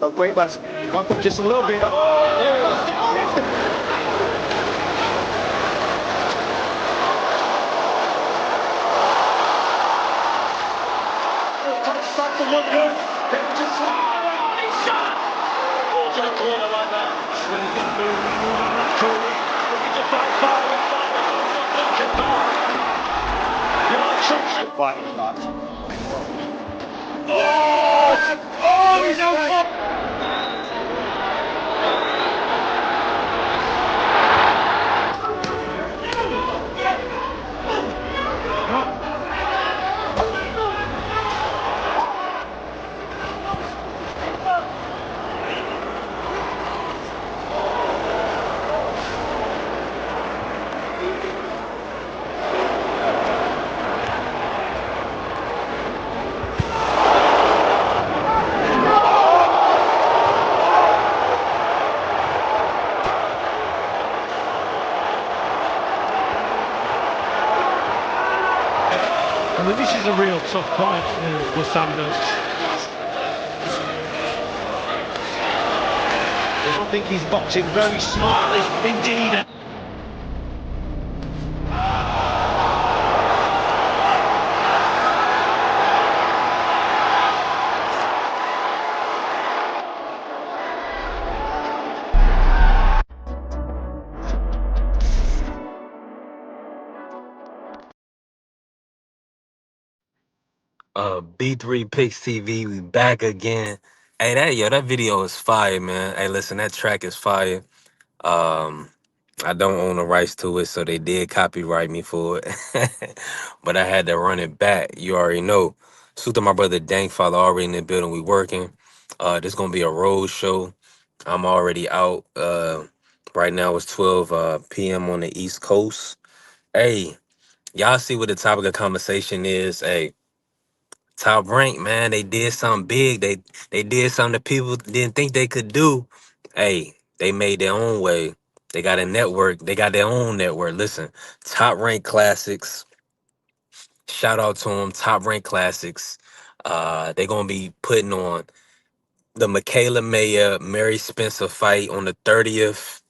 A great last one, just a little bit. He's out. I mean, this is a real tough fight for Sanders. I think he's boxing very smartly indeed. B3 Picks TV, we back again. Hey, that video is fire, man. Hey, listen, that track is fire. Um, I don't own the rights to it, so they did copyright me for it. But I had to run it back. You already know. Salute to my brother Dank Father already in the building. We working. This gonna be a road show. I'm already out. Right now it's 12 p.m. on the East Coast. Hey, y'all see what the topic of conversation is? Hey, Top Rank, man, they did something big. They did something that people didn't think they could do. Hey, they made their own way. They got a network. They got their own network. Listen, Top Rank Classics. Shout out to them. Top Rank Classics. They're gonna be putting on the Michaela Mayer Mary Spencer fight on the 30th.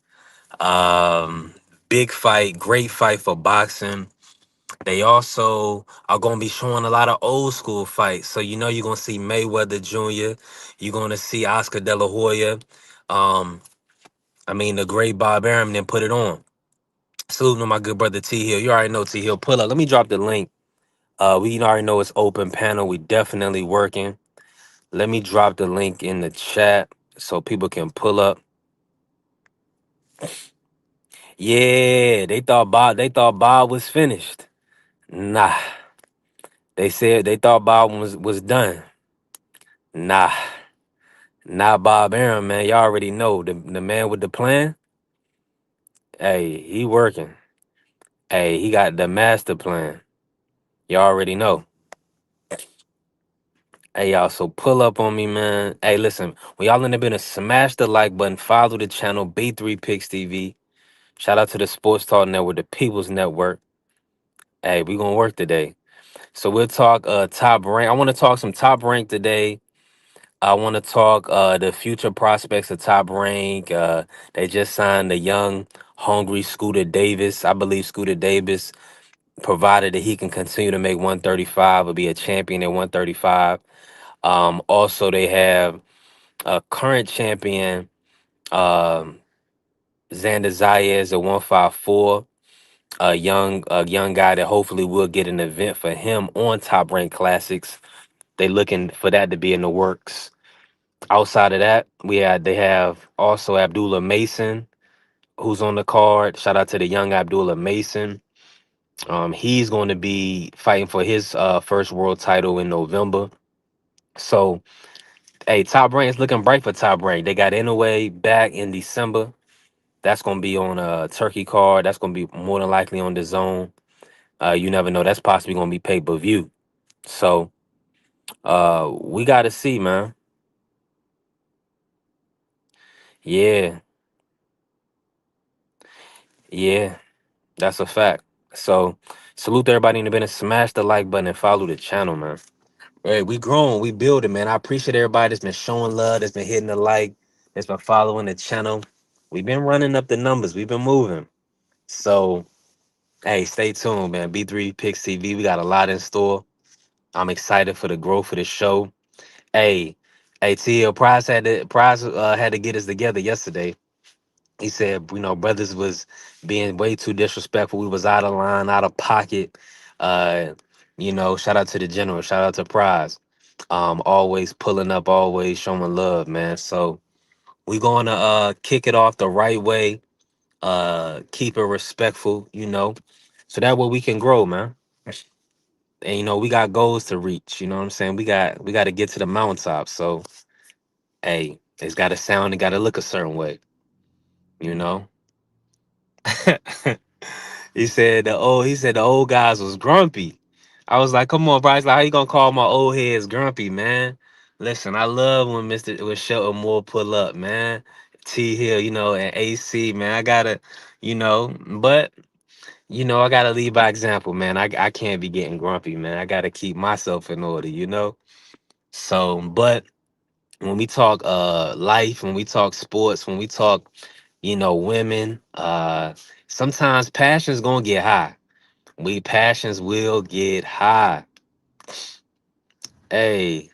Big fight, great fight for boxing. They also are gonna be showing a lot of old school fights. So you know you're gonna see Mayweather Jr. You're gonna see Oscar De La Hoya. Um, I mean the great Bob Arum then put it on. Salute to my good brother T Hill. You already know T Hill. Pull up. Let me drop the link. We already know it's open panel. We definitely working. Let me drop the link in the chat so people can pull up. Yeah, they thought Bob was finished. Nah. They said they thought Bob was done. Nah. Not Bob Arum, man. Y'all already know the man with the plan. Hey, he working. Hey, he got the master plan. Y'all already know. Hey, y'all, so pull up on me, man. Hey, listen, when y'all in the business, smash the like button, follow the channel, B3 Picks TV. Shout out to the Sports Talk Network, the People's Network. Hey, we gonna work today. So we'll talk top rank. I want to talk some top rank today. I want to talk the future prospects of Top Rank. They just signed the young, hungry Scooter Davis. I believe Scooter Davis, provided that he can continue to make 135, will be a champion at 135. Also, they have a current champion, um, Xander Zayas at 154. A young guy that hopefully will get an event for him on Top Rank Classics. They looking for that to be in the works. Outside of that, they have also Abdullah Mason, who's on the card. Shout out to the young Abdullah Mason. He's going to be fighting for his first world title in November. So, hey, Top Rank is looking bright for Top Rank. They got Inoue back in December. That's going to be on a Turkey card. That's going to be more than likely on the zone. You never know. That's possibly going to be pay per view. So, we got to see, man. Yeah, yeah. That's a fact. So salute to everybody in the business. Smash the like button and follow the channel, man. Hey, we growing, we building, man. I appreciate everybody that's been showing love, that's been hitting the like, that's been following the channel. We've been running up the numbers. We've been moving. So, hey, stay tuned, man. B3 Picks TV. We got a lot in store. I'm excited for the growth of the show. Hey, hey, TL Prize had to get us together yesterday. He said, brothers was being way too disrespectful. We was out of line, out of pocket. Uh, shout out to the general, shout out to Prize. Always pulling up, always showing love, man. So we gonna kick it off the right way, keep it respectful, so that way we can grow, man. And we got goals to reach, you know what I'm saying? We got to get to the mountaintop. So hey, it's gotta sound, it gotta look a certain way, you know. He said the old guys was grumpy. I was like, come on, Bryce, like how you gonna call my old heads grumpy, man? Listen, I love when Shelton Moore pull up, man. T Hill, and AC, man. I gotta, but I gotta lead by example, man. I can't be getting grumpy, man. I gotta keep myself in order. So, but when we talk life, when we talk sports, when we talk, women, sometimes passion's gonna get high. We passions will get high. Hey,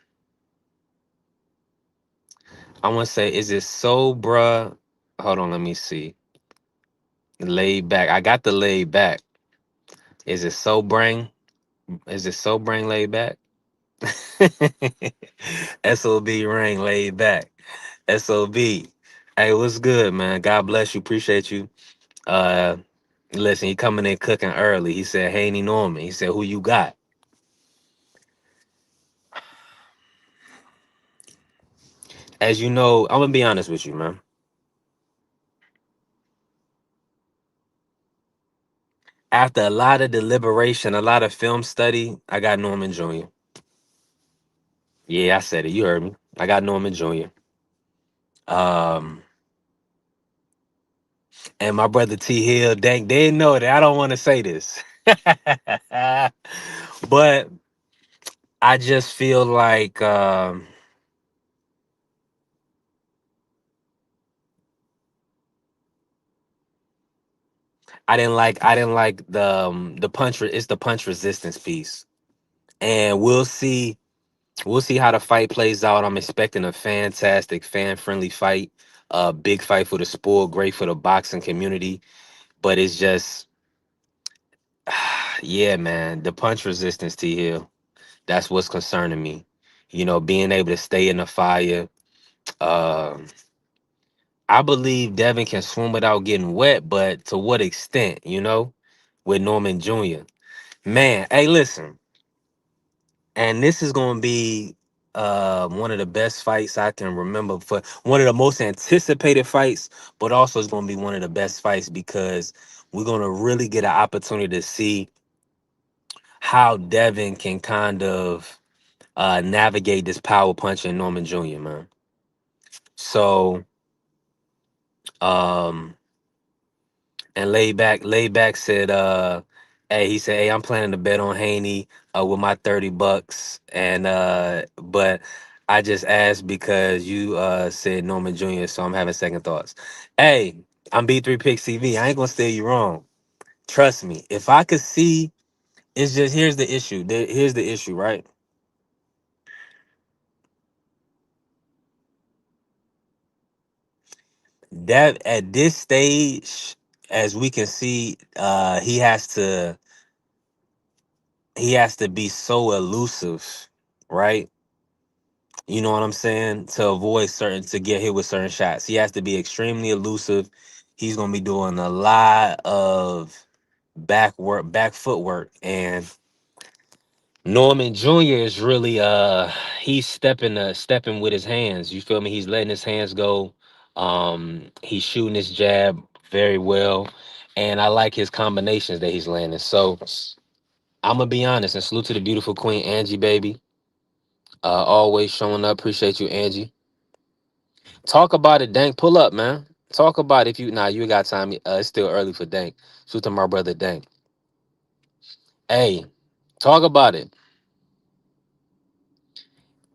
I want to say, is it so, bruh? Hold on, let me see. Laid back. I got the laid back. Is it so brain? Is it so brain laid back? SOB ring laid back. SOB. Hey, what's good, man? God bless you. Appreciate you. Uh, Listen, he coming in cooking early. He said, Haney Norman. He said, who you got? As you know, I'm gonna be honest with you, man. After a lot of deliberation, a lot of film study, I got Norman Jr. Yeah, I said it. You heard me. I got Norman Jr. Um, and my brother T Hill, dang, they know that I don't want to say this. But I just feel like I didn't like the punch it's the punch resistance piece. And we'll see how the fight plays out. I'm expecting a fantastic fan friendly fight. Big fight for the sport, great for the boxing community. But it's just yeah, man, the punch resistance, T Hill. That's what's concerning me. Being able to stay in the fire. Um, I believe Devin can swim without getting wet, but to what extent, with Norman Jr. Man, hey, listen, and this is going to be one of the best fights I can remember, for one of the most anticipated fights, but also it's going to be one of the best fights because we're going to really get an opportunity to see how Devin can kind of navigate this power punch in Norman Jr., man. So, um, and laid back said, hey, he said, hey, I'm planning to bet on Haney with my $30. And but I just asked because you said Norman Jr., so I'm having second thoughts. Hey, I'm B3 Pick CV. I ain't gonna steer you wrong. Trust me. If I could see, it's just here's the issue. Here's the issue, right? That at this stage, as we can see, he has to be so elusive, right? You know what I'm saying? To avoid to get hit with certain shots. He has to be extremely elusive. He's gonna be doing a lot of back footwork. And Norman Jr. is really he's stepping with his hands. You feel me? He's letting his hands go. He's shooting his jab very well. And I like his combinations that he's landing. So I'm gonna be honest and salute to the beautiful queen Angie, baby. Always showing up. Appreciate you, Angie. Talk about it, Dank. Pull up, man. Talk about it if you you got time. It's still early for Dank. Shoot to my brother Dank. Hey, talk about it.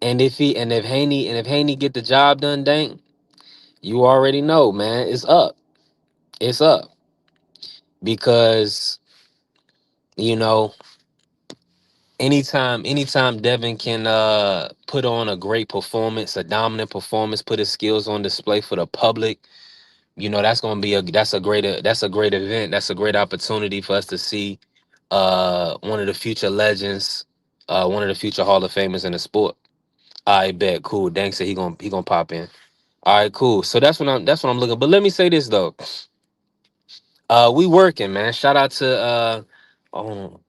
And if Haney get the job done, Dank, you already know, man, it's up. It's up because you know anytime Devin can put on a great performance, a dominant performance, put his skills on display for the public, that's gonna be a great event. That's a great opportunity for us to see one of the future legends, one of the future Hall of Famers in the sport. I bet, cool. Dank said he gonna pop in. All right, cool. So that's what I'm looking. But let me say this though, we working, man. Shout out to oh,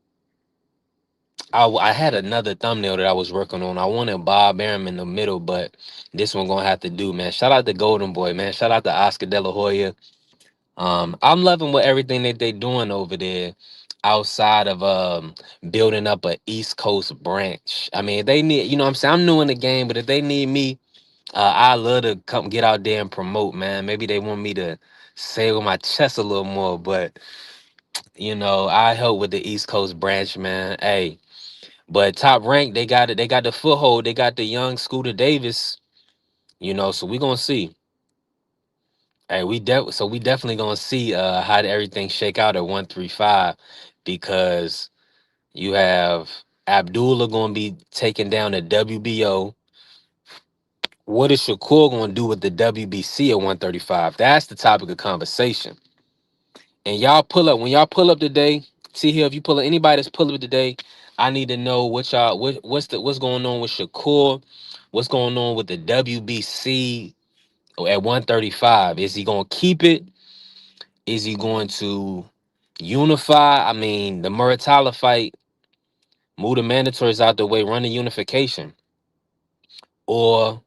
I had another thumbnail that I was working on. I wanted Bob Arum in the middle, but this one gonna have to do, man. Shout out to Golden Boy, man. Shout out to Oscar De La Hoya. I'm loving what everything that they doing over there outside of building up a East Coast branch. I mean, if they need, what I'm saying, I'm new in the game, but if they need me, I love to come get out there and promote, man. Maybe they want me to say it with my chest a little more, but I help with the East Coast branch, man. Hey, but Top Rank, they got it. They got the foothold. They got the young Scooter Davis. So we gonna see. Hey, we definitely gonna see how everything shake out at 135 because you have Abdullah gonna be taking down the WBO. What is Shakur gonna do with the WBC at 135? That's the topic of conversation. And y'all pull up when y'all pull up today. See here, if you pull up anybody that's pulling up today, I need to know what's going on with Shakur, what's going on with the WBC at 135. Is he gonna keep it? Is he going to unify? I mean, the Muratala fight, move the mandatories out the way, run the unification, or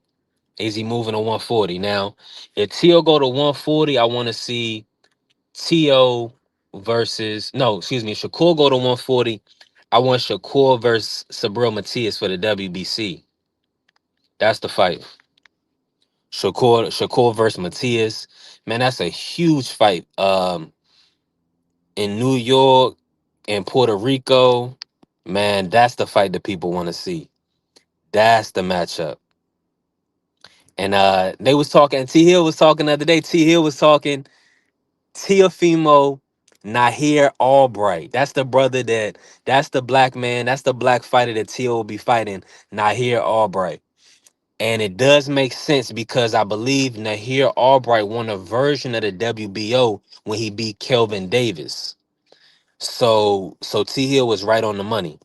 is he moving to 140? Now, if Tio go to 140, I want to see T.O. versus no, excuse me, Shakur go to 140. I want Shakur versus Sabril Matias for the WBC. That's the fight. Shakur versus Matias. Man, that's a huge fight. In New York and Puerto Rico. Man, that's the fight that people want to see. That's the matchup. And they was talking, T Hill was talking the other day. T Hill was talking Teofimo Nahir Albright. That's the black man, that's the black fighter that Tio will be fighting, Nahir Albright. And it does make sense because I believe Nahir Albright won a version of the WBO when he beat Kelvin Davis. So T Hill was right on the money.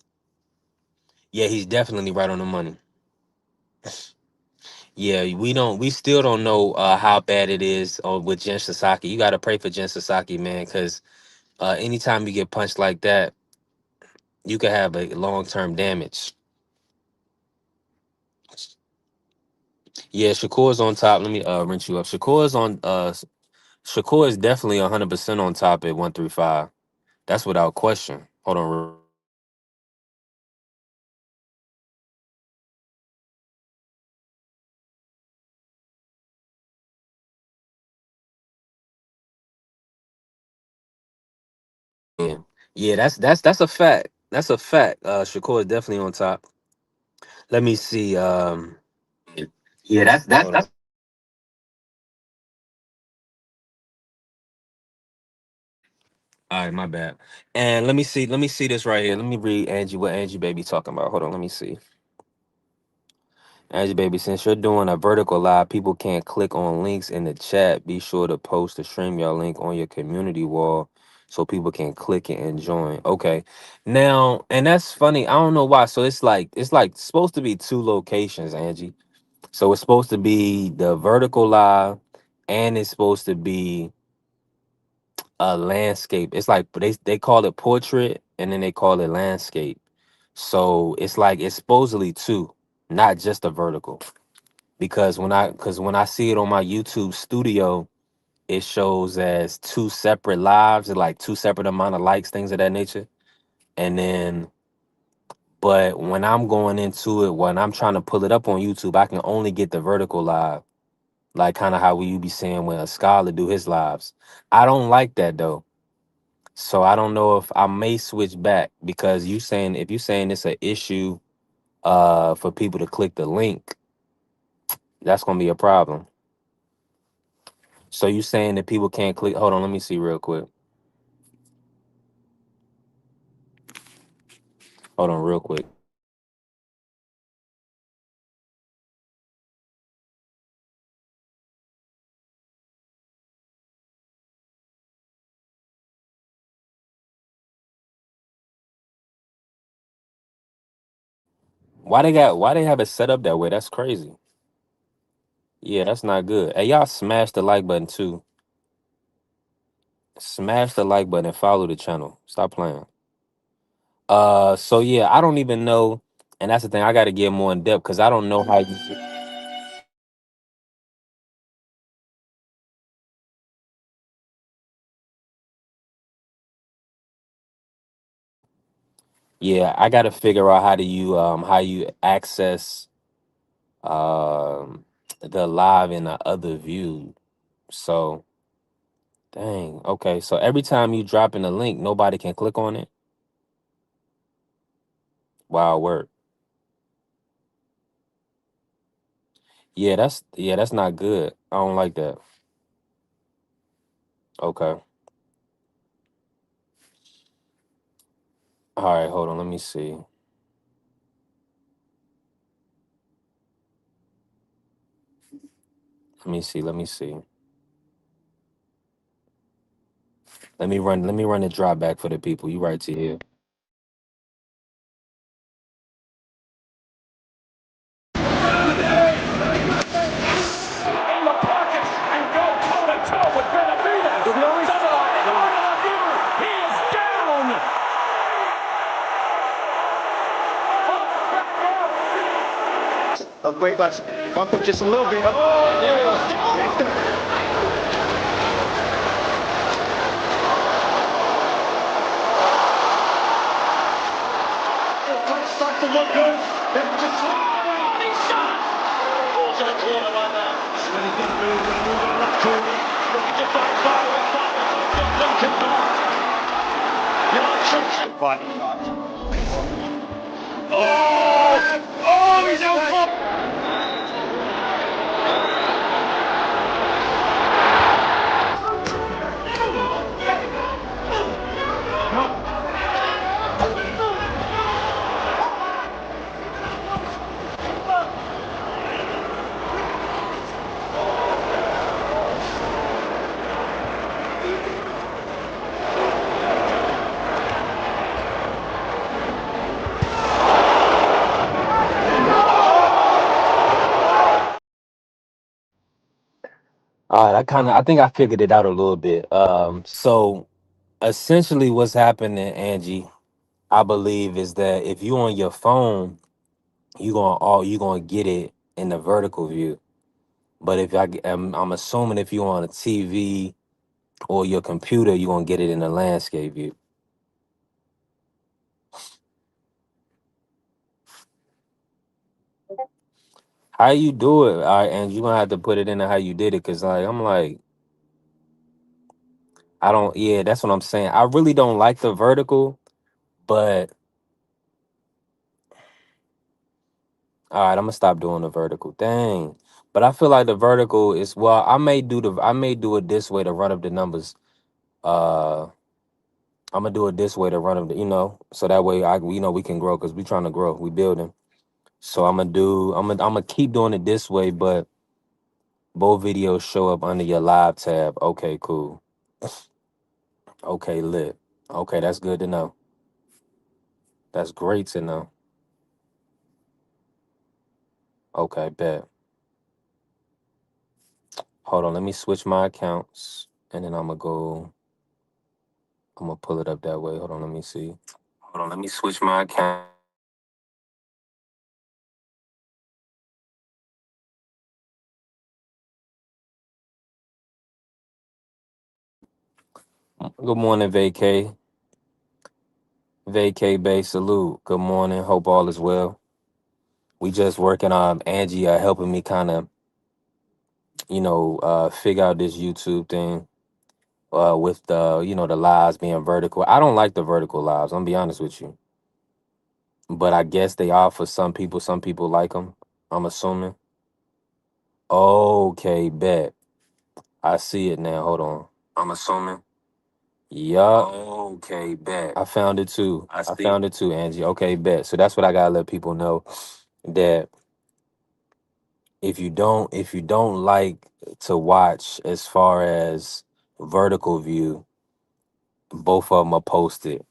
Yeah, he's definitely right on the money. Yeah, we still don't know how bad it is with Jen Sasaki. You got to pray for Jen Sasaki, man, because anytime you get punched like that, you could have a long term damage. Yeah, Shakur's on top. Let me rinse you up. Shakur is definitely 100% on top at 135. That's without question. Hold on. Yeah, yeah, that's a fact. That's a fact. Shakur is definitely on top. Let me see. Yeah, that's all right, my bad. And let me see this right here. Let me read Angie what Angie baby talking about. Hold on, let me see. Angie baby, since you're doing a vertical live, people can't click on links in the chat. Be sure to post the stream your link on your community wall so people can click it and join. Okay. Now, and that's funny. I don't know why. So it's like supposed to be two locations, Angie. So it's supposed to be the vertical live and it's supposed to be a landscape. It's like they call it portrait and then they call it landscape. So it's like it's supposedly two, not just a vertical. Because when I see it on my YouTube studio, it shows as two separate lives, and like two separate amount of likes, things of that nature. And then but when I'm going into it, when I'm trying to pull it up on YouTube, I can only get the vertical live, like kind of how we you be saying when a scholar do his lives. I don't like that though. So I don't know if I may switch back because you saying if you saying it's an issue for people to click the link, that's gonna be a problem. So you saying that people can't click? Hold on, let me see real quick. Hold on, real quick. Why they have it set up that way? That's crazy. Yeah, that's not good. Hey, y'all smash the like button too. Smash the like button and follow the channel. Stop playing. So yeah, I don't even know, and that's the thing. I got to get more in depth because I don't know how you. Yeah, I got to figure out how you access the live in the other view. So dang. Okay, so every time you drop in a link, nobody can click on it. Wow, work. Yeah, that's not good. I don't like that. Okay. All right, hold on. Let me see. Let me see. Let me see. Let me run the drop back for the people. You right to here. In the pockets and go toe to toe with Benavidez. Double on you. He is down. Oh, great, but bump up just a little bit. Starts to look good. Then just he shot. Balls in the corner right now. When he's going to move in that corner. Looking to fight fire with Button. Lincoln Park. Fighting. Oh, he's out for. All right, I think I figured it out a little bit. So essentially what's happening, Angie, I believe, is that if you on your phone, you gonna get it in the vertical view. But if I'm assuming if you're on a TV or your computer, you're gonna get it in the landscape view. How you do it? All right, and you're gonna have to put it in how you did it, cause like I'm like, I don't yeah, that's what I'm saying. I really don't like the vertical, but all right, I'm gonna stop doing the vertical. Dang. But I feel like the vertical is well, I may do it this way to run up the numbers. Uh I'm gonna do it this way to run up the, so that way we can grow because we trying to grow. We building. So I'm gonna keep doing it this way, but both videos show up under your live tab. Okay, cool. Okay, lit. Okay, that's good to know. That's great to know. Okay, bet. Hold on, let me switch my accounts and then I'm gonna pull it up that way. Hold on, let me see. Hold on, let me switch my account. Good morning, Vacay Bay salute. Good morning. Hope all is well. We just working on Angie helping me kind of, figure out this YouTube thing with the lives being vertical. I don't like the vertical lives. I'm gonna be honest with you. but I guess they are for some people. Some people like them. I'm assuming. Okay, bet. I see it now. Hold on. I'm assuming. Yup. Okay, bet. I found it too. I found it too, Angie. Okay, bet. So that's what I gotta let people know, that if you don't like to watch as far as vertical view, both of them are posted.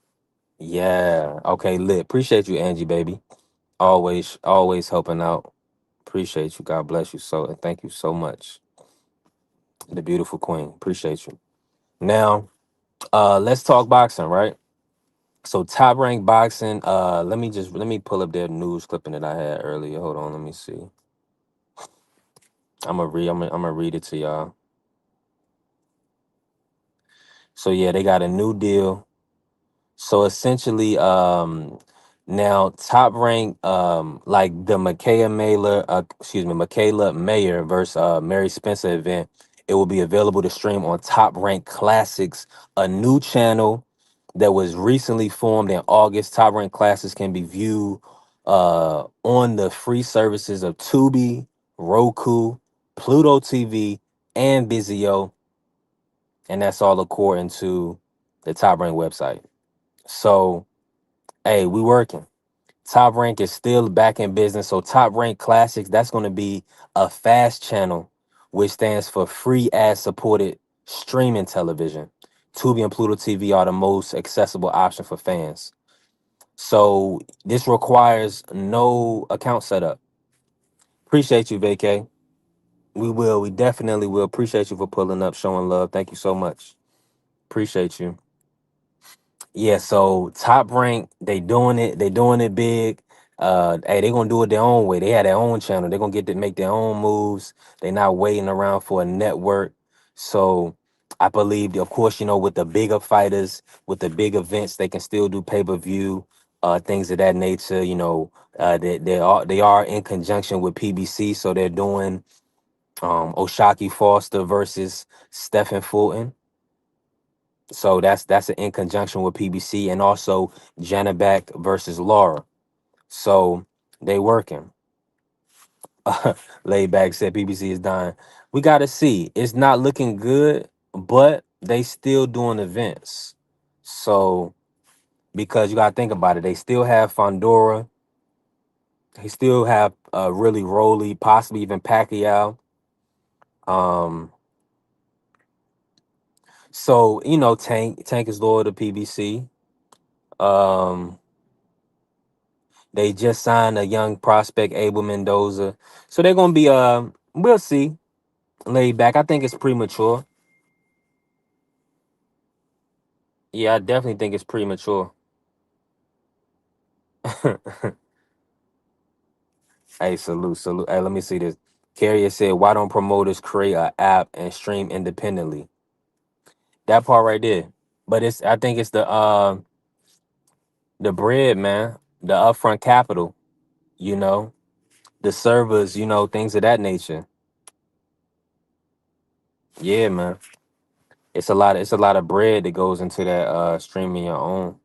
Yeah. Okay, lit. Appreciate you, Angie, baby. Always helping out. Appreciate you. God bless you so, and thank you so much. The beautiful queen. Appreciate you. Now, let's talk boxing, right? So top rank boxing. Let me pull up that news clipping that I had earlier. Hold on, let me see. I'm gonna read it to y'all. So yeah, they got a new deal. So essentially, now top rank, like the Michaela Mayer versus Mary Spencer event, it will be available to stream on Top Rank Classics, a new channel that was recently formed in August. Top Rank Classics can be viewed on the free services of Tubi, Roku, Pluto TV, and Vizio, and that's all according to the Top Rank website. So, hey, we working. Top Rank is still back in business. So Top Rank Classics, that's going to be a fast channel, which stands for free ad supported streaming television. Tubi and Pluto TV are the most accessible option for fans. So this requires no account setup. Appreciate you, Vacay. We definitely will. Appreciate you for pulling up, showing love. Thank you so much. Appreciate you. Yeah, so Top Rank, they doing it big. Hey, they gonna do it their own way. They have their own channel. They're gonna get to make their own moves. They're not waiting around for a network. So I believe, of course, with the bigger fighters, with the big events, they can still do pay-per-view, things of that nature. They are in conjunction with PBC, so they're doing Oshaki Foster versus Stephen Fulton. So that's in conjunction with PBC, and also Janabek versus Laura. So they working. Laid back said PBC is dying. We gotta see. It's not looking good, but they still doing events. So because you gotta think about it, they still have Fondora, they still have really Roly, possibly even Pacquiao. Um, so Tank is loyal to PBC. Um, They just signed a young prospect, Abel Mendoza. So they're gonna be we'll see. Laid back. I think it's premature. Yeah, I definitely think it's premature. Hey, salute. Hey, let me see this. Carrier said, why don't promoters create an app and stream independently? That part right there. But I think it's the bread, man. The upfront capital, you know, the servers, things of that nature. Yeah, man. It's a lot of bread that goes into that streaming your own.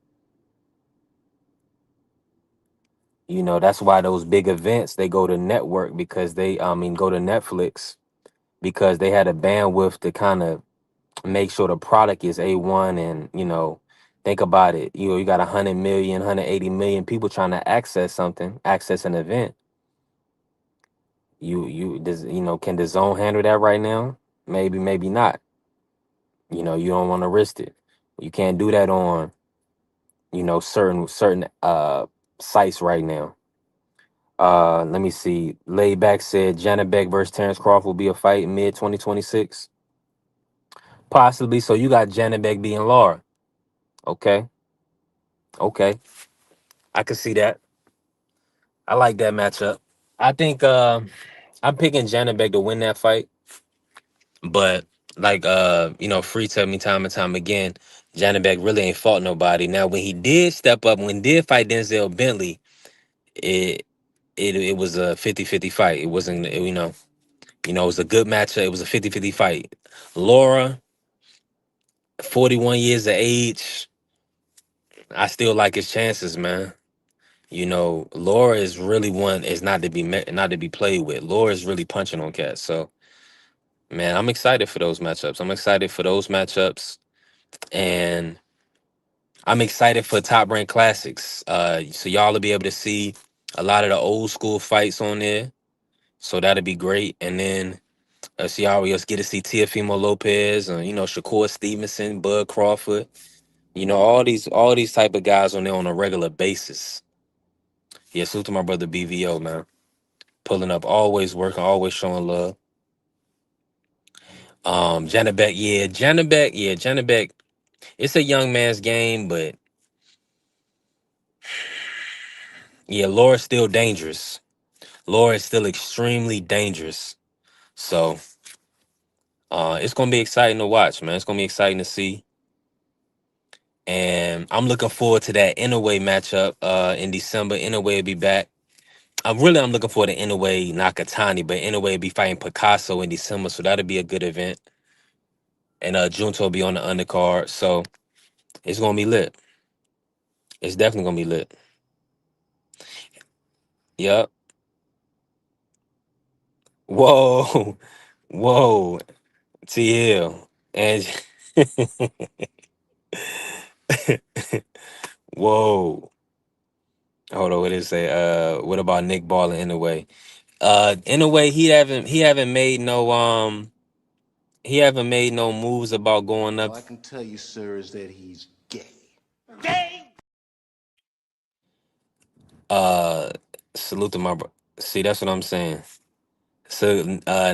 That's why those big events, they go to network, because go to Netflix, because they had a bandwidth to kind of make sure the product is A1. And think about it. You got 100 million, 180 million people trying to access an event. Can the zone handle that right now? Maybe not. You don't want to risk it. You can't do that on certain sites right now. Let me see. Layback said Janet Beck versus Terrence Crawford will be a fight mid 2026. Possibly. So you got Janet Beck being Laura. Okay. Okay. I can see that. I like that matchup. I think I'm picking Janet Beck to win that fight. But like Free tell me time and time again, Janet Beck really ain't fought nobody. Now when he did step up, when he did fight Denzel Bentley, it it was a 50-50 fight. It wasn't, it was a good matchup. It was a 50-50 fight. Laura, 41 years of age. I still like his chances, man. You know, Laura is really one is not to be played with. Laura is really punching on cats. So man, I'm excited for those matchups. I'm excited for those matchups, and I'm excited for Top Rank Classics. So y'all will be able to see a lot of the old school fights on there. So that'll be great. And then see y'all we just get to see Teofimo Lopez and Shakur Stevenson, Bud Crawford. All these type of guys on there on a regular basis. Yeah, salute to my brother BVO, man. Pulling up, always working, always showing love. Janet Beck. It's a young man's game, but yeah, Laura's still dangerous. Laura is still extremely dangerous. So it's gonna be exciting to watch, man. It's gonna be exciting to see. And I'm looking forward to that Inoue matchup in December. Inoue will be back. I'm looking forward to Inoue Nakatani, but Inoue will be fighting Picasso in December, so that'll be a good event. And Junto will be on the undercard. So it's gonna be lit. It's definitely gonna be lit. Yup. Whoa. Whoa. TL. And whoa. Hold on, what did it say? What about Nick Ball in Inoue? Inoue, he haven't made no moves about going up. All I can tell you, sir, is that he's gay. Uh salute to my bro. See, that's what I'm saying. So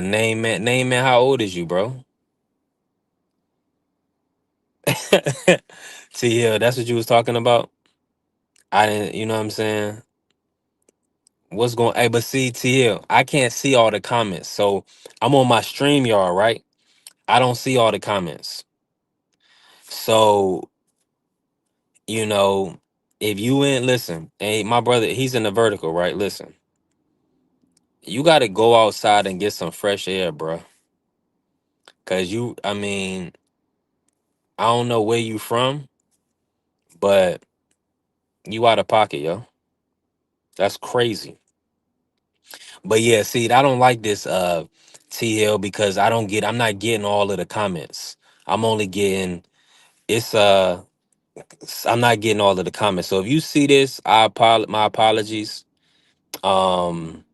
name man, how old is you, bro? TL, that's what you was talking about. I didn't, you know what I'm saying? What's going Hey, but see, TL, I can't see all the comments. So I'm on my StreamYard, right? I don't see all the comments. So, if you listen, hey, my brother, he's in the vertical, right? Listen, you gotta go outside and get some fresh air, bro. Cause I don't know where you from, but you out of pocket, yo. That's crazy. But yeah, see, I don't like this T Hill because I'm not getting all of the comments. I'm only getting it's I'm not getting all of the comments. So if you see this, my apologies. Um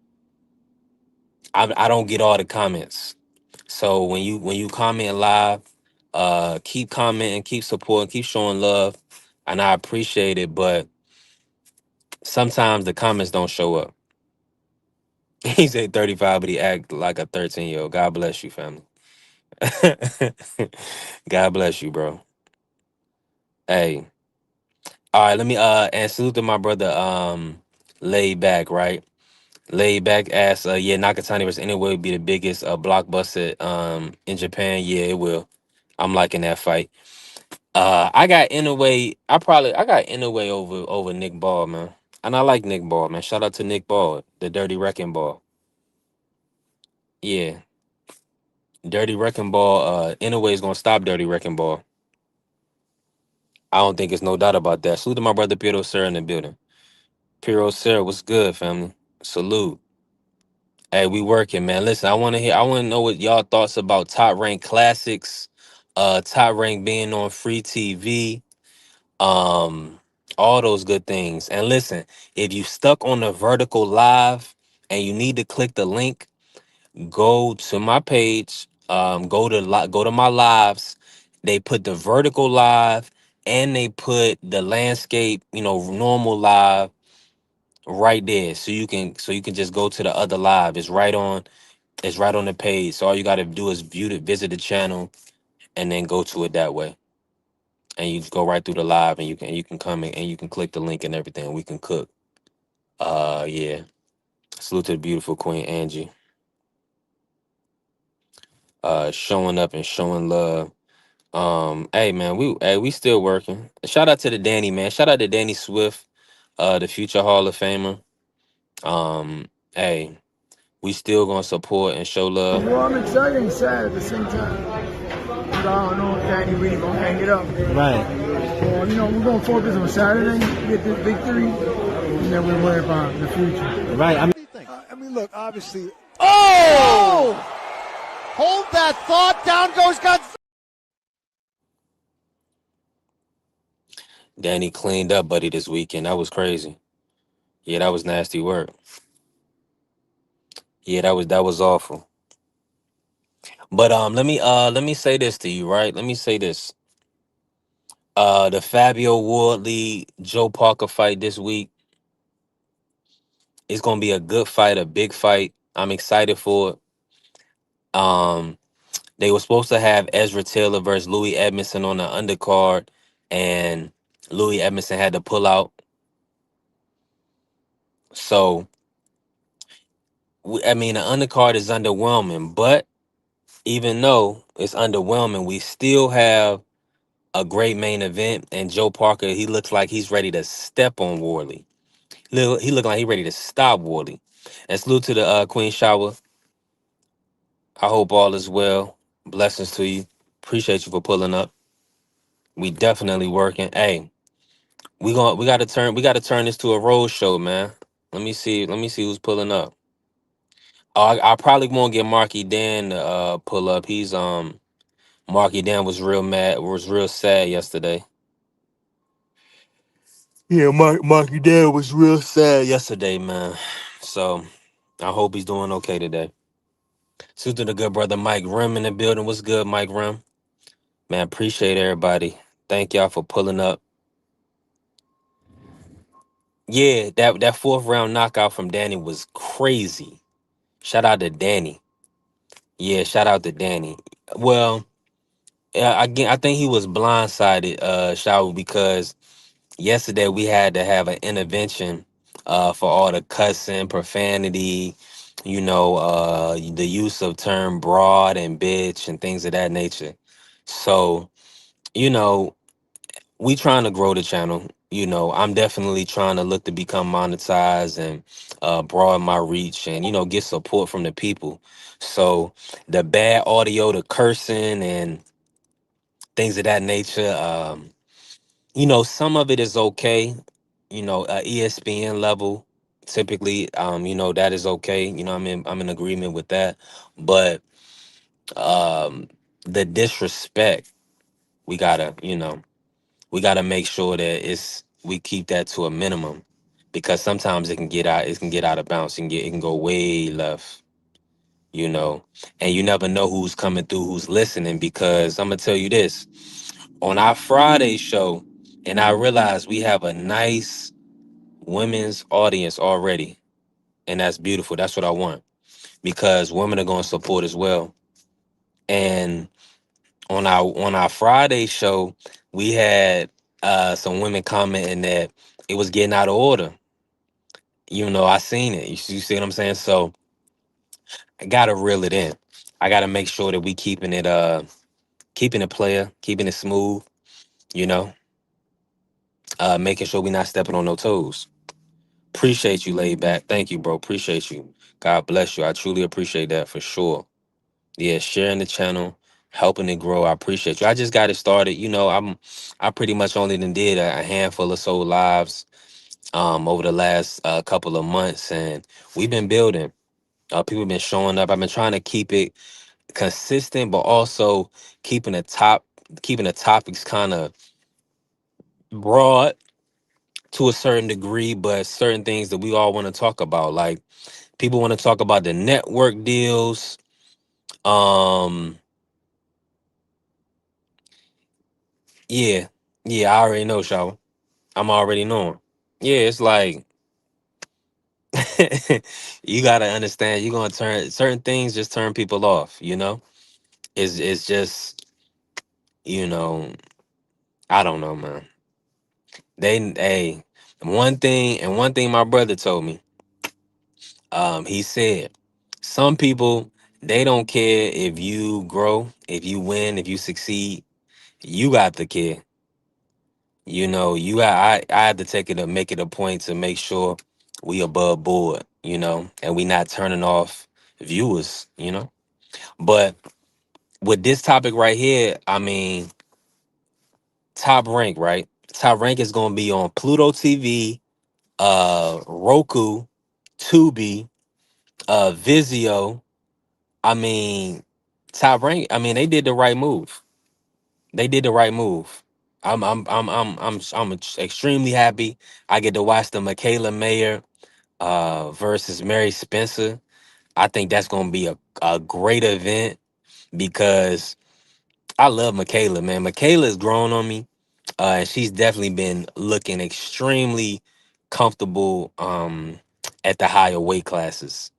I don't get all the comments. So when you comment live, keep commenting, keep supporting, keep showing love, and I appreciate it. But sometimes the comments don't show up. He said 35, but he act like a 13-year-old. God bless you, family. God bless you, bro. Hey, all right. Let me and salute to my brother. Laid back, right? Laid back ass. Yeah, Nakatani versus Inoue would be the biggest blockbuster in Japan. Yeah, it will. I'm liking that fight. I got Inoue. I got Inoue over Nick Ball, man. And I like Nick Ball, man. Shout out to Nick Ball, the Dirty Wrecking Ball. Yeah, Dirty Wrecking Ball. Inoue is gonna stop Dirty Wrecking Ball. I don't think it's no doubt about that. Salute to my brother Piero Sir in the building. Piero Sir, what's good, family? Salute. Hey, we working, man. Listen, I want to know what y'all thoughts about Top Rank Classics, Top Rank being on free TV, um, all those good things. And listen, if you stuck on the vertical live and you need to click the link, go to my page, go to my lives. They put the vertical live and they put the landscape, normal live right there. So you can just go to the other live. It's right on the page. So all you gotta do is visit the channel and then go to it that way. And you just go right through the live and you can come in and you can click the link and everything. We can cook. Yeah. Salute to the beautiful Queen Angie. Showing up and showing love. Hey man, we still working. Shout out to the Danny, man. Shout out to Danny Swift, the future Hall of Famer. Hey, we still gonna support and show love. Well, I'm excited and sad at the same time. But I don't know if Danny really gonna hang it up. Right. So, we're gonna focus on Saturday, get this victory, and that we worry about in the future. Right. I mean, I mean, look, obviously. oh! Hold that thought. Down goes Godzilla. Danny cleaned up, buddy, this weekend. That was crazy. Yeah, that was nasty work. Yeah, that was awful. But let me say this to you, right? Let me say this. The Fabio Wardley Joe Parker fight this week is gonna be a good fight, a big fight. I'm excited for it. They were supposed to have Ezra Taylor versus Louis Edmondson on the undercard, and Louis Edmondson had to pull out. So I mean, the undercard is underwhelming, but even though it's underwhelming, we still have a great main event. And Joe Parker, he looks like he's ready to step on Wardley. He looked like he's ready to stop Wardley. And salute to the Queen Shower. I hope all is well. Blessings to you. Appreciate you for pulling up. We definitely working. Hey, we gotta turn this to a road show, man. Let me see who's pulling up. Oh, I probably won't get Marky Dan to pull up. He's Marky Dan was real mad, was real sad yesterday. Yeah, Marky Dan was real sad yesterday, man. So I hope he's doing okay today. Salute to the good brother Mike Rim in the building. What's good, Mike Rim? Man, appreciate everybody. Thank y'all for pulling up. Yeah, that fourth round knockout from Danny was crazy. Shout out to Danny. Yeah, shout out to Danny. Well, again, I think he was blindsided, Shaw, because yesterday we had to have an intervention for all the cussing, profanity, the use of term broad and bitch and things of that nature. So, you know, we trying to grow the channel. I'm definitely trying to look to become monetized and broaden my reach and get support from the people. So the bad audio, the cursing and things of that nature, some of it is okay. ESPN level, typically, that is okay. I'm in agreement with that. But um, the disrespect, we gotta, we got to make sure that we keep that to a minimum, because sometimes it can get out of bounds and it can go way left, you know and you never know who's coming through, who's listening, because I'm gonna tell you this, on our Friday show, and I realize we have a nice women's audience already, and that's beautiful. That's what I want, because women are going to support as well. And on our Friday show, we had some women commenting that it was getting out of order. I seen it. You see what I'm saying? So I gotta reel it in. I gotta make sure that we keeping it player, keeping it smooth, you know, making sure we not stepping on no toes. Appreciate you, laid back. Thank you, bro. Appreciate you. God bless you. I truly appreciate that for sure. Yeah, sharing the channel, helping it grow. I appreciate you. I just got it started. I pretty much only did a handful or so lives over the last couple of months, and we've been building. People been showing up. I've been trying to keep it consistent, but also keeping the topics kind of broad to a certain degree, but certain things that we all want to talk about. Like, people want to talk about the network deals. Um, yeah, yeah, I already know, Shaw. I'm already knowing. Yeah, it's like you gotta understand. You're gonna turn certain things, just turn people off. It's just you know I don't know, man. Hey, one thing my brother told me. He said some people, they don't care if you grow, if you win, if you succeed. You got to care. I have to take it to make it a point to make sure we above board, and we not turning off viewers. But with this topic right here, I mean, top rank, right? Top rank is gonna be on Pluto TV, Roku, Tubi, Vizio. I mean, Top Rank. I mean, they did the right move. They did the right move. I'm extremely happy. I get to watch the Michaela Mayer versus Mary Spencer. I think that's going to be a great event because I love Michaela, man. Michaela's grown on me, and she's definitely been looking extremely comfortable at the higher weight classes.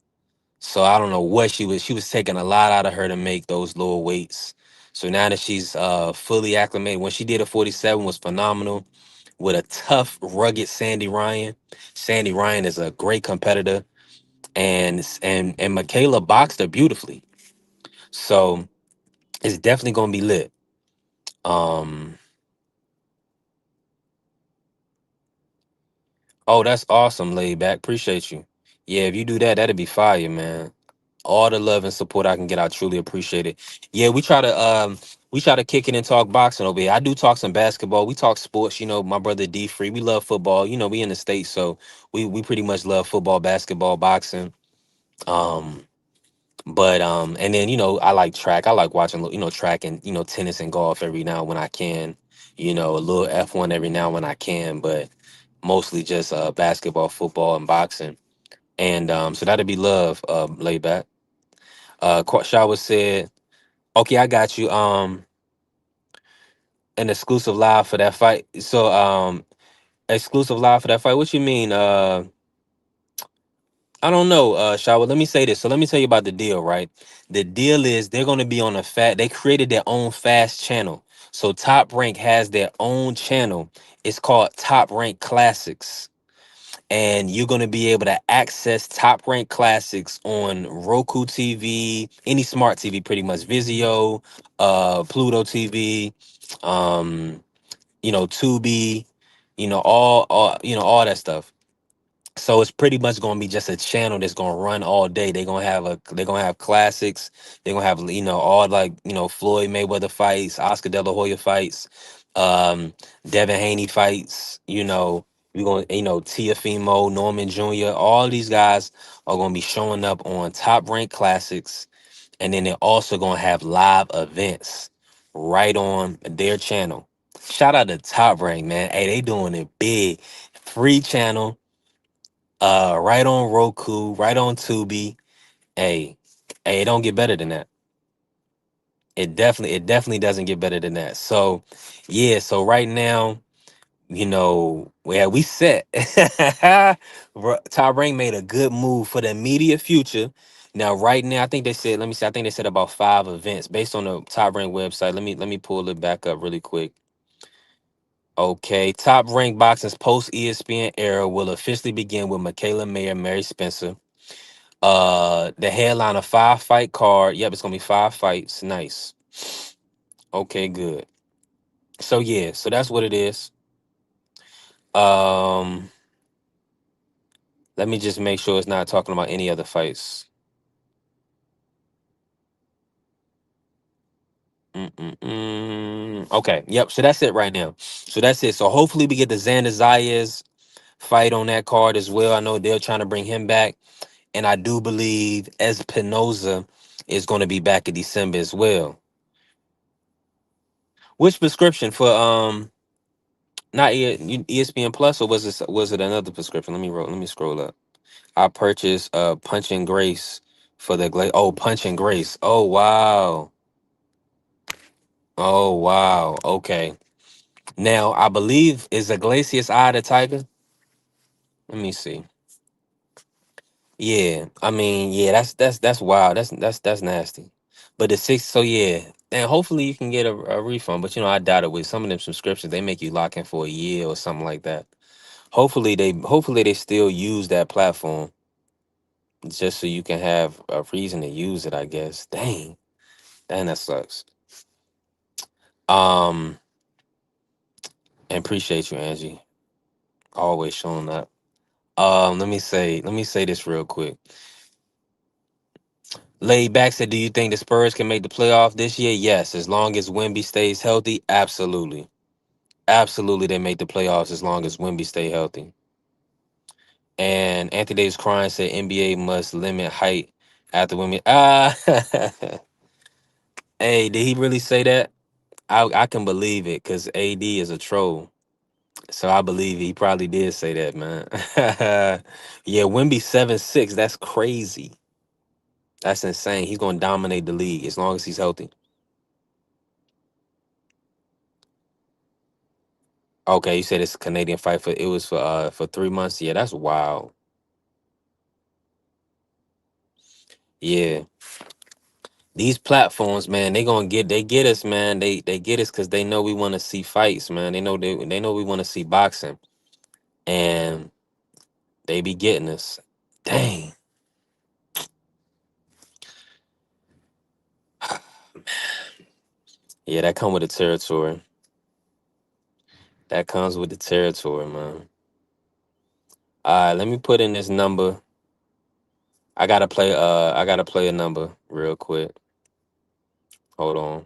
So I don't know what she was taking a lot out of her to make those lower weights. So now that she's fully acclimated, when she did a 47 was phenomenal with a tough, rugged Sandy Ryan. Sandy Ryan is a great competitor, and Michaela boxed her beautifully. So it's definitely gonna be lit. Um, oh, that's awesome, laid back. Appreciate you. Yeah, if you do that, that'd be fire, man. All the love and support I can get, I truly appreciate it. Yeah, we try to kick it and talk boxing over here. I do talk some basketball. We talk sports. My brother D Free. We love football. We in the States, so we pretty much love football, basketball, boxing. Um, but and then I like track. I like watching track and tennis and golf every now when I can. A little F1 every now when I can, but mostly just basketball, football, and boxing. And so that'd be love, laid back. Shawa said, "Okay, I got you. An exclusive live for that fight. So, exclusive live for that fight. What you mean? I don't know, Shawa. Let me say this. So, let me tell you about the deal. Right, the deal is they're going to be on a fat. They created their own fast channel. So, Top Rank has their own channel. It's called Top Rank Classics. And you're going to be able to access Top Rank Classics on Roku TV, any smart TV, pretty much Vizio, Pluto TV, um, Tubi, all that stuff. So it's pretty much going to be just a channel that's going to run all day. They're going to have classics. They're going to have all, like, Floyd Mayweather fights, Oscar De La Hoya fights, Devin Haney fights. We're going to Tiafimo, Norman Jr. All these guys are going to be showing up on Top Rank Classics, and then they're also going to have live events right on their channel. Shout out to Top Rank, man. Hey, they doing it big. Free channel, right on Roku, right on Tubi. Hey, hey, it don't get better than that. It definitely doesn't get better than that. So, yeah. So right now, yeah, we set. Top Rank made a good move for the immediate future. Now, right now, I think they said. Let me see. I think they said about 5 events based on the Top Rank website. Let me pull it back up really quick. Okay, Top Rank Boxing's post ESPN era will officially begin with Michaela Mayer, Mary Spencer. The headline, a 5 fight card. Yep, it's gonna be 5 fights. Nice. Okay, good. So yeah, so that's what it is. Um, let me just make sure it's not talking about any other fights. Okay, yep. So that's it right now. So that's it. So hopefully we get the Xander Zayas fight on that card as well. I know they're trying to bring him back, and I do believe Espinoza is going to be back in December as well. Which prescription for not ESPN Plus, or was it another prescription? Let me scroll up. I purchased Punch and Grace for the Punch and Grace. Oh wow. Oh wow. Okay. Now I believe is Iglesias Eye the Tiger. Let me see. Yeah, I mean, yeah, that's wild. That's nasty. But the six, so yeah, and hopefully you can get a refund. But I doubt it. With some of them subscriptions, they make you lock in for a year or something like that. Hopefully they still use that platform just so you can have a reason to use it. I guess. Dang, that sucks. Um, and appreciate you, Angie, always showing up. Let me say this real quick. Laid back said, "Do you think the Spurs can make the playoff this year?" Yes, as long as Wemby stays healthy. Absolutely, absolutely, they make the playoffs as long as Wemby stay healthy. And Anthony Davis crying said NBA must limit height after women. Ah, hey, did he really say that? I can believe it because AD is a troll. So I believe he probably did say that, man. Yeah, Wimby 7'6". That's crazy. That's insane. He's gonna dominate the league as long as he's healthy. Okay, you said it's a Canadian fight for it was for 3 months. Yeah, that's wild. Yeah. These platforms, man, they get us, man. They get us because they know we want to see fights, man. They know we want to see boxing. And they be getting us. Dang. Yeah, that come with the territory. That comes with the territory, man. All right, let me put in this number. I gotta play a number real quick. Hold on.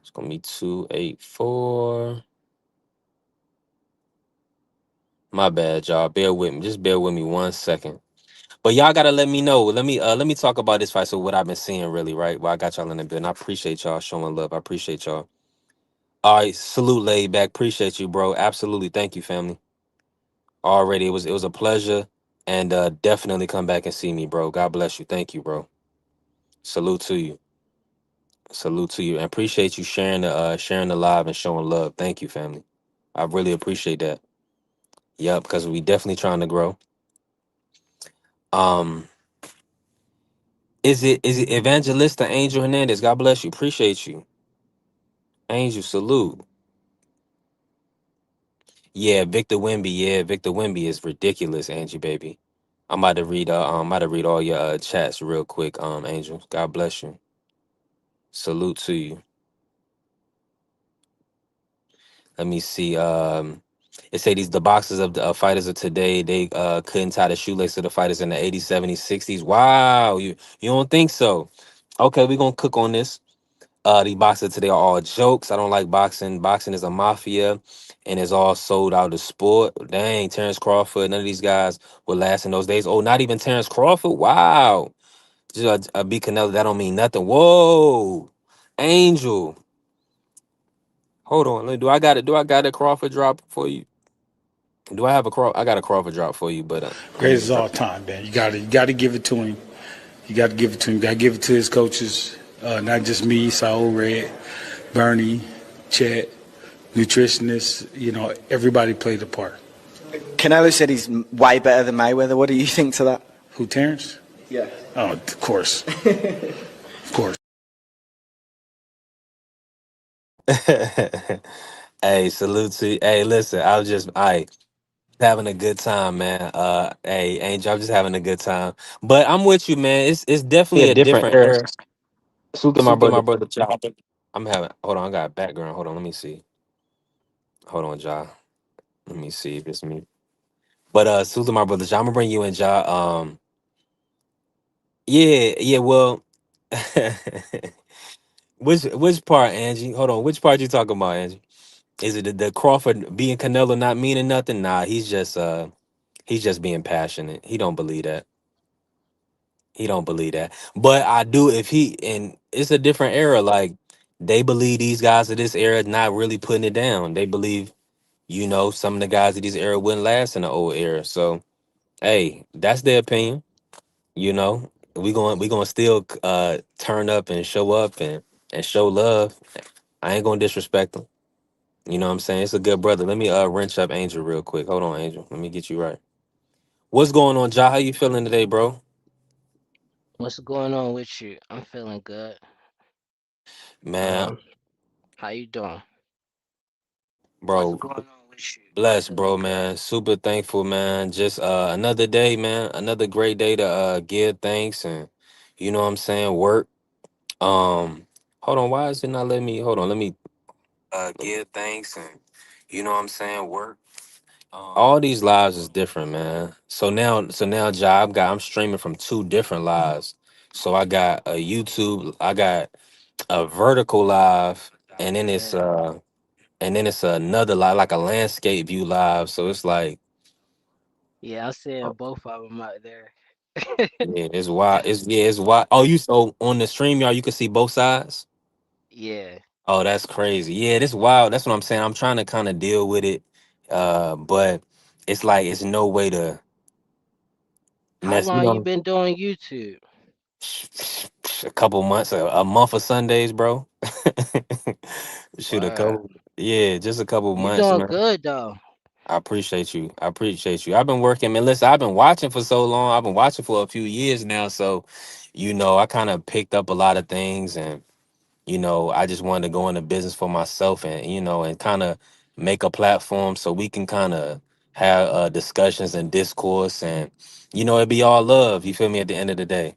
It's gonna be 284. My bad, y'all. Bear with me. Just bear with me 1 second. But y'all gotta let me know. Let me talk about this fight. So what I've been seeing really, right? Well, I got y'all in the building. I appreciate y'all showing love. I appreciate y'all. All right, salute laid back. Appreciate you, bro. Absolutely. Thank you, family. Already it was a pleasure. And definitely come back and see me, bro. God bless you. Thank you, bro. Salute to you. Salute to you. And appreciate you sharing the live and showing love. Thank you, family. I really appreciate that. Yep, because we definitely trying to grow. Um, is it Evangelista Angel Hernandez? God bless you. Appreciate you. Angel, salute. Yeah, Victor Wimby. Yeah, Victor Wimby is ridiculous, Angie baby. I'm about to read all your chats real quick, Angel. God bless you. Salute to you. Let me see. It say these the boxers of the fighters of today. They couldn't tie the shoelace of the fighters in the 80s, 70s, 60s. Wow, you don't think so? Okay, we're gonna cook on this. The boxers today are all jokes. I don't like boxing. Boxing is a mafia and it's all sold out of sport. Dang, Terrence Crawford, none of these guys would last in those days. Oh, not even Terrence Crawford. Wow. Just a B Canelo, that don't mean nothing. Whoa. Angel. Hold on. Do I got it? Do I got a Crawford drop for you? Do I have I got a Crawford drop for you, but let me Greatest just of drop. all time, man. You got to give it to him. You got to give it to him. You got to give it to his coaches, not just me, Saul Red, Bernie, Chet, nutritionists. Everybody played a part. Canelo said he's way better than Mayweather. What do you think to that? Who, Terrence? Yeah. Oh, of course, of course. Hey, salute to hey, listen, I was just having a good time, man. Hey, Angel, I'm just having a good time. But I'm with you, man. It's A definitely a different different era. era. Salute to my Salute to brother. my brother Ja. I'm having hold on, I got a background. Hold on, let me see. Hold on, Ja. Let me see if it's me. But salute to my brother Ja. I'm gonna bring you in, Ja. Yeah, yeah, well which part, Angie? Hold on, which part you talking about, Angie? Is it the Crawford being Canelo not meaning nothing? Nah, he's just being passionate. He don't believe that. He don't believe that. But I do if he and it's a different era. Like they believe these guys of this era not really putting it down. They believe, some of the guys of this era wouldn't last in the old era. So hey, that's their opinion. We gonna still turn up and show up and show love. I ain't gonna disrespect them. You know what I'm saying? It's a good brother. Let me wrench up Angel real quick. Hold on, Angel. Let me get you right. What's going on, Ja? How you feeling today, bro? What's going on with you? I'm feeling good. Man, How you doing? What's bro, going on with you? I'm blessed, feeling bro, good. man. Super thankful, man. Just another day, man. Another great day to give thanks and you know what I'm saying, work. Hold on, why is it not letting me hold on, let me give thanks and you know what I'm saying, work. All these lives is different, man. So now I'm streaming from two different lives. So I got a YouTube, I got a vertical live, and then it's Yeah. and then it's another like a landscape view live. So it's like, Yeah, I'm seeing oh, both of them out there. yeah, it's wild. It's wild. Oh, you so on the stream, y'all, you can see both sides. Yeah. Oh, that's crazy. Yeah, this wild. That's what I'm saying. I'm trying to kind of deal with it, but it's like it's no way to. How You long you know, been doing YouTube? a couple months, a month of Sundays, bro. Shoot, a Wow. couple. Yeah, just a couple You months, doing man. good though. I appreciate you. I appreciate you. I've been working, man. Listen, I've been watching for so long. I've been watching for a few years now. So, I kind of picked up a lot of things, and I just wanted to go into business for myself, and and kind of make a platform so we can kind of have discussions and discourse, and it'd be all love. You feel me? At the end of the day,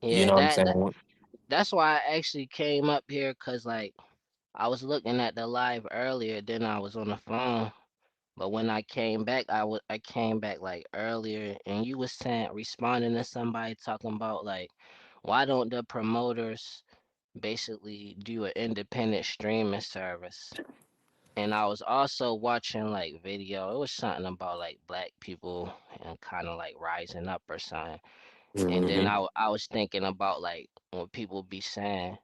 you Yeah, know what I'm that, that saying? that's why I actually came up here, cause like I was looking at the live earlier, then I was on the phone. But when I came back, I came back like earlier, and you was saying responding to somebody talking about like, why don't the promoters basically do an independent streaming service? And I was also watching like video. It was something about like black people and kind of like rising up or something. And then Hmm. I was thinking about like what people be saying,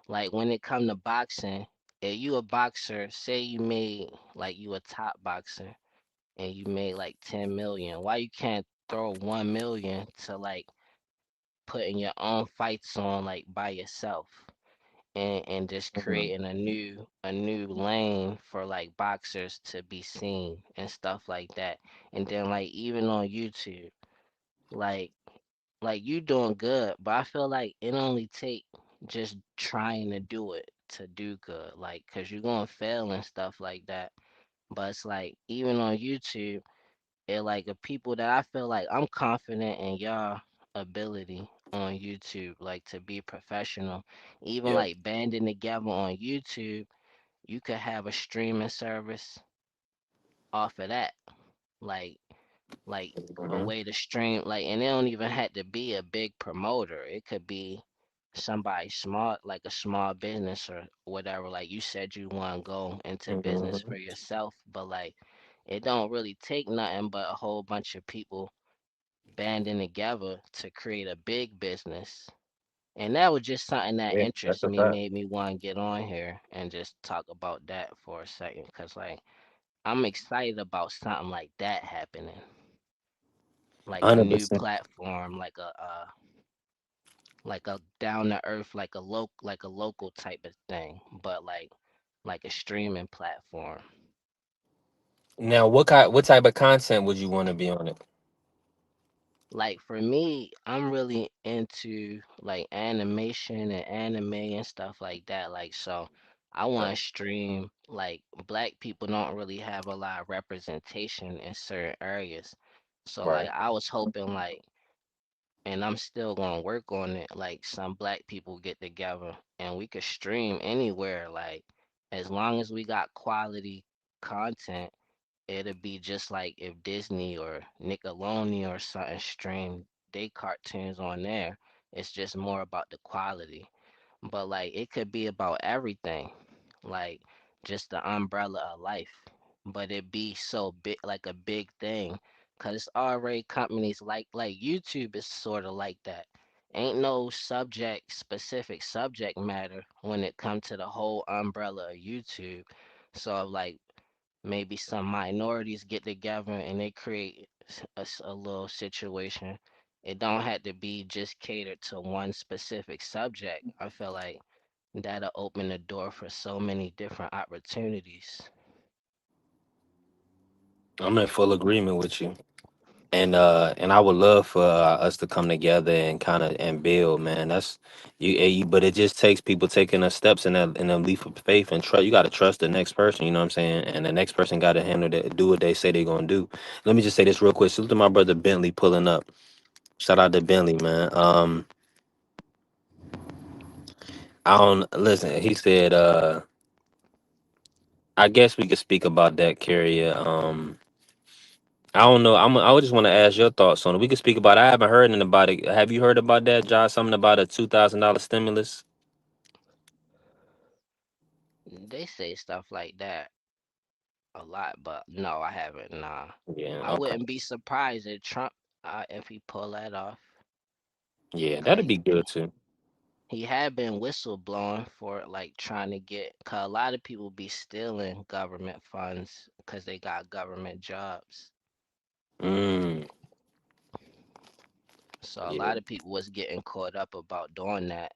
like when it come to boxing, if you a boxer, say you made like you a top boxer and you made like 10 million, why you can't throw 1 million to like putting your own fights on like by yourself and just creating a new lane for like boxers to be seen and stuff like that. And then like even on YouTube, like you doing good, but I feel like it only take just trying to do it to do good, like because you're gonna fail and stuff like that. But it's like even on YouTube, it like the people that I feel like I'm confident in y'all ability on YouTube, like to be professional. Even Yeah. like banding together on YouTube, you could have a streaming service off of that. Like like a Hmm. way to stream, like, and it don't even have to be a big promoter. It could be somebody small, like a small business or whatever. Like you said you want to go into business Hmm. for yourself, but like it don't really take nothing but a whole bunch of people banding together to create a big business. And that was just something that Yeah, that's interests a me, fact. made me want to get on here and just talk about that for a second. Cause like I'm excited about something like that happening, like a new 100%. platform, like a down to earth, like a local type of thing, but like a streaming platform. Now, what type of content would you want to be on it? Like for me, I'm really into like animation and anime and stuff like that. Like so I want to stream like black people don't really have a lot of representation in certain areas. So Right. like I was hoping like, and I'm still gonna work on it, like some black people get together and we could stream anywhere, like as long as we got quality content. It'll be just like if Disney or Nickelodeon or something streamed they cartoons on there. It's just more about the quality. But like it could be about everything, like just the umbrella of life. But it be so big, like a big thing, cause it's already companies like YouTube is sort of like that. Ain't no specific subject matter when it comes to the whole umbrella of YouTube. So like maybe some minorities get together and they create a little situation. It don't have to be just catered to one specific subject. I feel like that'll open the door for so many different opportunities. I'm in full agreement with you. And I would love for us to come together and kind of and build, man. That's but it just takes people taking the steps in a leap of faith and trust. You got to trust the next person, you know what I'm saying? And the next person got to do what they say they're gonna do. Let me just say this real quick. Salute to my brother Bentley pulling up. Shout out to Bentley, man. I don't listen. He said, I guess we could speak about that, Carrier. I don't know. I would just want to ask your thoughts on it. We could speak about. I haven't heard anything about it. Have you heard about that, Josh? Something about a $2,000 stimulus? They say stuff like that a lot, but no, I haven't. Nah, Yeah, I okay. wouldn't be surprised if Trump, if he pull that off, Yeah, cause that'd be good too. he had been whistleblowing for like trying to get, cause a lot of people be stealing government funds cause they got government jobs. Mm, So a yeah. lot of people was getting caught up about doing that,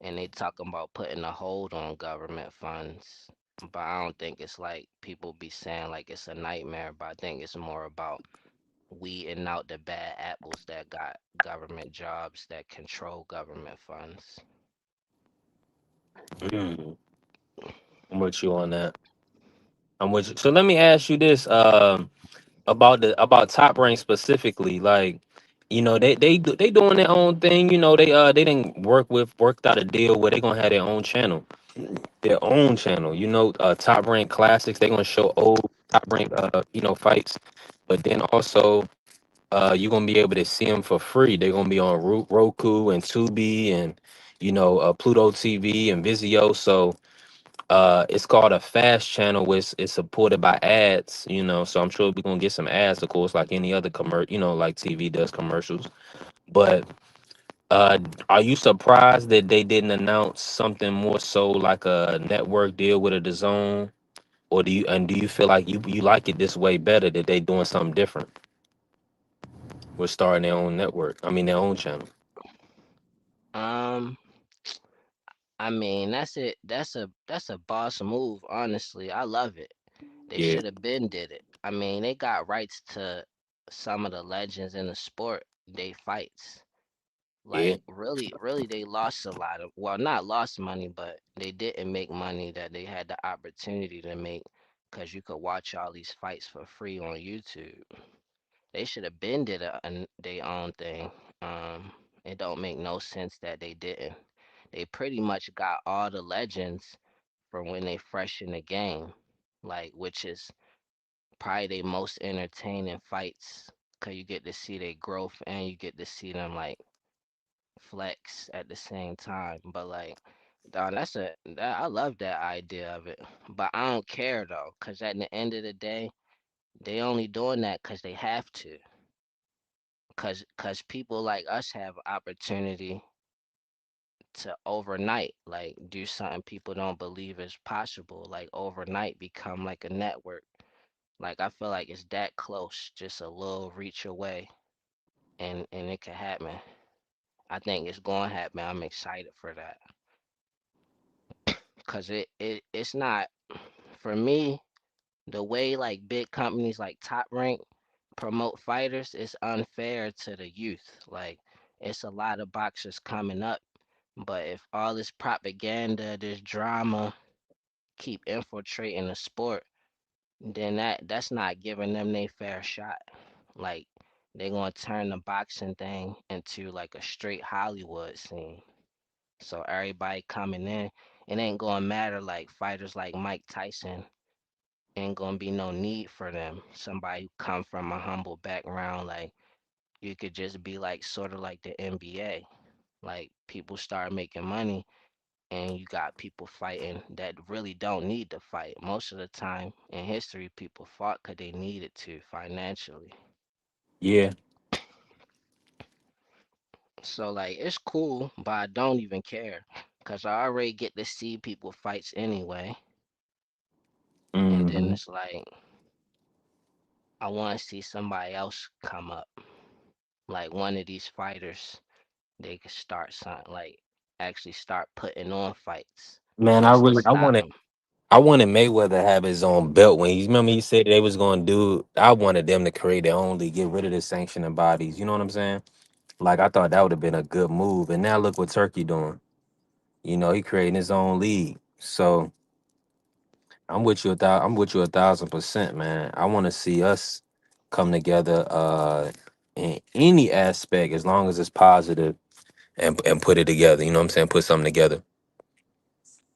and they talking about putting a hold on government funds. But I don't think it's like people be saying like it's a nightmare, but I think it's more about weeding out the bad apples that got government jobs that control government funds. Mm, I'm with you on that. I'm with you. So let me ask you this. About Top Rank specifically, like they doing their own thing. They didn't worked out a deal where they gonna have their own channel. Top Rank Classics. They gonna show old Top Rank fights, but then also you're gonna be able to see them for free. They're gonna be on Roku and Tubi and Pluto TV and Vizio. So it's called a fast channel, which is supported by ads, so I'm sure we're gonna get some ads, of course, like any other like TV does commercials. But uh are you surprised that they didn't announce something more so like a network deal with a DAZN? Or do you feel like you like it this way better, that they doing something different with starting their own network, I mean their own channel? Um, I mean that's a boss move. Honestly, I love it. They Yeah, should have been did it. I mean, they got rights to some of the legends in the sport. They fights. yeah, Like really, really, they lost a lot of, well, not lost money, but they didn't make money that they had the opportunity to make because you could watch all these fights for free on YouTube. They should have been did their own thing. It don't make no sense that they didn't. They pretty much got all the legends from when they fresh in the game, like which is probably their most entertaining fights, cause you get to see their growth and you get to see them like flex at the same time. But like, dawg, I love that idea of it. But I don't care though, cause at the end of the day, they only doing that cause they have to. Cause people like us have opportunity to overnight like do something people don't believe is possible. Like overnight become like a network. Like I feel like it's that close, just a little reach away, and it can happen. I think it's going to happen. I'm excited for that. Cause it's not, for me, the way like big companies like Top Rank promote fighters is unfair to the youth. Like it's a lot of boxers coming up, but if all this propaganda, this drama keep infiltrating the sport, then that's not giving them their fair shot. Like they gonna turn the boxing thing into like a straight Hollywood scene. So everybody coming in, it ain't gonna matter like fighters like Mike Tyson. Ain't gonna be no need for them. Somebody who come from a humble background, like you could just be like sort of like the NBA. Like people start making money and you got people fighting that really don't need to fight. Most of the time in history, people fought because they needed to financially. yeah. So like it's cool, but I don't even care because I already get to see people fights anyway. And then Hmm. it's like I want to see somebody else come up, like one of these fighters. They could start something like actually start putting on fights Man, just to stop them. I wanted Mayweather to have his own belt. When he remember he said they was gonna do, I wanted them to create their own league, get rid of the sanctioning bodies. You know what I'm saying? Like I thought that would have been a good move. And now look what Turkey doing. He creating his own league. So I'm with you 1,000%, man. I want to see us come together in any aspect, as long as it's positive, and put it together. You know what I'm saying? Put something together.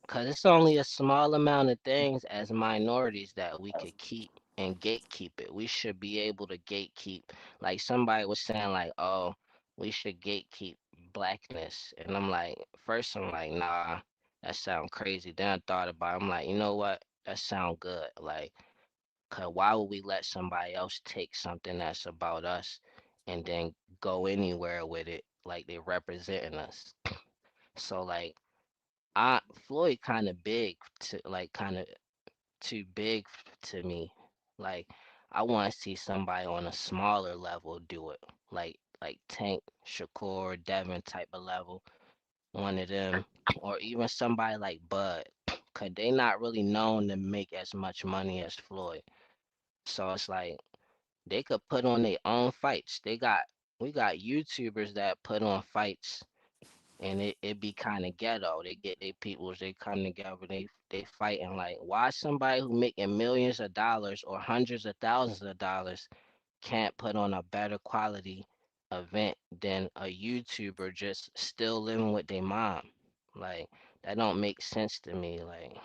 Because it's only a small amount of things as minorities that we could keep and gatekeep it. We should be able to gatekeep. Like somebody was saying, like, oh, we should gatekeep blackness. And I'm like, first, I'm like, nah, That sound crazy. Then I thought about it. I'm like, you know what? That sound good. Like, cause why would we let somebody else take something that's about us and then go anywhere with it like they representing us? So like, I Floyd kind of big to like kind of too big to me. Like, I want to see somebody on a smaller level do it, like Tank, Shakur, Devin type of level, one of them, or even somebody like Bud, cause they not really known to make as much money as Floyd. So it's like they could put on their own fights. We got YouTubers that put on fights and it be kind of ghetto. They get their peoples, they come together, they fighting. Like, why somebody who making millions of dollars or hundreds of thousands of dollars can't put on a better quality event than a YouTuber just still living with their mom? Like, that don't make sense to me. Like,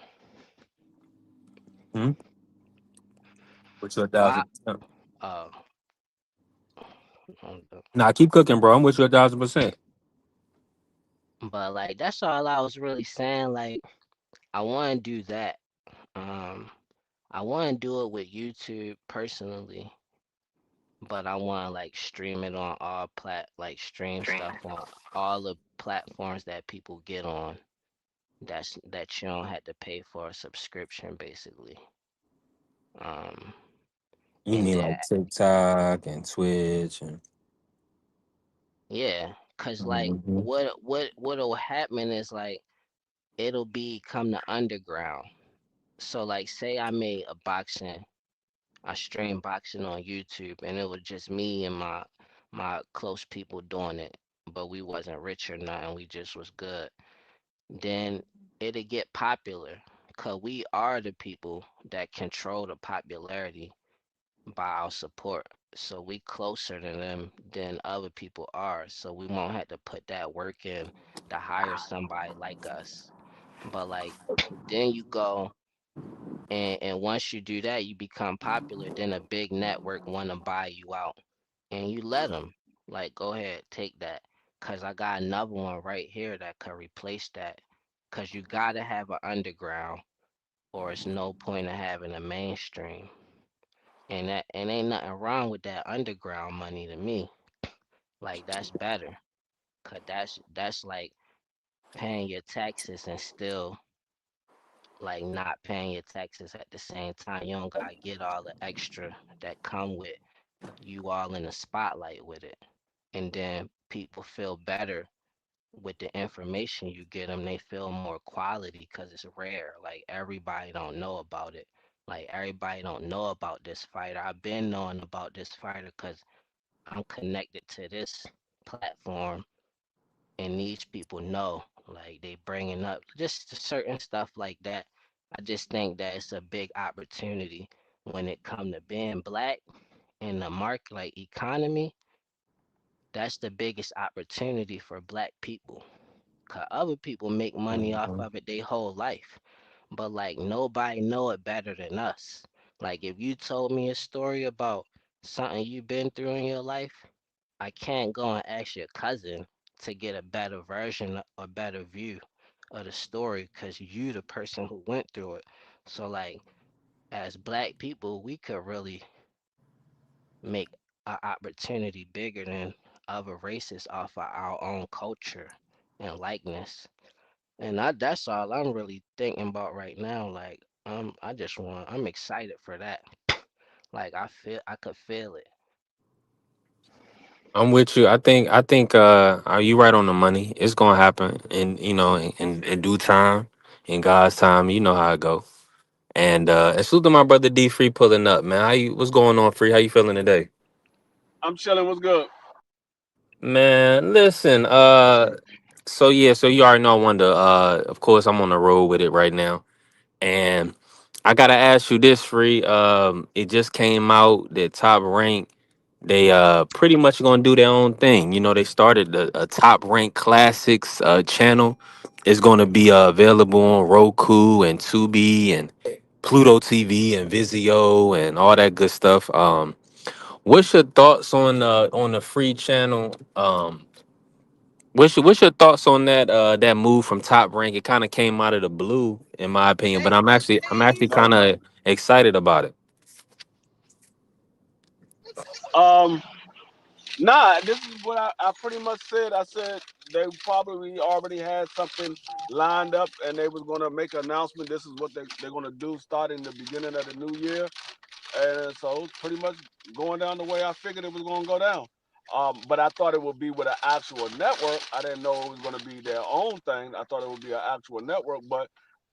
Hmm? With you a why? thousand percent. Uh, Nah, keep cooking, bro. I'm with you 1,000%. but like that's all I was really saying. Like, I want to do that. Um, I want to do it with YouTube personally, but I want to like stream it on all like stream stuff on all the platforms that people get on. That you don't have to pay for a subscription basically. Um, You and mean then like TikTok and Twitch and yeah, cause like Mhm. what'll happen is like it'll become the underground. So like say I made I stream boxing on YouTube and it was just me and my close people doing it, but we wasn't rich or nothing, we just was good. Then it'll get popular because we are the people that control the popularity by our support. So we closer to them than other people are. So we won't have to put that work in to hire somebody like us. But like then you go and once you do that, you become popular. Then a big network want to buy you out, and you let them. Like, go ahead, take that, cause I got another one right here that could replace that. Cause you gotta have an underground, or it's no point of having a mainstream. And ain't nothing wrong with that underground money to me. Like that's better, cause that's like paying your taxes and still like not paying your taxes at the same time. You don't gotta get all the extra that come with you all in the spotlight with it. And then people feel better with the information you get them. They feel more quality because it's rare. Like everybody don't know about it. Like everybody don't know about this fighter. I've been knowing about this fighter because I'm connected to this platform and these people know, like they bringing up just certain stuff like that. I just think that it's a big opportunity when it come to being black in the market, like economy. That's the biggest opportunity for black people. Cause other people make money off Mhm. of it their whole life, but like nobody know it better than us. Like if you told me a story about something you've been through in your life, I can't go and ask your cousin to get a better version or better view of the story because you the person who went through it. So like as black people, we could really make our opportunity bigger than other races off of our own culture and likeness. And that's all I'm really thinking about right now. Like I'm excited for that. Like I could feel it. I'm with you. I think are you right on the money? It's gonna happen in in due time, in God's time. You know how it go. And salute to my brother D Free pulling up, man. What's going on, Free? How you feeling today? I'm chilling. What's good? Man, listen, so yeah, so you already know I wanted to of course I'm on the road with it right now. And I gotta ask you this, Free. It just came out that Top Rank, they pretty much gonna do their own thing. You know, they started a Top Rank Classics channel. It's gonna be available on Roku and Tubi and Pluto TV and Vizio and all that good stuff. What's your thoughts on the free channel? What's your thoughts on that move from Top Rank? It kind of came out of the blue, in my opinion, but I'm actually kind of excited about it. Um, nah, this is what I pretty much said. I said they probably already had something lined up, and they was gonna make an announcement. This is what they're gonna do starting the beginning of the new year, and so it's pretty much going down the way I figured it was gonna go down. But I thought it would be with an actual network. I didn't know it was gonna be their own thing. I thought it would be an actual network. But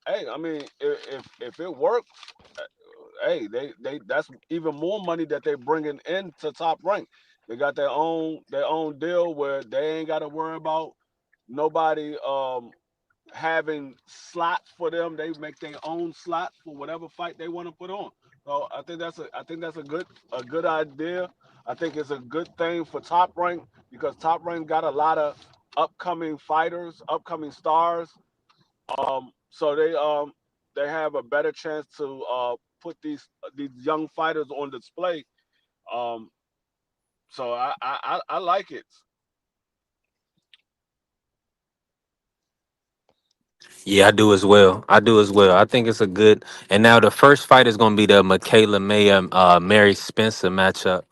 hey, I mean, if it works, hey, they that's even more money that they're bringing into Top Rank. They got their own deal where they ain't got to worry about nobody having slots for them. They make their own slots for whatever fight they want to put on. So I think that's a good idea. I think it's a good thing for Top Rank because Top Rank got a lot of upcoming fighters, upcoming stars. So they have a better chance to put these young fighters on display. Um, so I like it. Yeah, I do as well. I do as well. I think it's a good. And now the first fight is going to be the Michaela May Mary Spencer matchup.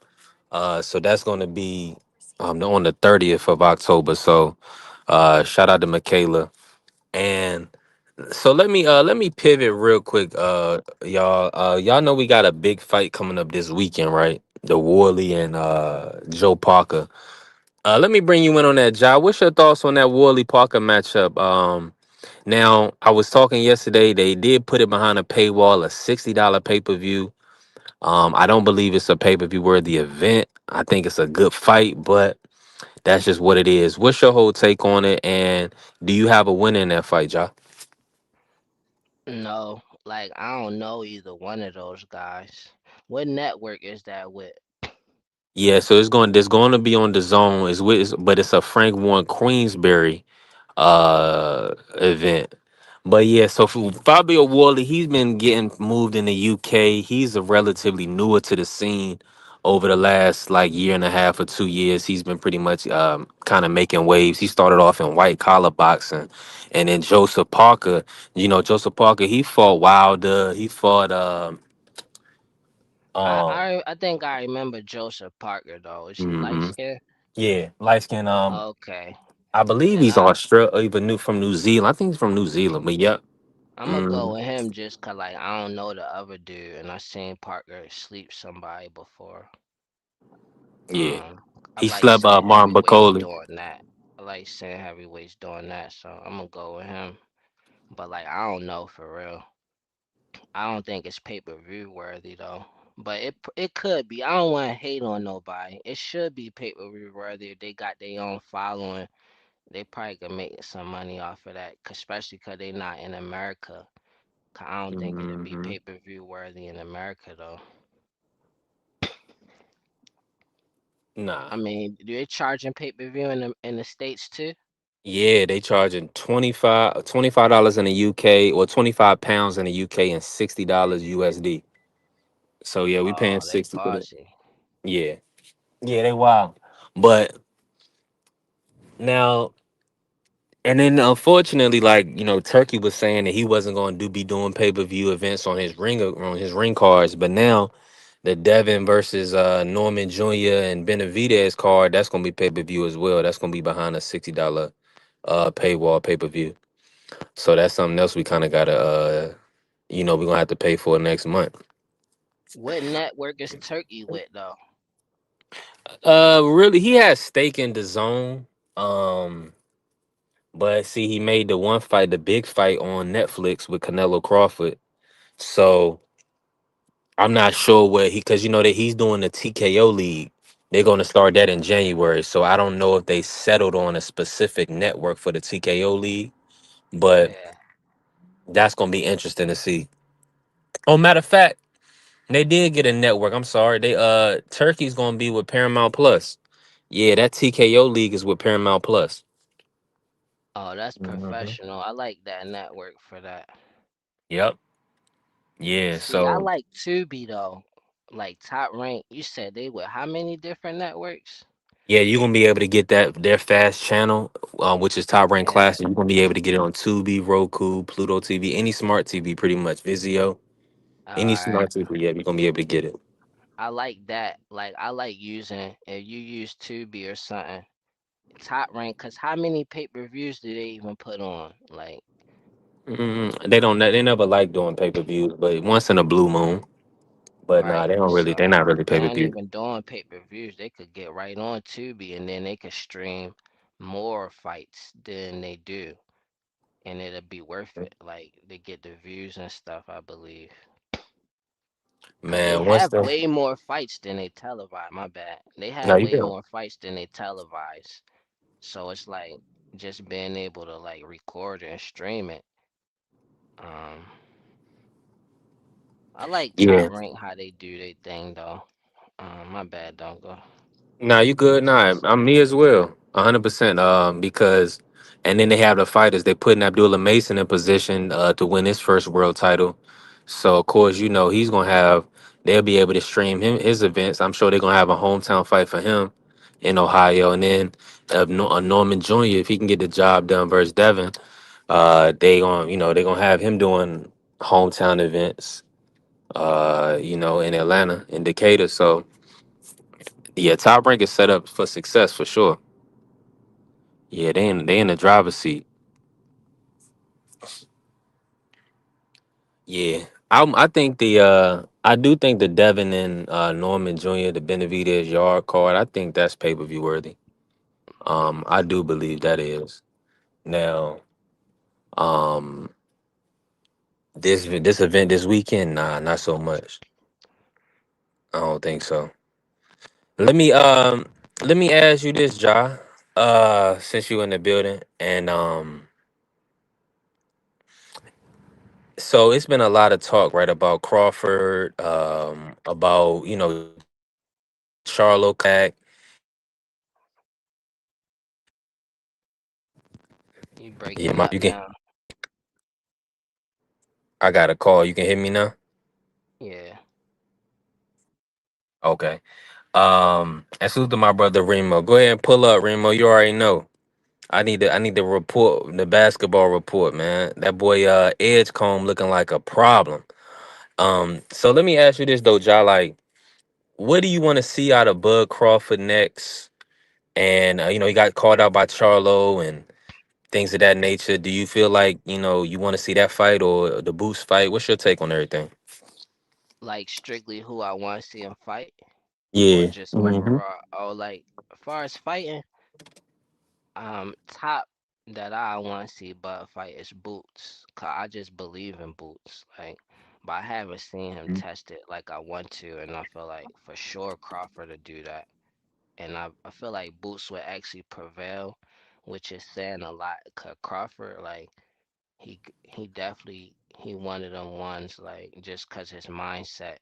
So that's going to be on the 30th of October. So shout out to Michaela. And so let me pivot real quick, y'all. Y'all know we got a big fight coming up this weekend, right? The Warley and Joe Parker. Let me bring you in on that, job. What's your thoughts on that Warley Parker matchup? Now I was talking yesterday. They did put it behind a paywall, a $60 pay per view. I don't believe it's a pay per view worthy event. I think it's a good fight, but that's just what it is. What's your whole take on it? And do you have a winner in that fight, Ja? No, like I don't know either one of those guys. What network is that with? Yeah, so there's going to be on the zone. But it's a Frank Warren Queensberry event. But yeah, so for Fabio Wardley, he's been getting moved in the UK. He's a relatively newer to the scene over the last like year and a half or 2 years. He's been pretty much kind of making waves. He started off in white collar boxing, and then Joseph Parker. Joseph Parker. He fought Wilder. He fought I um I I think I remember Joseph Parker though. Is he light mhm. skinned? Yeah, light skin. Okay, I believe then he's Australia, even new from New Zealand. I think he's from New Zealand. But yep. I'm gonna go Mm, with him just 'cause like I don't know the other dude, and I seen Parker sleep somebody before. yeah, I he like slept seeing Martin heavyweights Bacoli. doing that. I like seeing heavyweights doing that, so I'm gonna go with him. But like I don't know for real. I don't think it's pay per view worthy though. But it could be. I don't want to hate on nobody. It should be pay per view worthy if they got their own following. They probably could make some money off of that, especially because they not in America. 'Cause I don't think it'd be Hmm. pay per view worthy in America though. I Nah. mean, do they charging pay per view in the states too? Yeah, they charging $25 in the UK, or 25 pounds in the UK, and $60 USD. So yeah, we paying Oh, they 60 for that. bossy. Yeah. Yeah, they wild. But now, and then unfortunately, like, Turkey was saying that he wasn't going to be doing pay-per-view events on his ring cards, but now the Devin versus Norman Jr. and Benavidez card, that's gonna be pay-per-view as well. That's gonna be behind a $60 paywall pay-per-view. So that's something else we kind of gotta we're gonna have to pay for next month. What network is Turkey with though? Really, he has stake in the zone. Um, but see, he made the one fight, the big fight on Netflix with Canelo Crawford. So I'm not sure what because you know that he's doing the TKO league. They're going to start that in January. So I don't know if they settled on a specific network for the TKO league, but Yeah. that's going to be interesting to see. Oh, matter of fact, they did get a network. I'm sorry. Turkey's going to be with Paramount Plus. Yeah, that TKO league is with Paramount Plus. Oh, that's Hmm. professional. I like that network for that. Yep. Yeah. See, I So like Tubi though. Like Top Rank. You said they with how many different networks? Yeah, you're gonna be able to get that their fast channel, which is Top Rank Yeah. Classic. You're gonna be able to get it on Tubi, Roku, Pluto TV, any smart TV, pretty much. Vizio, All any right. smart TV. Yeah, you're gonna be able to get it. I like that. Like I like using if you use Tubi or something, top rank. Cause how many pay-per-views do they even put on? Like, They don't. They never like doing pay per views, but once in a blue moon. But nah, right. they don't really. They're So not really they pay per ain't view. even doing pay-per-views. They could get right on Tubi and then they could stream more fights than they do. And it'll be worth it. Like they get the views and stuff, I believe. Cause they Man, once have the way more fights than they televise. My bad. They no, have you way do. more fights than they televise. So it's like just being able to like record and stream it. Um, I like Yeah. Top Rank how they do their thing though. My bad, don't go. Nah, you good. What you Nah, was I'm saying? me as well. 100%. Because, and then they have the fighters. They putting Abdullah Mason in position to win his first world title. So of course, he's gonna have. They'll be able to stream his events. I'm sure they're gonna have a hometown fight for him in Ohio, and then Norman Jr. if he can get the job done versus Devin, they gonna have him doing hometown events. In Atlanta, in Decatur. So yeah, Top Rank is set up for success for sure. Yeah, they in the driver's seat. Yeah, I think I do think the Devin and Norman Jr. the Benavidez yard card. I think that's pay per view worthy. I do believe that is now. Um, this event this weekend, nah, not so much. I don't think so. Let me let me ask you this, Ja. Since you in the building, and so it's been a lot of talk, right, about Crawford, about Charlo You Yeah, breaking up you can. now? I got a call. You can hear me now. Yeah. Okay. And salute to my brother Remo. Go ahead and pull up, Remo. You already know. I need the report, the basketball report, man. That boy Edgecombe looking like a problem. So let me ask you this though, Ja. Like, what do you want to see out of Bud Crawford next? And he got called out by Charlo and things of that nature. Do you feel like you want to see that fight or the Boost fight? What's your take on everything? Like strictly who I want to see him fight, or Yeah. just Hmm. overall? Oh, like as far as fighting, top that I want to see Bud fight is Boots. Cause I just believe in Boots. Like, but I haven't seen him test it like I want to, and I feel like for sure Crawford to do that. And I feel like Boots would actually prevail, which is saying a lot. Cause Crawford, like he definitely he one of them ones like just cause his mindset.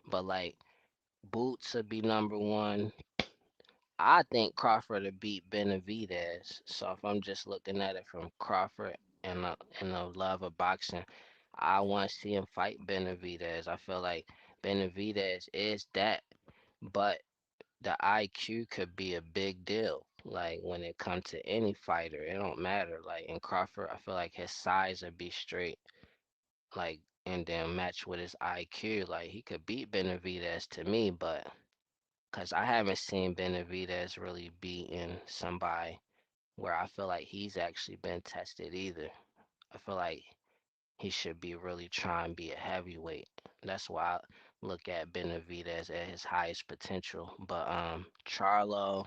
But like Boots would be number one. I think Crawford would beat Benavidez. So if I'm just looking at it from Crawford and the love of boxing, I want to see him fight Benavidez. I feel like Benavidez is that, but the IQ could be a big deal. Like when it comes to any fighter, it don't matter. Like in Crawford, I feel like his size would be straight, like and then match with his IQ. Like he could beat Benavidez to me, but because I haven't seen Benavidez really beating somebody where I feel like he's actually been tested either. I feel like he should be really trying to be a heavyweight. That's why I look at Benavidez at his highest potential. But Charlo,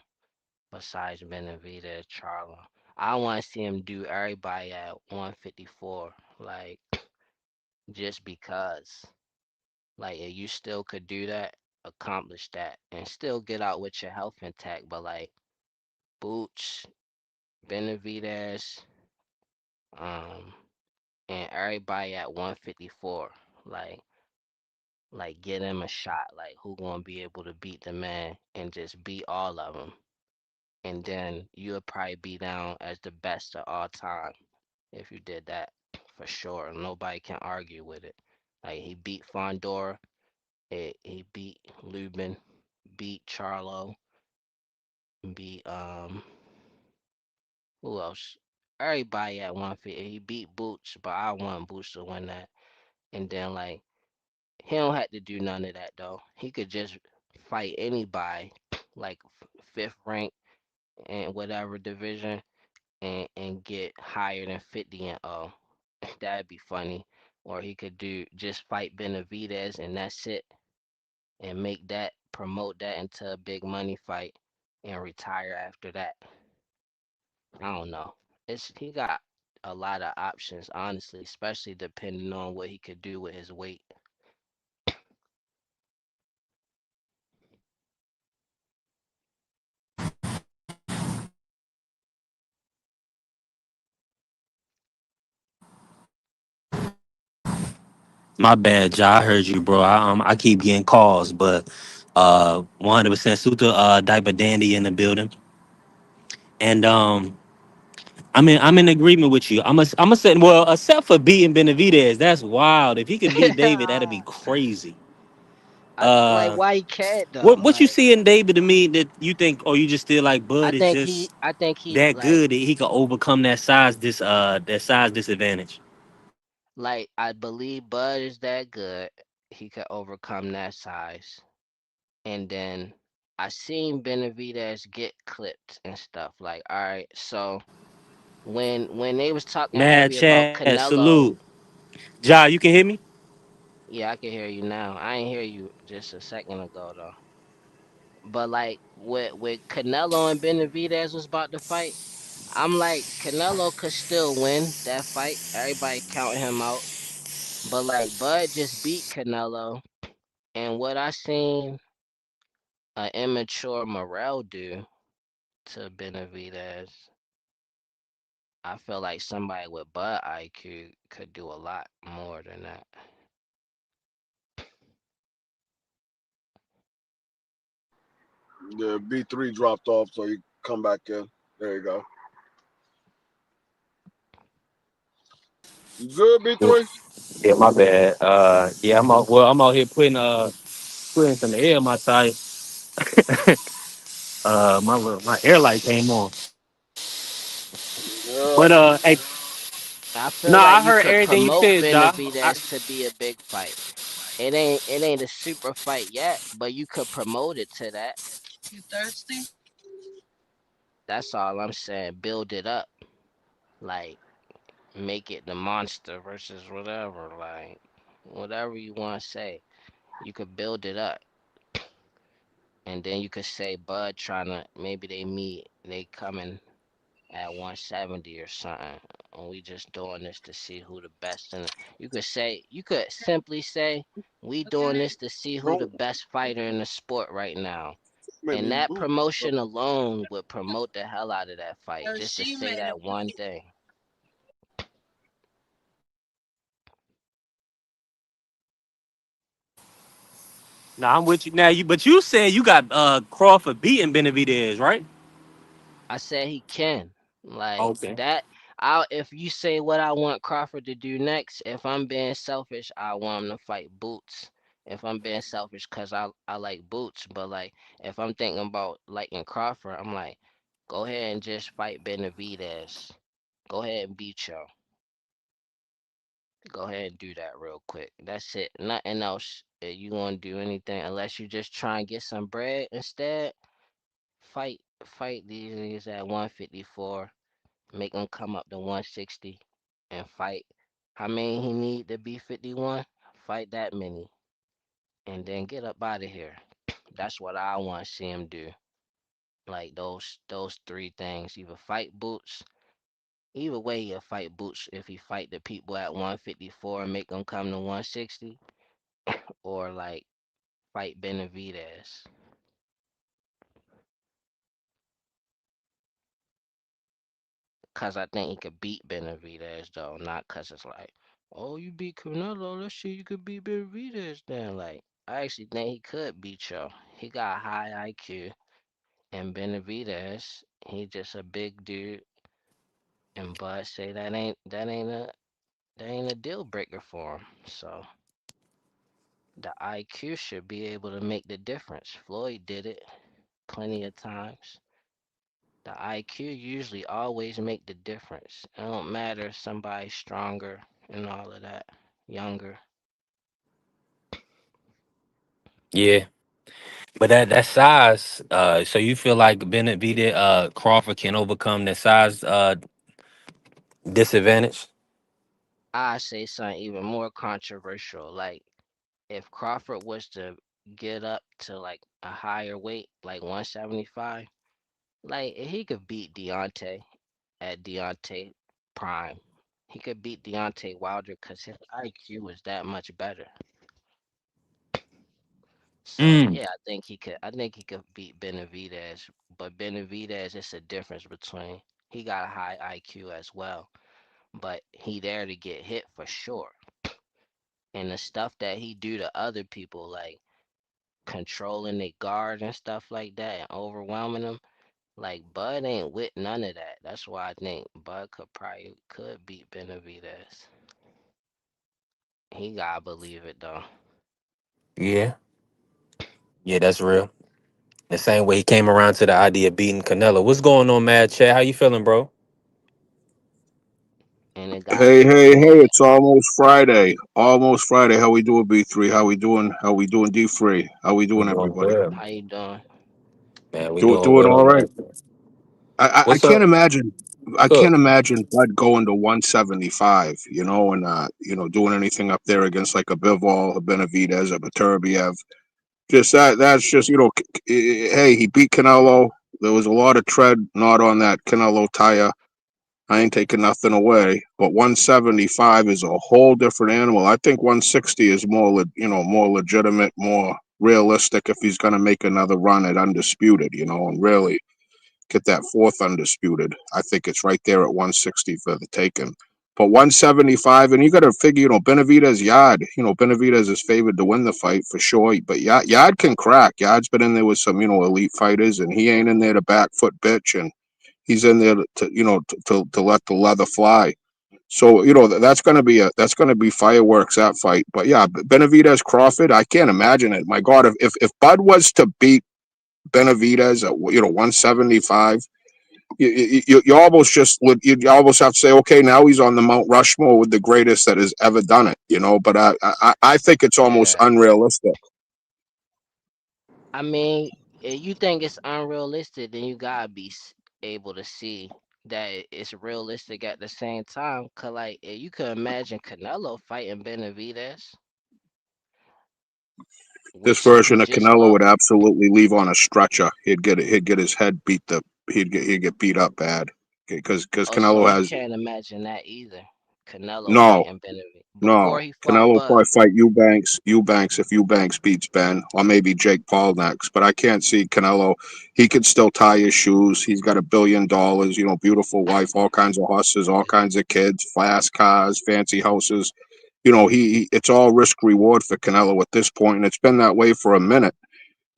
besides Benavidez, Charlo, I want to see him do everybody at 154. Like just because, like if you still could do that, accomplish that, and still get out with your health intact. But like Boots, Benavidez, um, and everybody at 154. Like get him a shot. Like who gonna be able to beat the man and just beat all of them, and then you'll probably be down as the best of all time if you did that for sure. Nobody can argue with it. Like he beat Fondor, he beat Lubin, beat Charlo. beat who else? Everybody at 150. He beat Boots, but I want Boots to win that. And then like he don't have to do none of that though. He could just fight anybody, like fifth rank in whatever division, and get higher than 50 and oh, that'd be funny. Or he could do just fight Benavidez and that's it, and make that promote that into a big money fight and retire after that. I don't know. It's he got a lot of options, honestly, especially depending on what he could do with his weight. My bad, Ja. I heard you, bro. I keep getting calls, but 100% Suta Diaper Dandy in the building. And I'm in agreement with you. I'm a say, well, except for beating Benavidez, that's wild. If he could beat David, that'd be crazy. Like Uh why he can't what though? what you Like see in David to me that you think, or you just feel like Bud is just I think he that good that he could overcome that size disadvantage. I believe Bud is that good. He could overcome that size. And then I seen Benavidez get clipped and stuff. Like, all right, so when they was talking Mad heavy about Chad, Canelo, salute. Ja, you can hear me? yeah, I can hear you now. I ain't hear you just a second ago though. But like with Canelo and Benavidez was about to fight, I'm like Canelo could still win that fight. Everybody counting him out. But like Bud just beat Canelo, and what I seen a immature Morel do to Benavidez, I feel like somebody with Bud IQ could do a lot more than that. The B3 dropped off, so you come back in. There you go. You good, B3? Yeah, my bad. Yeah, I'm out here putting some air in my tire. My air light came on. Yeah. But hey, I feel nah, like I you heard could everything you promote said, Ja. Benavidez to be a big fight. It ain't a super fight yet, but you could promote it to that. That's all I'm saying. Build it up. Like make it the monster versus whatever. Like whatever you want to say. You could build it up. And then you could say Bud trying to maybe they meet, they coming at 170 or something. And we just doing this to see who the best in you could simply say we doing this to see who the Don't best fighter in the sport right now. make And me that boot. promotion alone would promote the hell out of that fight just to say that one thing. Nah, I'm with you now. But you said you got Crawford beating Benavidez, right? I said he can. Like Okay. that I if you say what I want Crawford to do next, if I'm being selfish, I want him to fight Boots. If I'm being selfish cuz I like Boots, but like if I'm thinking about liking Crawford, I'm like go ahead and just fight Benavidez. Go ahead and beat yo. Go ahead and do that real quick. That's it. Nothing else. You gonna do anything unless you just try and get some bread instead. Fight these niggas at 154. Make him come up to 160 and fight. How many he need to be 51? Fight that many and then get up out of here. That's what I want to see him do. Like those three things. Either fight Boots. Either way, he'll fight Boots if he fight the people at 154 and make them come to 160, or like fight Benavidez. Cause I think he could beat Benavidez though, not cause it's like, oh, you beat Canelo, let's see you could beat Benavidez then. Like, I actually think he could beat you. He got high IQ, and Benavidez, he just a big dude. And Bud say that ain't a deal breaker for him. So the IQ should be able to make the difference. Floyd did it plenty of times. The IQ usually always make the difference. It don't matter if somebody's stronger and all of that, younger. Yeah. But that size, so you feel like Benavidez, Crawford can overcome that size disadvantage? I say something even more controversial. Like if Crawford was to get up to like a higher weight, like 175, like he could beat Deontay at Deontay prime. He could beat Deontay Wilder because his IQ is that much better. So Mm. yeah, I think he could. I think he could beat Benavidez, but Benavidez, it's a difference between he got a high IQ as well, but he there to get hit for sure. And the stuff that he do to other people, like controlling their guard and stuff like that, and overwhelming them, like Bud ain't with none of that. That's why I think Bud could beat Benavidez. He gotta believe it though. Yeah. Yeah, that's real. The same way he came around to the idea of beating Canelo. What's going on, Mad Chad? How you feeling, bro? And it gotta Hey, be the hey, hey! moment. It's almost Friday. Almost Friday. How we doing, B3? How we doing? How we doing, D3? How we We doing, doing everybody? good, How you doing? man. We doing Doing all well, right. man. I What's can't up? imagine. I Good. can't imagine Bud going to 175. And doing anything up there against like a Bivol, a Benavidez, a Beterbiev. Just that. That's just hey, he beat Canelo. There was a lot of tread not on that Canelo tire. I ain't taking nothing away, but 175 is a whole different animal. I think 160 is more legitimate, more realistic if he's going to make another run at undisputed, and really get that fourth undisputed. I think it's right there at 160 for the taking. But 175, and you got to figure, Benavidez, Benavidez is favored to win the fight for sure. But Yard can crack. Yard's been in there with some, elite fighters, and he ain't in there to back foot bitch. And he's in there to let the leather fly. So that's gonna be fireworks, that fight. But yeah, Benavidez Crawford, I can't imagine it. My God, if Bud was to beat Benavidez at 175, you almost just would you almost have to say, okay, now he's on the Mount Rushmore with the greatest that has ever done it. But I think it's almost Yeah. unrealistic. I mean, if you think it's unrealistic, then you gotta be able to see that it's realistic at the same time. Cause like you could imagine Canelo fighting Benavidez, This which he version of just Canelo would lost. absolutely leave on a stretcher. He'd get his head beat he'd get beat up bad because Oh, so Canelo you has can't imagine that either. Canelo no fighting Benavidez no before he fought Canelo Bud. probably fight Eubanks if Eubanks beats Ben, or maybe Jake Paul next. But I can't see Canelo. He could still tie his shoes. He's got $1 billion, beautiful wife, all kinds of horses, all kinds of kids, fast cars, fancy houses. It's all risk reward for Canelo at this point, and it's been that way for a minute.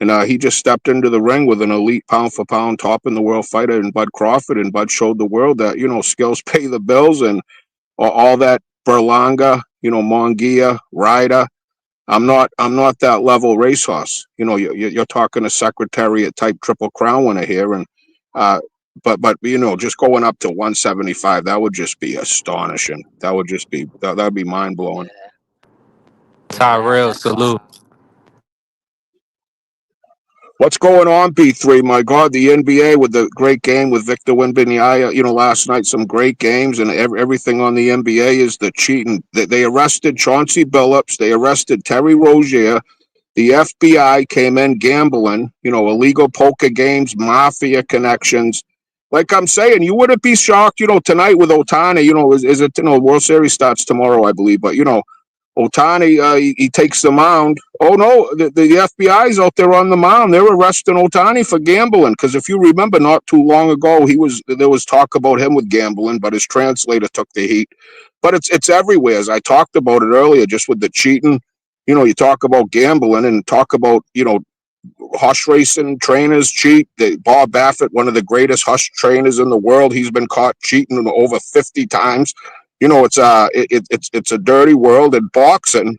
And he just stepped into the ring with an elite pound for pound top in the world fighter in Bud Crawford, and Bud showed the world that skills pay the bills, and all that Berlanga, Mongia, Ryder. I'm not that level racehorse. You're talking a Secretariat type Triple Crown winner here, and uh, but just going up to 175, that would just be astonishing. That'd be mind blowing. Yeah, yeah, Tyrell, that's salute. wild. What's going on, B3? My God, the NBA with the great game with Victor Wembanyama. Last night some great games, and everything on the NBA is the cheating. They arrested Chauncey Billups. They arrested Terry Rozier. The FBI came in gambling. Illegal poker games, mafia connections. Like I'm saying, you wouldn't be shocked. Tonight with Otani. Is it? World Series starts tomorrow, I believe. But Otani, he takes the mound. Oh no, the FBI's out there on the mound. They're arresting Otani for gambling because if you remember, not too long ago, there was talk about him with gambling, but his translator took the heat. But it's everywhere. As I talked about it earlier, just with the cheating. You talk about gambling and talk about horse racing trainers cheat. Bob Baffert, one of the greatest horse trainers in the world, he's been caught cheating over 50 times. It's a dirty world. In boxing,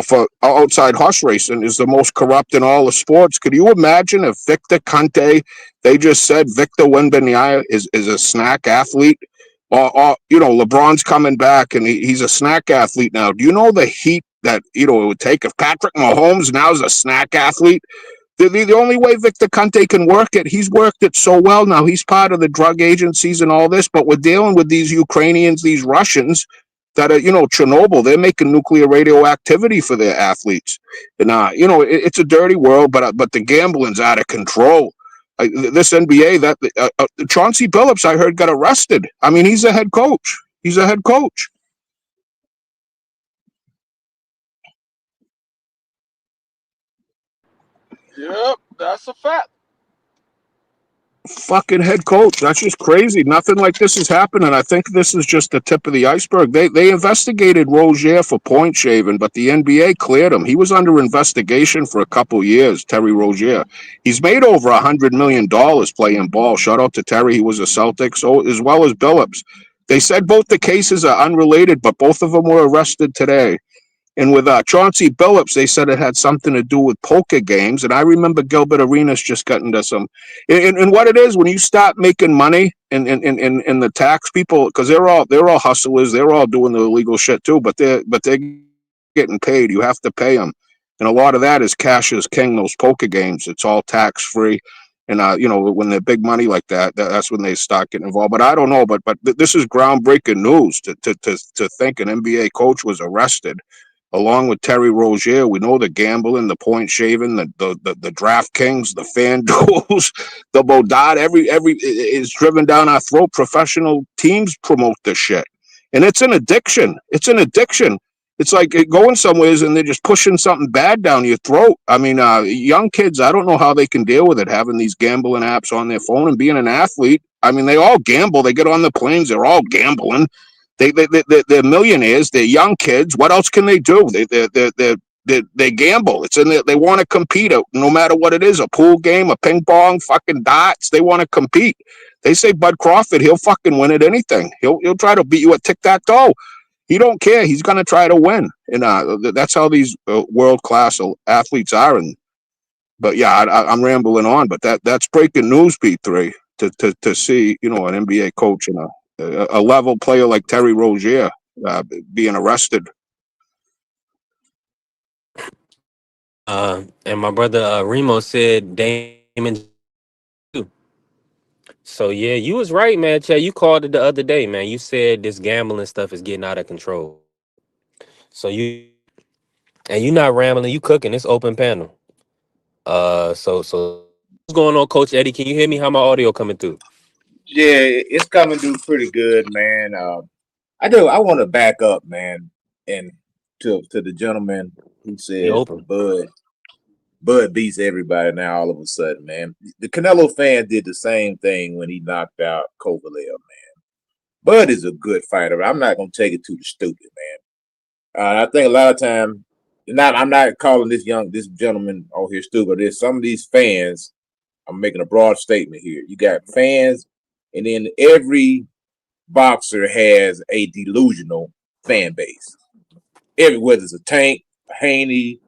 for outside horse racing is the most corrupt in all the sports. Could you imagine if Victor Conte, they just said Victor Wembanyama is a snack athlete? Or LeBron's coming back and he's a snack athlete now. Do you know the heat that, it would take if Patrick Mahomes now is a snack athlete? The only way Victor Conte can work it, he's worked it so well now. He's part of the drug agencies and all this, but we're dealing with these Ukrainians, these Russians that are, Chernobyl. They're making nuclear radioactivity for their athletes. And, it's a dirty world, but the gambling's out of control. This NBA, Chauncey Billups, I heard, got arrested. I mean, he's a head coach. He's a head coach. Yep, that's a fact. Fucking head coach. That's just crazy. Nothing like this is happening. I think this is just the tip of the iceberg. They investigated Rozier for point shaving, but the NBA cleared him. He was under investigation for a couple years, Terry Rozier. He's made over $100 million playing ball. Shout out to Terry. He was a Celtic, so as well as Billups. They said both the cases are unrelated, but both of them were arrested today. And with Chauncey Billups, they said it had something to do with poker games. And I remember Gilbert Arenas just got into some. And what it is, when you start making money in the tax people, because they're all hustlers, they're all doing the illegal shit too, but they're getting paid. You have to pay them. And a lot of that is cash is king, those poker games. It's all tax free. And, when they're big money like that, that's when they start getting involved. But I don't know. But this is groundbreaking news to think an NBA coach was arrested. Along with Terry Rozier, we know the gambling, the point shaving, the DraftKings, the FanDuels, the Bodot, every is driven down our throat. Professional teams promote this shit, and it's an addiction. It's an addiction. It's like going somewhere and they're just pushing something bad down your throat. I mean, young kids, I don't know how they can deal with it, having these gambling apps on their phone and being an athlete. I mean, they all gamble. They get on the planes, they're all gambling. They're millionaires. They're young kids. What else can they do? They gamble. It's in there. They want to compete, no matter what it is, a pool game, a ping pong, fucking darts. They want to compete. They say Bud Crawford, he'll fucking win at anything. He'll try to beat you at tic-tac-toe. He don't care. He's going to try to win. And that's how these world-class athletes are. But yeah, I'm rambling on. But that's breaking news, P3, to see, an NBA coach and a level player like Terry Rozier being arrested. And my brother Remo said Damon too. So yeah, you was right, man. Chad, you called it the other day, man. You said this gambling stuff is getting out of control. So you're not rambling, you cooking. It's open panel. So what's going on, Coach Eddie? Can you hear me? How my audio coming through? Yeah, it's coming through pretty good, man. I want to back up, man, and to the gentleman who said Bud beats everybody now all of a sudden, man. The Canelo fan did the same thing when he knocked out Kovalev, man. Bud is a good fighter. I'm not gonna take it to the stupid, man. I think a lot of time, I'm not calling this gentleman out here stupid. There's some of these fans. I'm making a broad statement here. You got fans. And then every boxer has a delusional fan base. Whether it's a Tank, Haney,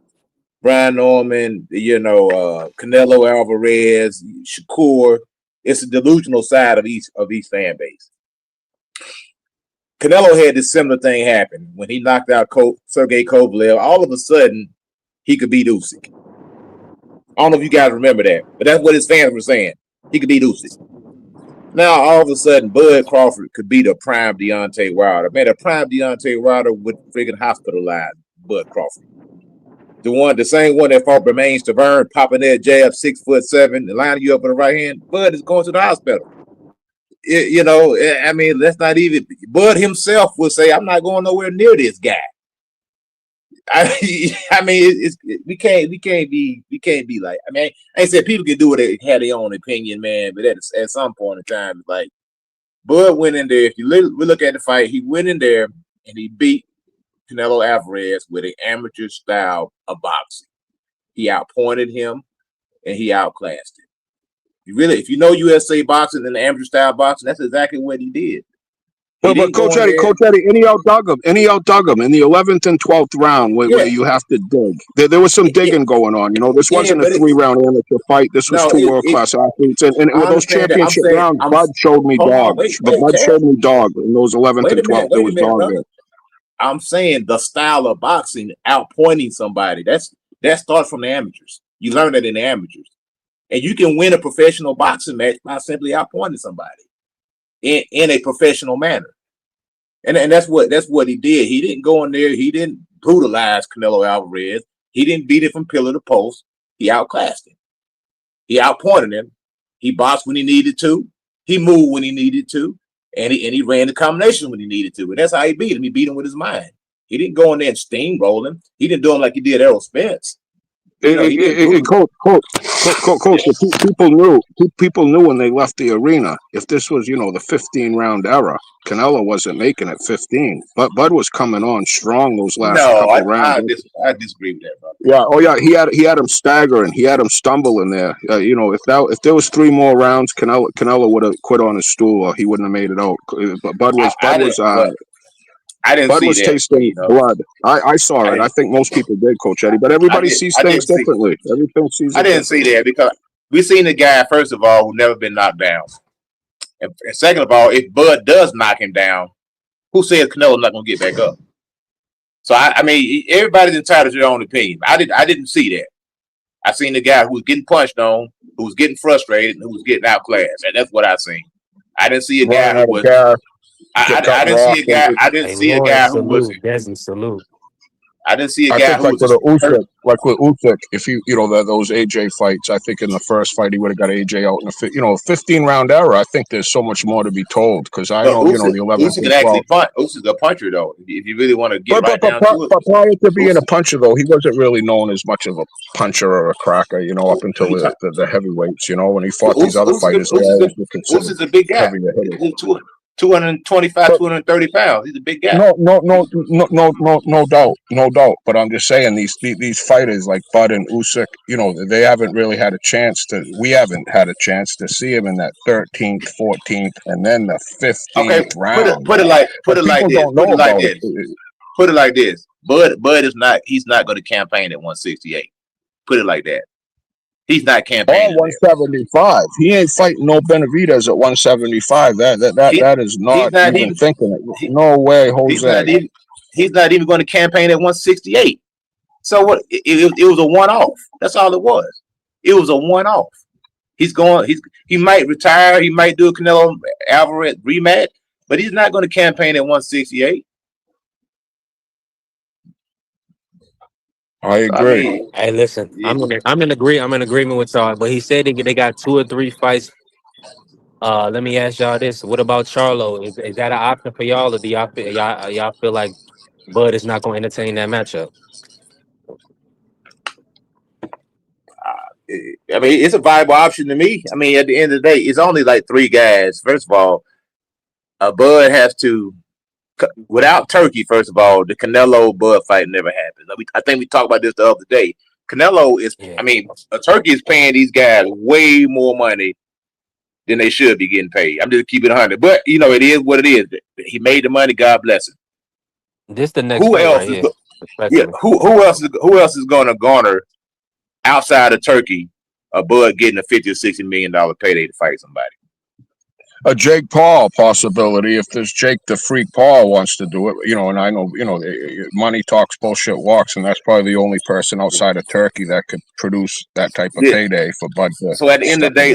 Brian Norman, Canelo Alvarez, Shakur, it's a delusional side of each fan base. Canelo had this similar thing happen when he knocked out Sergey Kovalev. All of a sudden, he could beat Usyk. I don't know if you guys remember that, but that's what his fans were saying. He could beat Usyk. Now, all of a sudden, Bud Crawford could beat a prime Deontay Wilder. Man, a prime Deontay Wilder would freaking hospitalize Bud Crawford. The same one that fought Bermane Stiverne, popping that jab, 6'7", and lining you up with the right hand. Bud is going to the hospital. I mean, that's not even. Bud himself would say, "I'm not going nowhere near this guy." I mean, we can't be like. I mean, I ain't said people can do it. They have their own opinion, man. But at some point in time, like Bud went in there. If you look at the fight, he went in there and he beat Canelo Alvarez with an amateur style of boxing. He outpointed him and he outclassed him. If you know USA boxing and the amateur style boxing, that's exactly what he did. But Coach Eddie, and he outdug him in the 11th and 12th round where you have to dig. There was some digging going on. You know, this wasn't a 3-round amateur fight. This was two world-class athletes. And with those championship rounds, Bud showed me dog. But Bud showed me dog in those 11th and 12th. There was dog there. I'm saying the style of boxing, outpointing somebody, that starts from the amateurs. You learn that in the amateurs. And you can win a professional boxing match by simply outpointing somebody in a professional manner. And that's what he did. He didn't go in there. He didn't brutalize Canelo Alvarez. He didn't beat it from pillar to post. He outclassed him. He outpointed him. He boxed when he needed to. He moved when he needed to. And he ran the combination when he needed to. And that's how he beat him. He beat him with his mind. He didn't go in there and steamroll him. He didn't do him like he did Errol Spence. Coach, people knew when they left the arena. If this was, the 15-round era, Canelo wasn't making it 15. But Bud was coming on strong those last couple rounds. I disagree with that, brother. Yeah, he had him staggering. He had him stumbling there. If there was 3 more rounds, Canelo would have quit on his stool, or he wouldn't have made it out. But Bud was tasting blood. I saw it. I think most people did, Coach Eddie. But everybody sees things differently. I didn't see that because we seen the guy, first of all, who never been knocked down. And second of all, if Bud does knock him down, who says Canelo's not going to get back up? So, I mean, everybody's entitled to their own opinion. I didn't see that. I seen the guy who was getting punched on, who was getting frustrated, and who was getting outclassed. And that's what I seen. I didn't see a guy who was... I didn't see a guy. I didn't see a guy who was. Salute. I didn't see a guy who was like with Usyk. If those AJ fights, I think in the first fight he would have got AJ out in a 15-round era. I think there's so much more to be told because I know the 11th. Usyk can actually punch. Usyk's a puncher though. If you really want to get down to it. But prior to being a puncher though, he wasn't really known as much of a puncher or a cracker. Up until the heavyweights. When he fought these other fighters, Usyk's a big guy. 225, 230 pounds. He's a big guy. No doubt. But I'm just saying these fighters like Bud and Usyk, they haven't really had a chance to. We haven't had a chance to see him in that 13th, 14th, and then the 15th round. Put it like this. Bud is not. He's not going to campaign at 168. Put it like that. He's not campaigning. 175. He ain't fighting no Benavidez at 175. That is not even thinking it. No way, Jose. He's not even going to campaign at 168. So what? It was a one-off. That's all it was. It was a one-off. He might retire. He might do a Canelo Alvarez rematch, but he's not going to campaign at 168. I agree. Hey, listen, I'm in agreement with y'all. But he said they got 2 or 3 fights. Let me ask y'all this: what about Charlo? Is that an option for y'all, or do y'all feel like Bud is not going to entertain that matchup? I mean, it's a viable option to me. I mean, at the end of the day, it's only like 3 guys. First of all, Bud has to. Without Turkey, first of all, the Canelo Bud fight never happens. I think we talked about this the other day. Canelo is, Turkey is paying these guys way more money than they should be getting paid. I'm just keeping it 100. But, it is what it is. He made the money. God bless him. This the next who else is going to garner outside of Turkey a Bud getting a $50 or $60 million payday to fight somebody? A Jake Paul possibility if there's Jake the Freak Paul wants to do it, and I know, money talks, bullshit walks, and that's probably the only person outside of Turkey that could produce that type of payday for Bud. So at the end of the day,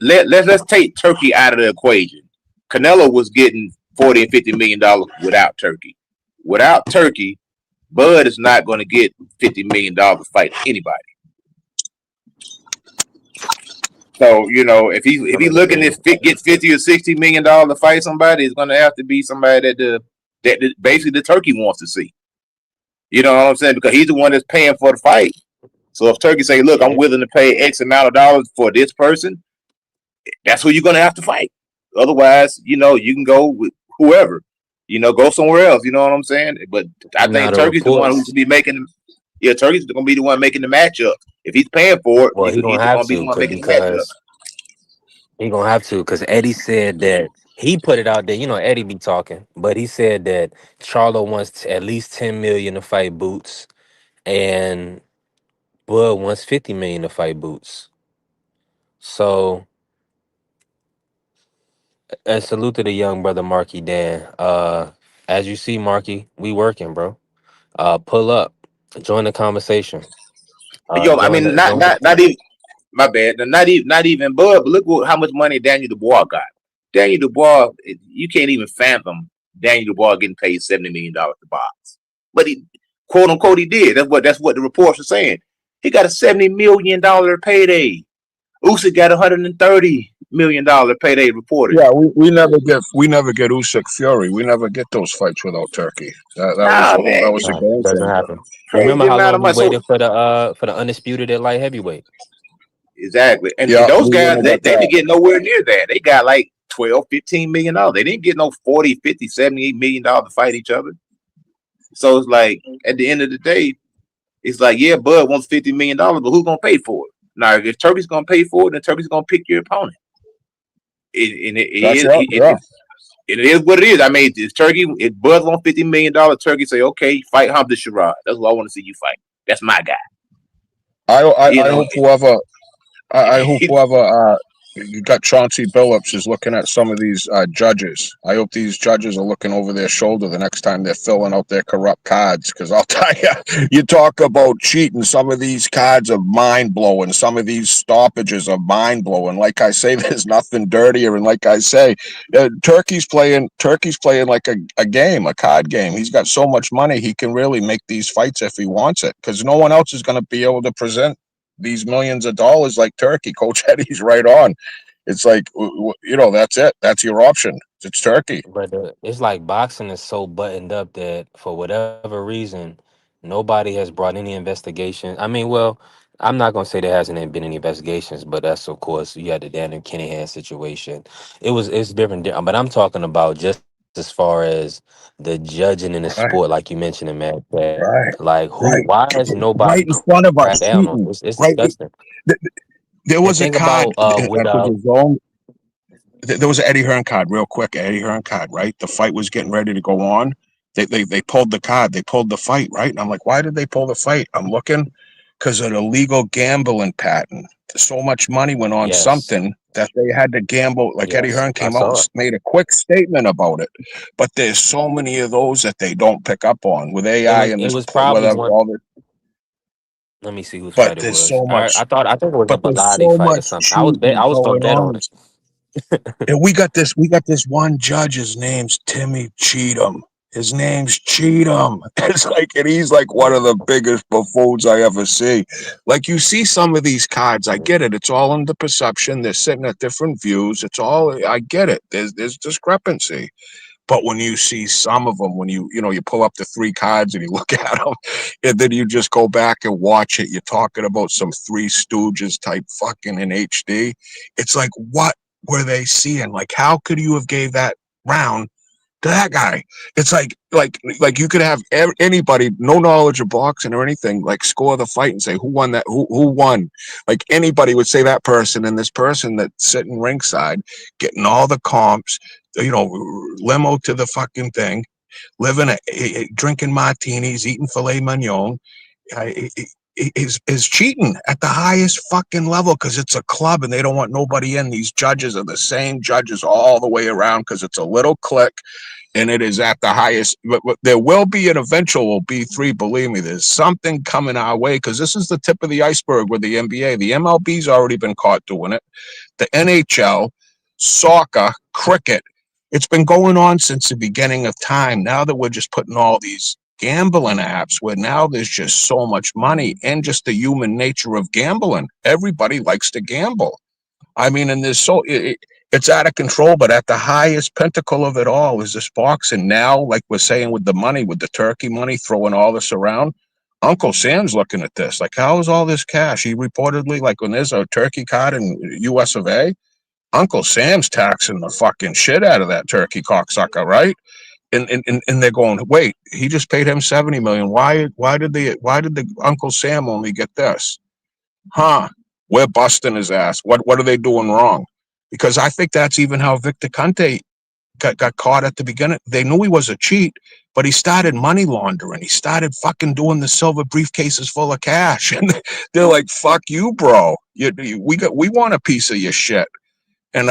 let's take Turkey out of the equation. Canelo was getting $40 and $50 million without Turkey. Without Turkey, Bud is not going to get $50 million to fight anybody. So if he's looking to get $50 or $60 million to fight somebody, it's going to have to be somebody that basically the Turkey wants to see. You know what I'm saying? Because he's the one that's paying for the fight. So if Turkey say, "Look, I'm willing to pay X amount of dollars for this person," that's who you're going to have to fight. Otherwise, you can go with whoever. Go somewhere else. You know what I'm saying? But I think Turkey's the one who should be making. Yeah, Turkey's going to be the one making the matchup. If he's paying for it, he's going to have to because Eddie said that he put it out there. You know, Eddie be talking, but he said that Charlo wants at least 10 million to fight Boots, and Bud wants 50 million to fight Boots. So, and salute to the young brother Marky Dan. As you see, Marky, we working, bro. Pull up, join the conversation. Yo, I Join mean, the join the, not even my bad. Not even Bud. But look how much money Daniel Dubois got. Daniel Dubois, you can't even fathom Daniel Dubois getting paid $70 million to box. But he, quote unquote, he did. That's what the reports are saying. He got a $70 million payday. Usyk got $130 million payday reported. Yeah, we never get Usyk Fury. We never get those fights without Turkey. That was a game doesn't changer. happen. Crazy Remember how amount long of he money. So, waited for the undisputed at light heavyweight? exactly. And Yeah, those we guys, wouldn't they have got didn't that. get nowhere near that. They got like $12, $15 million. They didn't get no 40, 50, $78 million to fight each other. So it's like at the end of the day, it's like, yeah, Bud wants $50 million, but who's gonna pay for it? Now, if Turkey's gonna pay for it, then Turkey's gonna pick your opponent. That's right. Yeah. It is what it is. I mean, if Bud wants $50 million, Turkey say, okay, fight Hamza Sherrod. That's what I want to see you fight. That's my guy. I hope whoever you got Chauncey Billups is looking at some of these judges. I hope these judges are looking over their shoulder the next time they're filling out their corrupt cards. Because I'll tell you, you talk about cheating. Some of these cards are mind blowing. Some of these stoppages are mind blowing. Like I say, there's nothing dirtier. And like I say, Turkey's playing like a game, a card game. He's got so much money, he can really make these fights if he wants it. Because no one else is going to be able to present these millions of dollars like Turkey. Coach Eddie's right on. It's like, that's it. That's your option. It's Turkey. But it's like boxing is so buttoned up that for whatever reason, nobody has brought any investigation. I mean, well, I'm not gonna say there hasn't been any investigations, but that's of course you had the Daniel Kinahan situation. It's different, but I'm talking about just as far as the judging in the sport, like you mentioned, in Matt. Right. Like why has Right nobody in front of cracked us down on cheating. this? It's Right. disgusting. There was a think card. about with There was an Eddie Hearn card, real quick. Eddie Hearn card, right? The fight was getting ready to go on. They pulled the card. They pulled the fight, right? And I'm like, why did they pull the fight? I'm looking because of an illegal gambling patent. So much money went on something that they had to gamble. Like Eddie Hearn came out and made a quick statement about it. But there's so many of those that they don't pick up on with AI and this, whatever, all this. Let me see whose But fight it there's was. so much. I think it was a But there's Bellotti so fight or much something. I was cheating gonna going bet on on. it. And we got this one judge. His name's Timmy Cheatham. His name's Cheatham. It's like, and he's like one of the biggest buffoons I ever see. Like, you see some of these cards, I get it. It's all in the perception. They're sitting at different views. It's all, I get it. There's discrepancy. But when you see some of them, when you pull up the 3 cards and you look at them, and then you just go back and watch it, you're talking about some Three Stooges type fucking in HD. It's like, what were they seeing? Like, how could you have gave that round to that guy? It's like you could have anybody, no knowledge of boxing or anything, like score the fight and say who won that, who won. Like anybody would say that person, and this person that's sitting ringside, getting all the comps, limo to the fucking thing, living drinking martinis, eating filet mignon, is cheating at the highest fucking level because it's a club and they don't want nobody in. These judges are the same judges all the way around because it's a little clique and it is at the highest. But there will be an eventual B3. Believe me, there's something coming our way because this is the tip of the iceberg with the NBA. The MLB's already been caught doing it. The NHL, soccer, cricket. It's been going on since the beginning of time. Now that we're just putting all these gambling apps where now there's just so much money and just the human nature of gambling. Everybody likes to gamble. I mean, and there's it's out of control, but at the highest pinnacle of it all is this boxing. Now, like we're saying with the money, with the Turkey money, throwing all this around, Uncle Sam's looking at this. Like, how is all this cash? He reportedly, like when there's a Turkey card in US of A, Uncle Sam's taxing the fucking shit out of that Turkey cocksucker, right? And they're going, wait, he just paid him $70 million. Why did the Uncle Sam only get this? Huh? We're busting his ass. What are they doing wrong? Because I think that's even how Victor Conte got caught at the beginning. They knew he was a cheat, but he started money laundering. He started fucking doing the silver briefcases full of cash, and they're like, "Fuck you, bro. We want a piece of your shit." And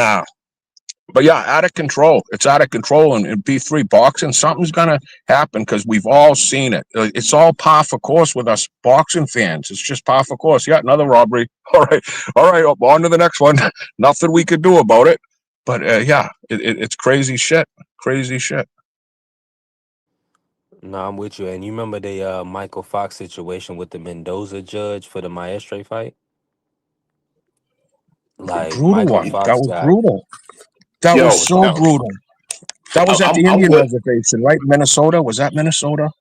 but yeah, out of control. It's out of control. And in B3 boxing, something's gonna happen because we've all seen it. It's all par for course with us boxing fans. It's just par for course. Yeah, another robbery. All right, on to the next one. Nothing we could do about it. But yeah, it's crazy shit. Crazy shit. No, I'm with you. And you remember the Michael Fox situation with the Mendoza judge for the Maestre fight? Like Brutal Michael one. That Fox was got brutal. That Yo, was so no, brutal. That was at the I'm Indian with. reservation, right? Minnesota. Was that Minnesota?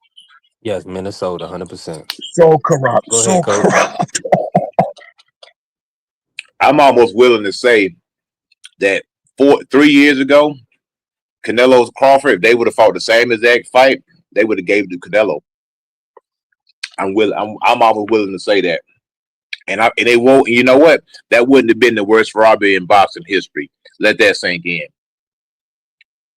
yes, Minnesota, 100%. So corrupt. Go ahead, So coach. corrupt. I'm almost willing to say that 3 years ago, Canelo's Crawford, if they would have fought the same exact fight, they would have gave it to Canelo. I'm almost willing to say that. And they won't. You know what? That wouldn't have been the worst robbery in boxing history. Let that sink in.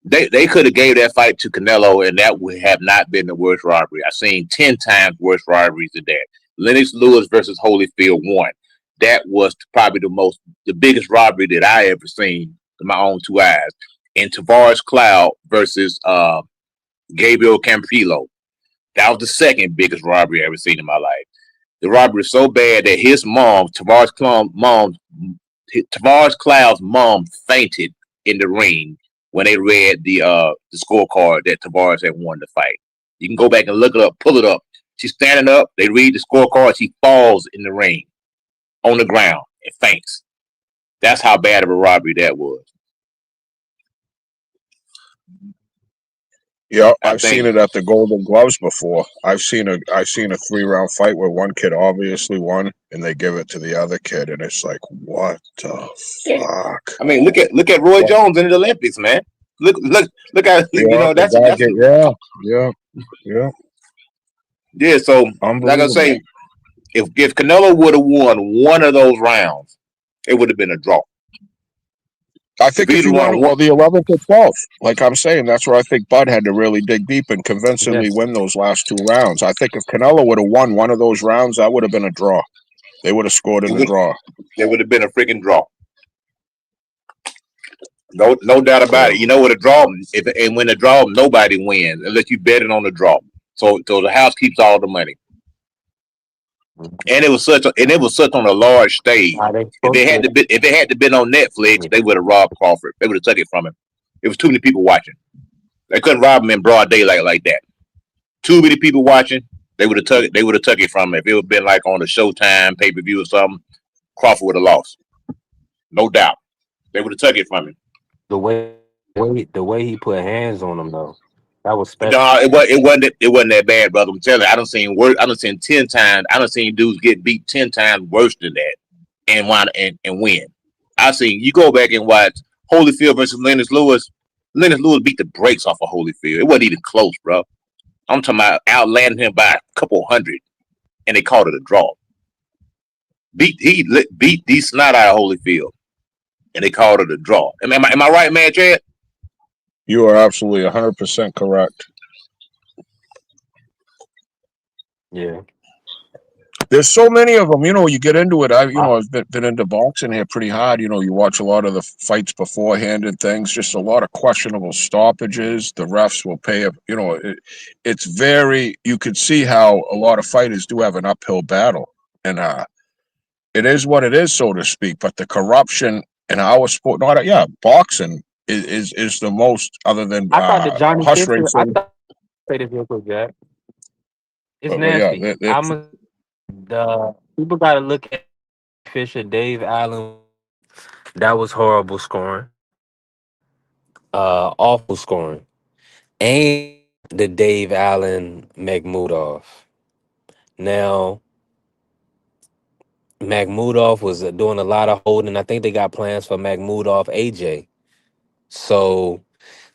They could have gave that fight to Canelo, and that would have not been the worst robbery. I've seen 10 times worse robberies than that. Lennox Lewis versus Holyfield 1. That was probably the biggest robbery that I ever seen with my own two eyes. And Tavares Cloud versus Gabriel Campillo. That was the second biggest robbery I ever seen in my life. The robbery was so bad that his mom, Tavares Cloud's mom, fainted in the ring when they read the scorecard that Tavares had won the fight. You can go back and look it up, pull it up. She's standing up. They read the scorecard. She falls in the ring on the ground and faints. That's how bad of a robbery that was. Yeah, I've seen it at the Golden Gloves before. I've seen a 3-round fight where one kid obviously won, and they give it to the other kid, and it's like, what the fuck? I mean, look at Roy Jones in the Olympics, man. Look at that's yeah. So like I say, if Canelo would have won one of those rounds, it would have been a draw. I think if you won the 11th or 12th, like I'm saying, that's where I think Bud had to really dig deep and convincingly win those last 2 rounds. I think if Canelo would have won one of those rounds, that would have been a draw. They would have scored in the draw. It would have been a freaking draw. No doubt about it. You know what a draw is? And when a draw, nobody wins unless you bet it on the draw. So the house keeps all the money. And it was such on a large stage. If it had to been on Netflix, they would have robbed Crawford. They would have took it from him. It was too many people watching. They couldn't rob him in broad daylight like that. Too many people watching. They would have took it from him. If it would have been like on a Showtime pay-per-view or something, Crawford would have lost. No doubt. They would have took it from him. The way he put hands on him though, that was special. No, it wasn't that bad, brother. I'm telling you, I done seen 10 times. I done seen dudes get beat 10 times worse than that and win. I seen you go back and watch Holyfield versus Lennox Lewis. Lennox Lewis beat the brakes off of Holyfield. It wasn't even close, bro. I'm talking about outlanding him by a couple hundred, and they called it a draw. He beat the snot out of Holyfield, and they called it a draw. Am I right, man, Chad? You are absolutely 100% correct. Yeah. There's so many of them. You get into it. I've been into boxing here pretty hard. You watch a lot of the fights beforehand and things. Just a lot of questionable stoppages. The refs will pay. It's very. You could see how a lot of fighters do have an uphill battle, and it is what it is, so to speak. But the corruption in our sport, boxing. Is the most, other than I thought the Johnny Hush Gibson. racing. I thought say this real quick, Jack. It's nasty. The people got to look at Fisher, Dave Allen. That was horrible scoring. Awful scoring, and the Dave Allen Makhmudov. Now, Makhmudov was doing a lot of holding. I think they got plans for Makhmudov AJ. So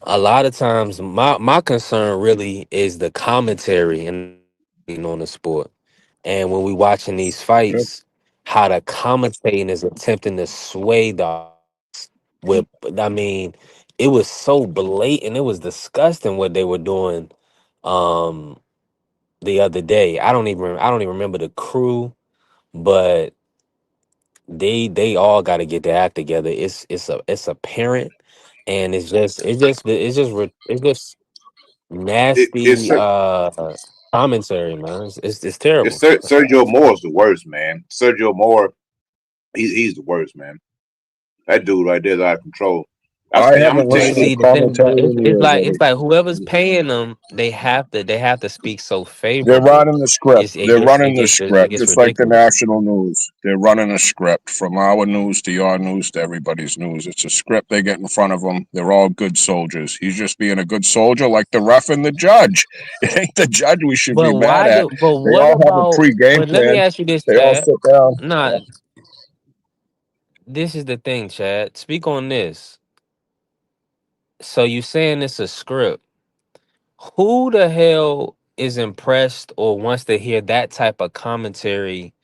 a lot of times my concern really is the commentary and on the sport. And when we watching these fights, how the commentating is attempting to sway the with it was so blatant. It was disgusting what they were doing um the other day. I don't even remember the crew, but they all got to get their act together. It's a parent, and it's just It's nasty commentary, man. It's terrible. Sergio Moore is the worst, man. Sergio Moore, he's the worst, man. That dude right there is out of control. I I'm haven't But telling listened you, to see, the thing, but commentary in it's years. like whoever's paying them, they have to speak so They're favorable. running the script. It's it They're gets it running the gets it script, gets just like the ridiculous. national news. They're running a script from our news to your news to everybody's news. It's a script they get in front of them. They're all good soldiers. He's just being a good soldier, like the ref and the judge. It ain't the judge we should be But mad why at. do? But They what all have a about? pre-game But let me plan. ask you this, They all Chad. sit down. Nah, this is the thing, Chad. Speak on this. So you saying it's a script? Who the hell is impressed or wants to hear that type of commentary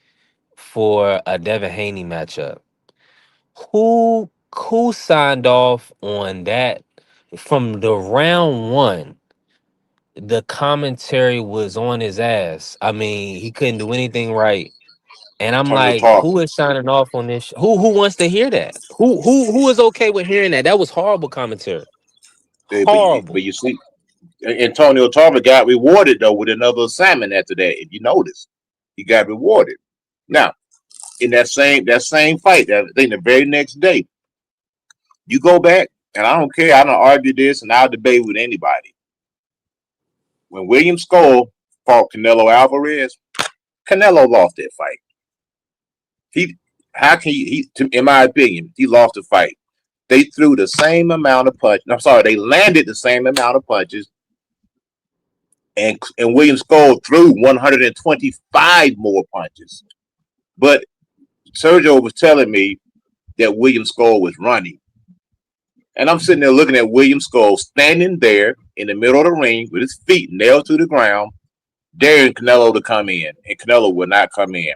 for a Devin Haney matchup? Who signed off on that from the round one? The commentary was on his ass. I mean, he couldn't do anything right. And I'm Antonio like, Tarver. who is signing off on this? Who wants to hear that? Who is okay with hearing that? That was horrible commentary. But Horrible. you see, Antonio Tarver got rewarded though with another assignment after that. If you notice, he got rewarded. Now, in that same fight, I think the very next day, you go back, and I don't care. I don't argue this, and I'll debate with anybody. When William Skull fought Canelo Alvarez, Canelo lost that fight. In my opinion, he lost the fight. They threw the same amount of punches. I'm sorry, they landed the same amount of punches, and William Skull threw 125 more punches. But Sergio was telling me that William Skull was running. And I'm sitting there looking at William Skull standing there in the middle of the ring with his feet nailed to the ground, daring Canelo to come in, and Canelo would not come in.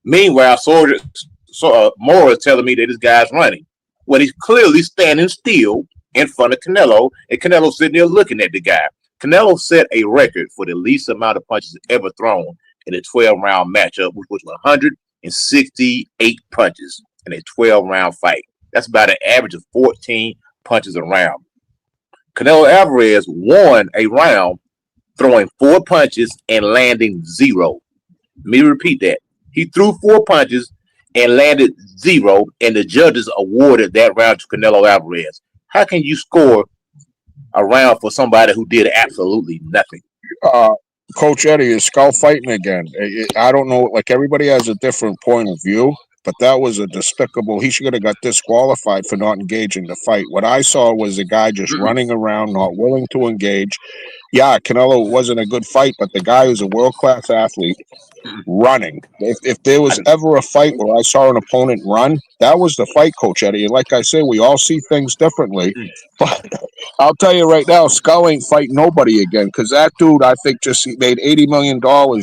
Meanwhile, Moore is telling me that this guy's running when he's clearly standing still in front of Canelo, and Canelo sitting there looking at the guy. Canelo set a record for the least amount of punches ever thrown in a 12-round matchup, which was 168 punches in a 12-round fight. That's about an average of 14 punches a round. Canelo Alvarez won a round throwing 4 punches and landing 0. Let me repeat that. He threw 4 punches and landed 0, and the judges awarded that round to Canelo Alvarez. How can you score a round for somebody who did absolutely nothing? Coach Eddie, is Skull fighting again? I don't know. Like, everybody has a different point of view, but that was a despicable. He should have got disqualified for not engaging the fight. What I saw was a guy just running around, not willing to engage. Yeah, Canelo wasn't a good fight, but the guy was a world-class athlete running. If there was ever a fight where I saw an opponent run, that was the fight, Coach Eddie. And like I say, we all see things differently. But I'll tell you right now, Skull ain't fighting nobody again, because that dude, I think, just made $80 million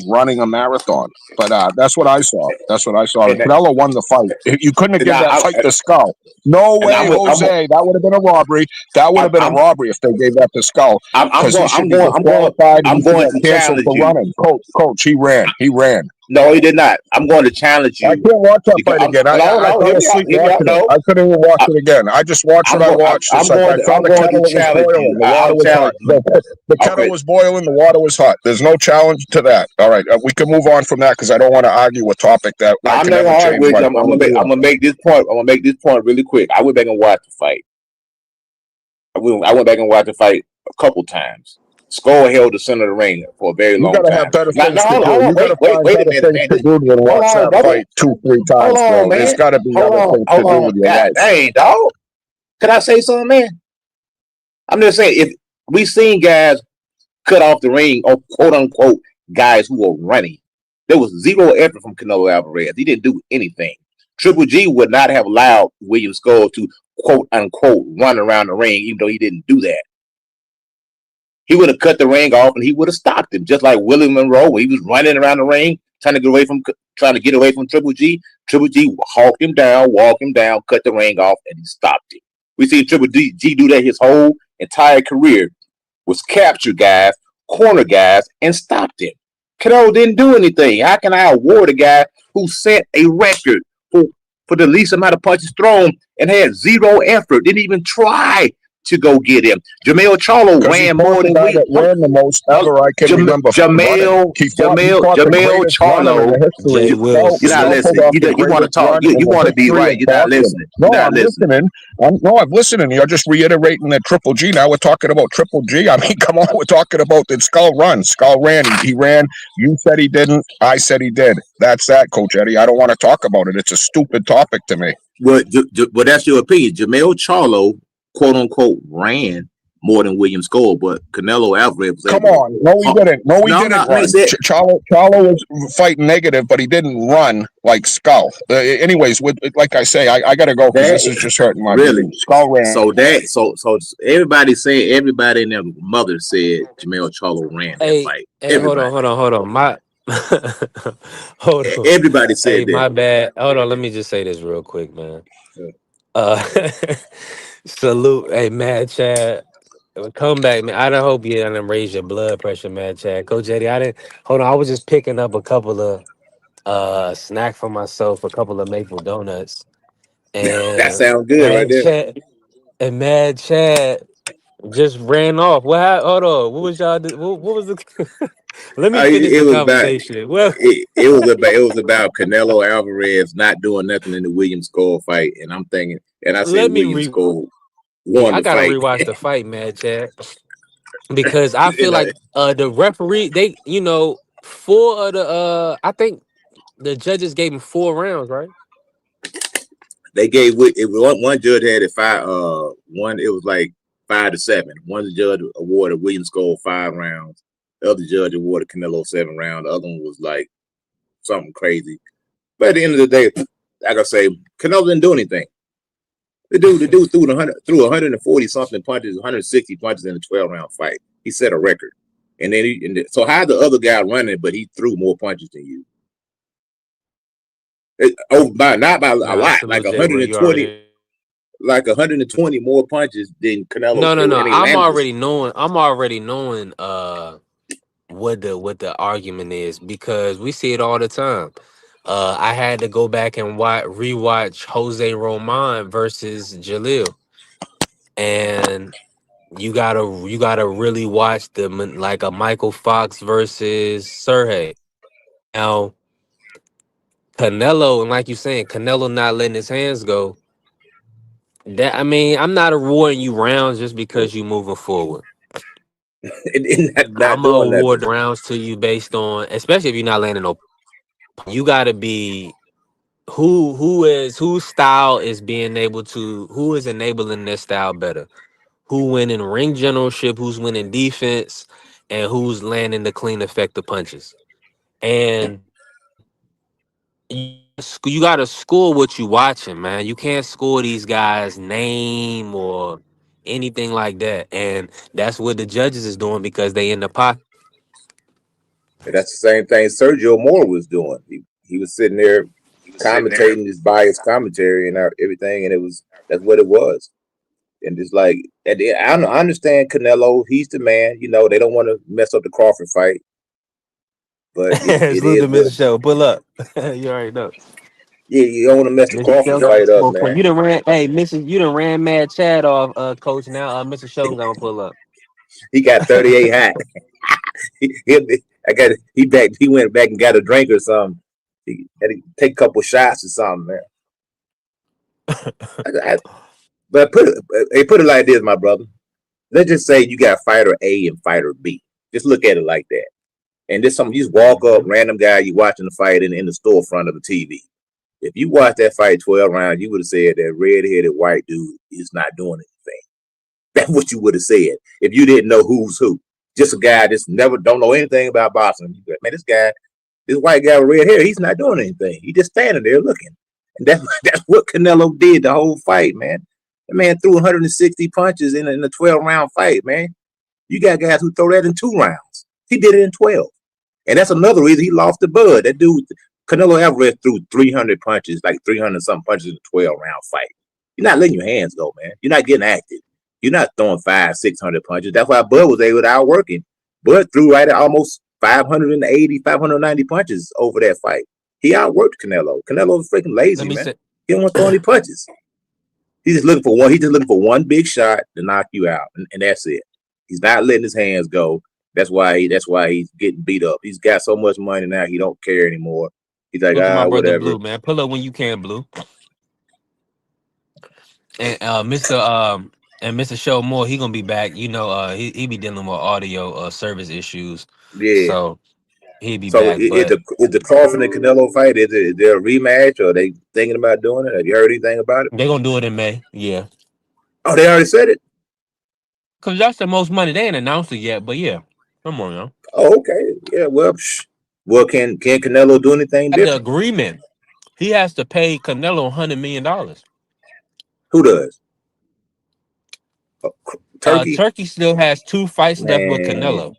running a marathon. But that's what I saw. That's what I saw. And Canelo won the fight. You couldn't have given that fight to Skull. No way, Jose. That would have been a robbery. That would have been a robbery if they gave that to Skull. Because he should be disqualified. I'm going to challenge for you. running. Coach, he ran. He ran. No, he did not. I'm going to challenge you. I can't watch that fight again. I fell asleep watching it. I couldn't even watch it again. I just watched what I watched. I found the kettle was boiling. The water was hot. The kettle was boiling. The water was hot. There's no challenge to that. All right, we can move on from that because I don't want to argue a topic that I I'm can not never going to change. argue with you. I'm gonna make this point. I'm gonna make this point really quick. I went back and watched the fight. I went back and watched the fight a couple times. Skull held the center of the ring for a very long time. You gotta have better things to do. You gotta find better things to do than watch that fight 2-3 times, bro. There's gotta be other things to do with your life. Hey, dog. Can I say something, man? I'm just saying, if we seen guys cut off the ring, or quote unquote guys who were running, there was zero effort from Canelo Alvarez. He didn't do anything. Triple G would not have allowed William Skull to quote unquote run around the ring, even though he didn't do that. He would have cut the ring off and he would have stopped him, just like Willie Monroe, where he was running around the ring, trying to get away from Triple G. Triple G hawked him down, walked him down, cut the ring off, and he stopped him. We seen Triple G do that his whole entire career, was capture guys, corner guys, and stopped him. Canelo didn't do anything. How can I award a guy who set a record for the least amount of punches thrown and had zero effort, didn't even try to go get him? Jermell Charlo ran more than we ran the most ever I can remember. Jermell Charlo. Jay Wills. You're not listening. You want to talk. You want to be right. You're not listening. No, I'm listening. I'm listening. You're just reiterating that Triple G. Now we're talking about Triple G. I mean, come on. We're talking about that Skull run. Skull ran. He ran. You said he didn't. I said he did. That's that, Coach Eddie. I don't want to talk about it. It's a stupid topic to me. Well, that's your opinion. Jermell Charlo, quote unquote, ran more than William Skull, but Canelo Alvarez was Come on. No, he didn't. No, he didn't run. Charlo was fighting negative, but he didn't run like Skull. Anyways, like I say, I got to go because this is just hurting my feelings. Skull ran. So everybody and their mother said Jermell Charlo ran that fight. Hey, hold on. Hold on. Everybody said that. My bad. Hold on. Let me just say this real quick, man. Salute. Hey, Mad Chad. Come back, man. I don't hope you didn't raise your blood pressure, Mad Chad. Coach Eddie, I didn't. Hold on. I was just picking up a couple of snack for myself, a couple of maple donuts. And that sounds good right there. And Mad Chad just ran off. Hold on. What was y'all? What was the? Let me finish the conversation. It was about Canelo Alvarez not doing nothing in the William Skull fight, and I'm thinking, and I said William Skull won. I gotta rewatch the fight, Mad Chad, because I feel like the referee, they, 4 of the I think the judges gave him 4 rounds, right? They gave one judge had it 5. One it was like 5-7. One judge awarded William Skull 5 rounds. The other judge awarded Canelo 7 rounds. The other one was like something crazy. But at the end of the day, like I say, Canelo didn't do anything. The dude threw 140 something punches, 160 punches in a 12-round fight. He set a record. And then so how the other guy running, but he threw more punches than you? Not by a lot, like 120. Like 120 more punches than Canelo. No. I'm already knowing what the argument is, because we see it all the time. I had to go back and rewatch Jose Roman versus Jalil, and you gotta really watch them like a Michael Fox versus Sergey. Now Canelo, and like you saying, Canelo not letting his hands go. That, I mean, I'm not awarding you rounds just because you moving forward. I'm gonna award rounds to you based on, especially if you're not landing no. You gotta be whose style is being able to, who is enabling their style better, who winning ring generalship, who's winning defense, and who's landing the clean, effective punches. And you got to score what you watching, man. You can't score these guys' name or anything like that. And that's what the judges is doing, because they in the pocket. That's the same thing Sergio Moore was doing. He was sitting there commentating his biased commentary and everything, and that's what it was. And it's like, I understand Canelo, he's the man. They don't want to mess up the Crawford fight. But it is the show. Pull up. You already know. Yeah, you don't want to mess the Crawford fight up, man. You done ran Mad Chad off, Coach. Now Mr. Show's gonna pull up. He got 38 hot. He went back and got a drink or something. He had to take a couple shots or something, man. But put it like this, my brother. Let's just say you got fighter A and fighter B. Just look at it like that. And there's something, you just walk up, random guy, you watching the fight in the storefront of the TV. If you watch that fight 12 rounds, you would have said that red-headed white dude is not doing anything. That's what you would have said if you didn't know who's who. Just a guy that's don't know anything about boxing. Man, this white guy with red hair, he's not doing anything. He's just standing there looking. And that's what Canelo did the whole fight, man. The man threw 160 punches in a 12-round fight, man. You got guys who throw that in 2 rounds. He did it in 12. And that's another reason he lost the bud. That dude, Canelo Alvarez, threw 300 punches, like 300-something punches in a 12-round fight. You're not letting your hands go, man. You're not getting active. You're not throwing 500-600 punches. That's why Bud was able to outwork him. Bud threw right at almost 580, 590 punches over that fight. He outworked Canelo. Canelo was freaking lazy, man. He don't want to throw any punches. He's just looking for one. He's just looking for one big shot to knock you out, and that's it. He's not letting his hands go. That's why he's getting beat up. He's got so much money now, he don't care anymore. He's like, my brother whatever. Blue, man. Pull up when you can, Blue. And Mr. Show Moore, he gonna be back. You know, he be dealing with audio service issues. Yeah. So he'll be So back. is the Crawford and Canelo fight? Is there a rematch, or are they thinking about doing it? Have you heard anything about it? They're gonna do it in May. Yeah. Oh, they already said it. Cause that's the most money. They ain't announced it yet, but yeah. Come on, y'all. Oh, okay. Yeah. Well, can Canelo do anything different? The agreement. He has to pay Canelo $100 million. Who does? Turkey? Turkey still has 2 fights left with Canelo.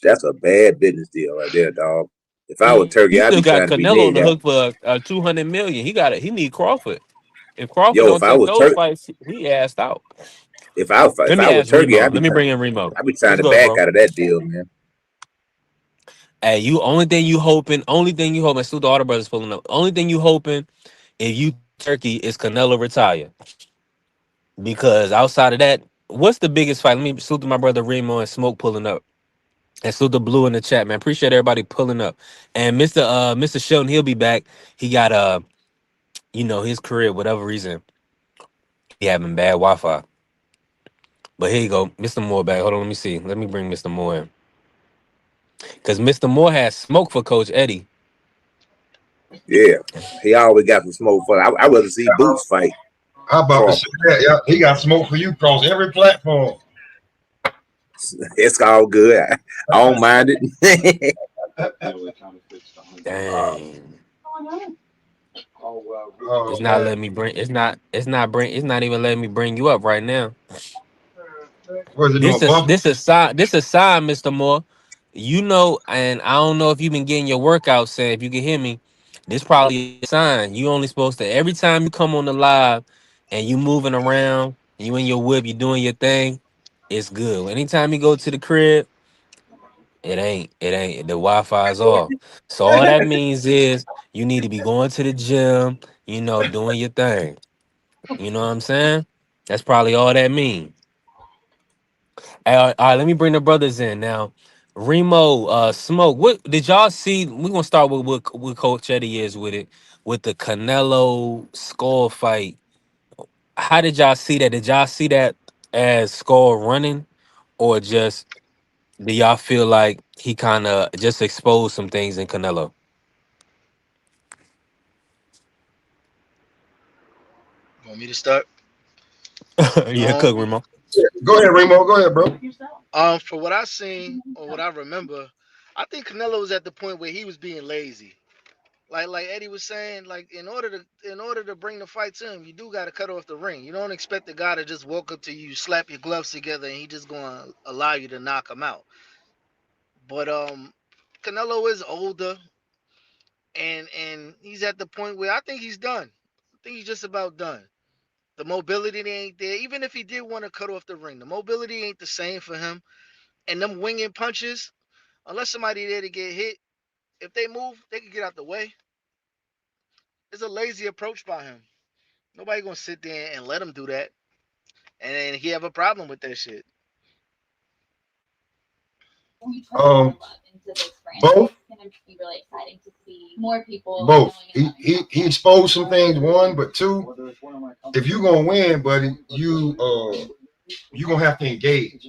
That's a bad business deal right there, dog. If I was Turkey, I'd be trying to be Canelo on the hook for $200 million. He need Crawford. If Crawford don't take those fights, he asked out. If I was Turkey, let me bring in Remo. I'd be trying to back out of that deal, man. Hey, only thing you hoping, salute the Auto Brothers pulling up. Only thing you hoping if you Turkey is Canelo retire. Because outside of that, what's the biggest fight? Let me salute to my brother Remo and Smoke pulling up. And salute the Blue in the chat, man. Appreciate everybody pulling up. And Mr. Shelton, he'll be back. He got his career, whatever reason, he having bad Wi-Fi. But here you go, Mr. Moore back. Hold on, let me see. Let me bring Mr. Moore in. Because Mr. Moore has smoke for Coach Eddie. Yeah, he always got some smoke for. I'd rather see Boots fight. How about to say that? Yeah, he got smoke for you across every platform. It's all good. I don't mind it. Dang. It's not letting me bring. It's not even letting me bring you up right now. This a sign, Mr. Moore. You know, and I don't know if you've been getting your workout, Sam. If you can hear me, this probably a sign. You only supposed to every time you come on the live and you moving around, you in your whip, you doing your thing, it's good. Anytime you go to the crib, it ain't. The Wi-Fi is off. So all that means is you need to be going to the gym, doing your thing. You know what I'm saying? That's probably all that means. All right, let me bring the brothers in now. Remo, Smoke. What did y'all see? We're gonna start with what Coach Eddie is with it, with the Canelo Skull fight. How did y'all see that? Did y'all see that as Skull running, or just do y'all feel like he kind of just exposed some things in Canelo? Want me to start? Yeah, cook Remo. Go ahead, Remo. Go ahead, bro. For what I seen or what I remember, I think Canelo was at the point where he was being lazy. Like Eddie was saying, like in order to bring the fight to him, you do got to cut off the ring. You don't expect the guy to just walk up to you, slap your gloves together, and he just gonna allow you to knock him out. But Canelo is older, and he's at the point where I think he's done. I think he's just about done. The mobility ain't there. Even if he did want to cut off the ring, the mobility ain't the same for him. And them winging punches, unless somebody there to get hit, if they move, they can get out the way. It's a lazy approach by him. Nobody gonna sit there and let him do that. And then he have a problem with that shit. Both. Be really exciting to see more people. Both. He exposed some things. One, but two, if you gonna win, buddy, you gonna have to engage.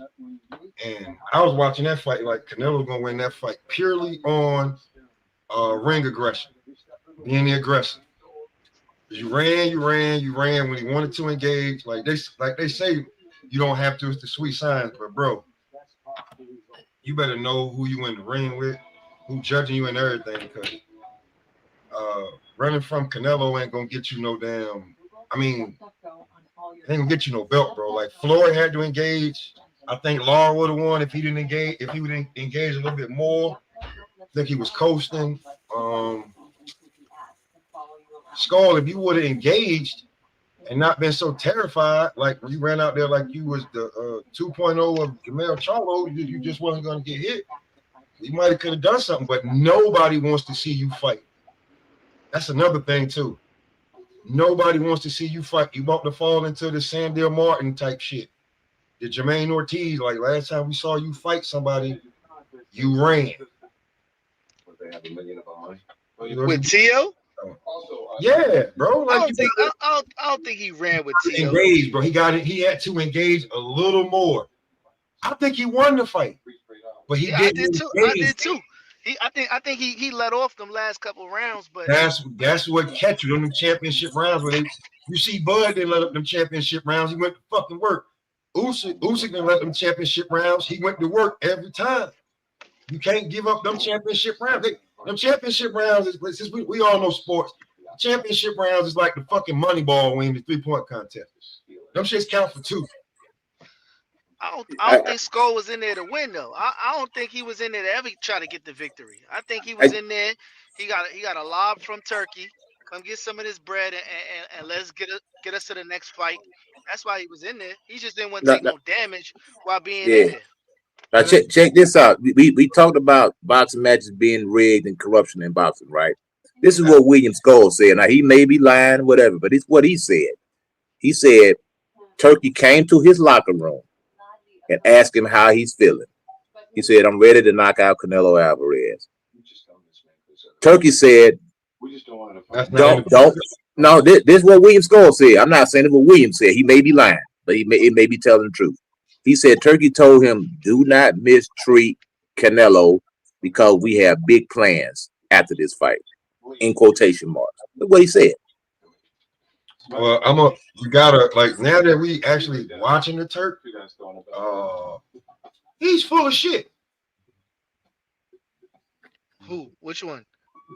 And I was watching that fight like Canelo gonna win that fight purely on ring aggression, being the aggressor. You ran when he wanted to engage. Like they say, you don't have to. It's the sweet science, but bro, you better know who you in the ring with, who judging you and everything, because running from Canelo ain't gonna get you no damn. I mean, it ain't gonna get you no belt, bro. Like Floyd had to engage. I think Lara would have won if he didn't engage. If he would engage a little bit more, I think he was coasting. Skull, if you would have engaged and not been so terrified, like when you ran out there like you was the 2.0 of Jermell Charlo, you just wasn't going to get hit. You might have could have done something, but nobody wants to see you fight. That's another thing too. Nobody wants to see you fight. You about to fall into the Sandell Martin type shit. The Jermaine Ortiz, like last time we saw you fight somebody, you ran. With Tio? Yeah, bro. Like I don't think he ran with Tio. Engaged, bro. He got it. He had to engage a little more. I think he won the fight, but he didn't. I did too. I think he let off them last couple rounds, but that's what catch you in them championship rounds. Where you see Bud didn't let up them championship rounds. He went to fucking work. Usyk didn't let them championship rounds. He went to work every time. You can't give up them championship rounds. Them championship rounds is, since we all know sports. Championship rounds is like the fucking money ball winning the 3-point contest. Them shits count for 2. I don't think Skull was in there to win though. I don't think he was in there to ever try to get the victory. I think he was in there. He got a lob from Turkey. Come get some of this bread and let's get us to the next fight. That's why he was in there. He just didn't want to take no damage while being in there. Now check this out. We talked about boxing matches being rigged and corruption in boxing, right? This is what William Skull said. Now he may be lying, whatever, but it's what he said. He said Turkey came to his locker room and asked him how he's feeling. He said, "I'm ready to knock out Canelo Alvarez." Turkey said, "Don't." No, this is what William Skull said. I'm not saying it what William said. He may be lying, but it may be telling the truth. He said Turkey told him, "Do not mistreat Canelo because we have big plans after this fight." In quotation marks. That's what he said. Well, you gotta like now that we actually watching the Turk, he's full of shit. Who? Which one?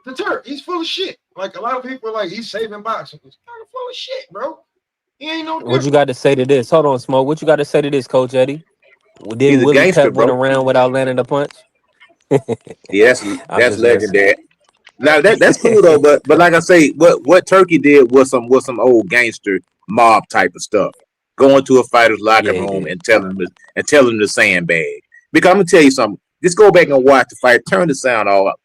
The Turk. He's full of shit. Like a lot of people are like he's saving boxing. He's kind of full of shit, bro. He ain't no different. What you got to say to this? Hold on, Smoke. What you got to say to this, Coach Eddie? Did Willie Pep win around without landing a punch? Yeah, that's legendary. Now that's cool though, but like I say, what Turkey did was some old gangster mob type of stuff. Going to a fighter's locker room and tell him to sandbag. Because I'm gonna tell you something. Just go back and watch the fight. Turn the sound all up.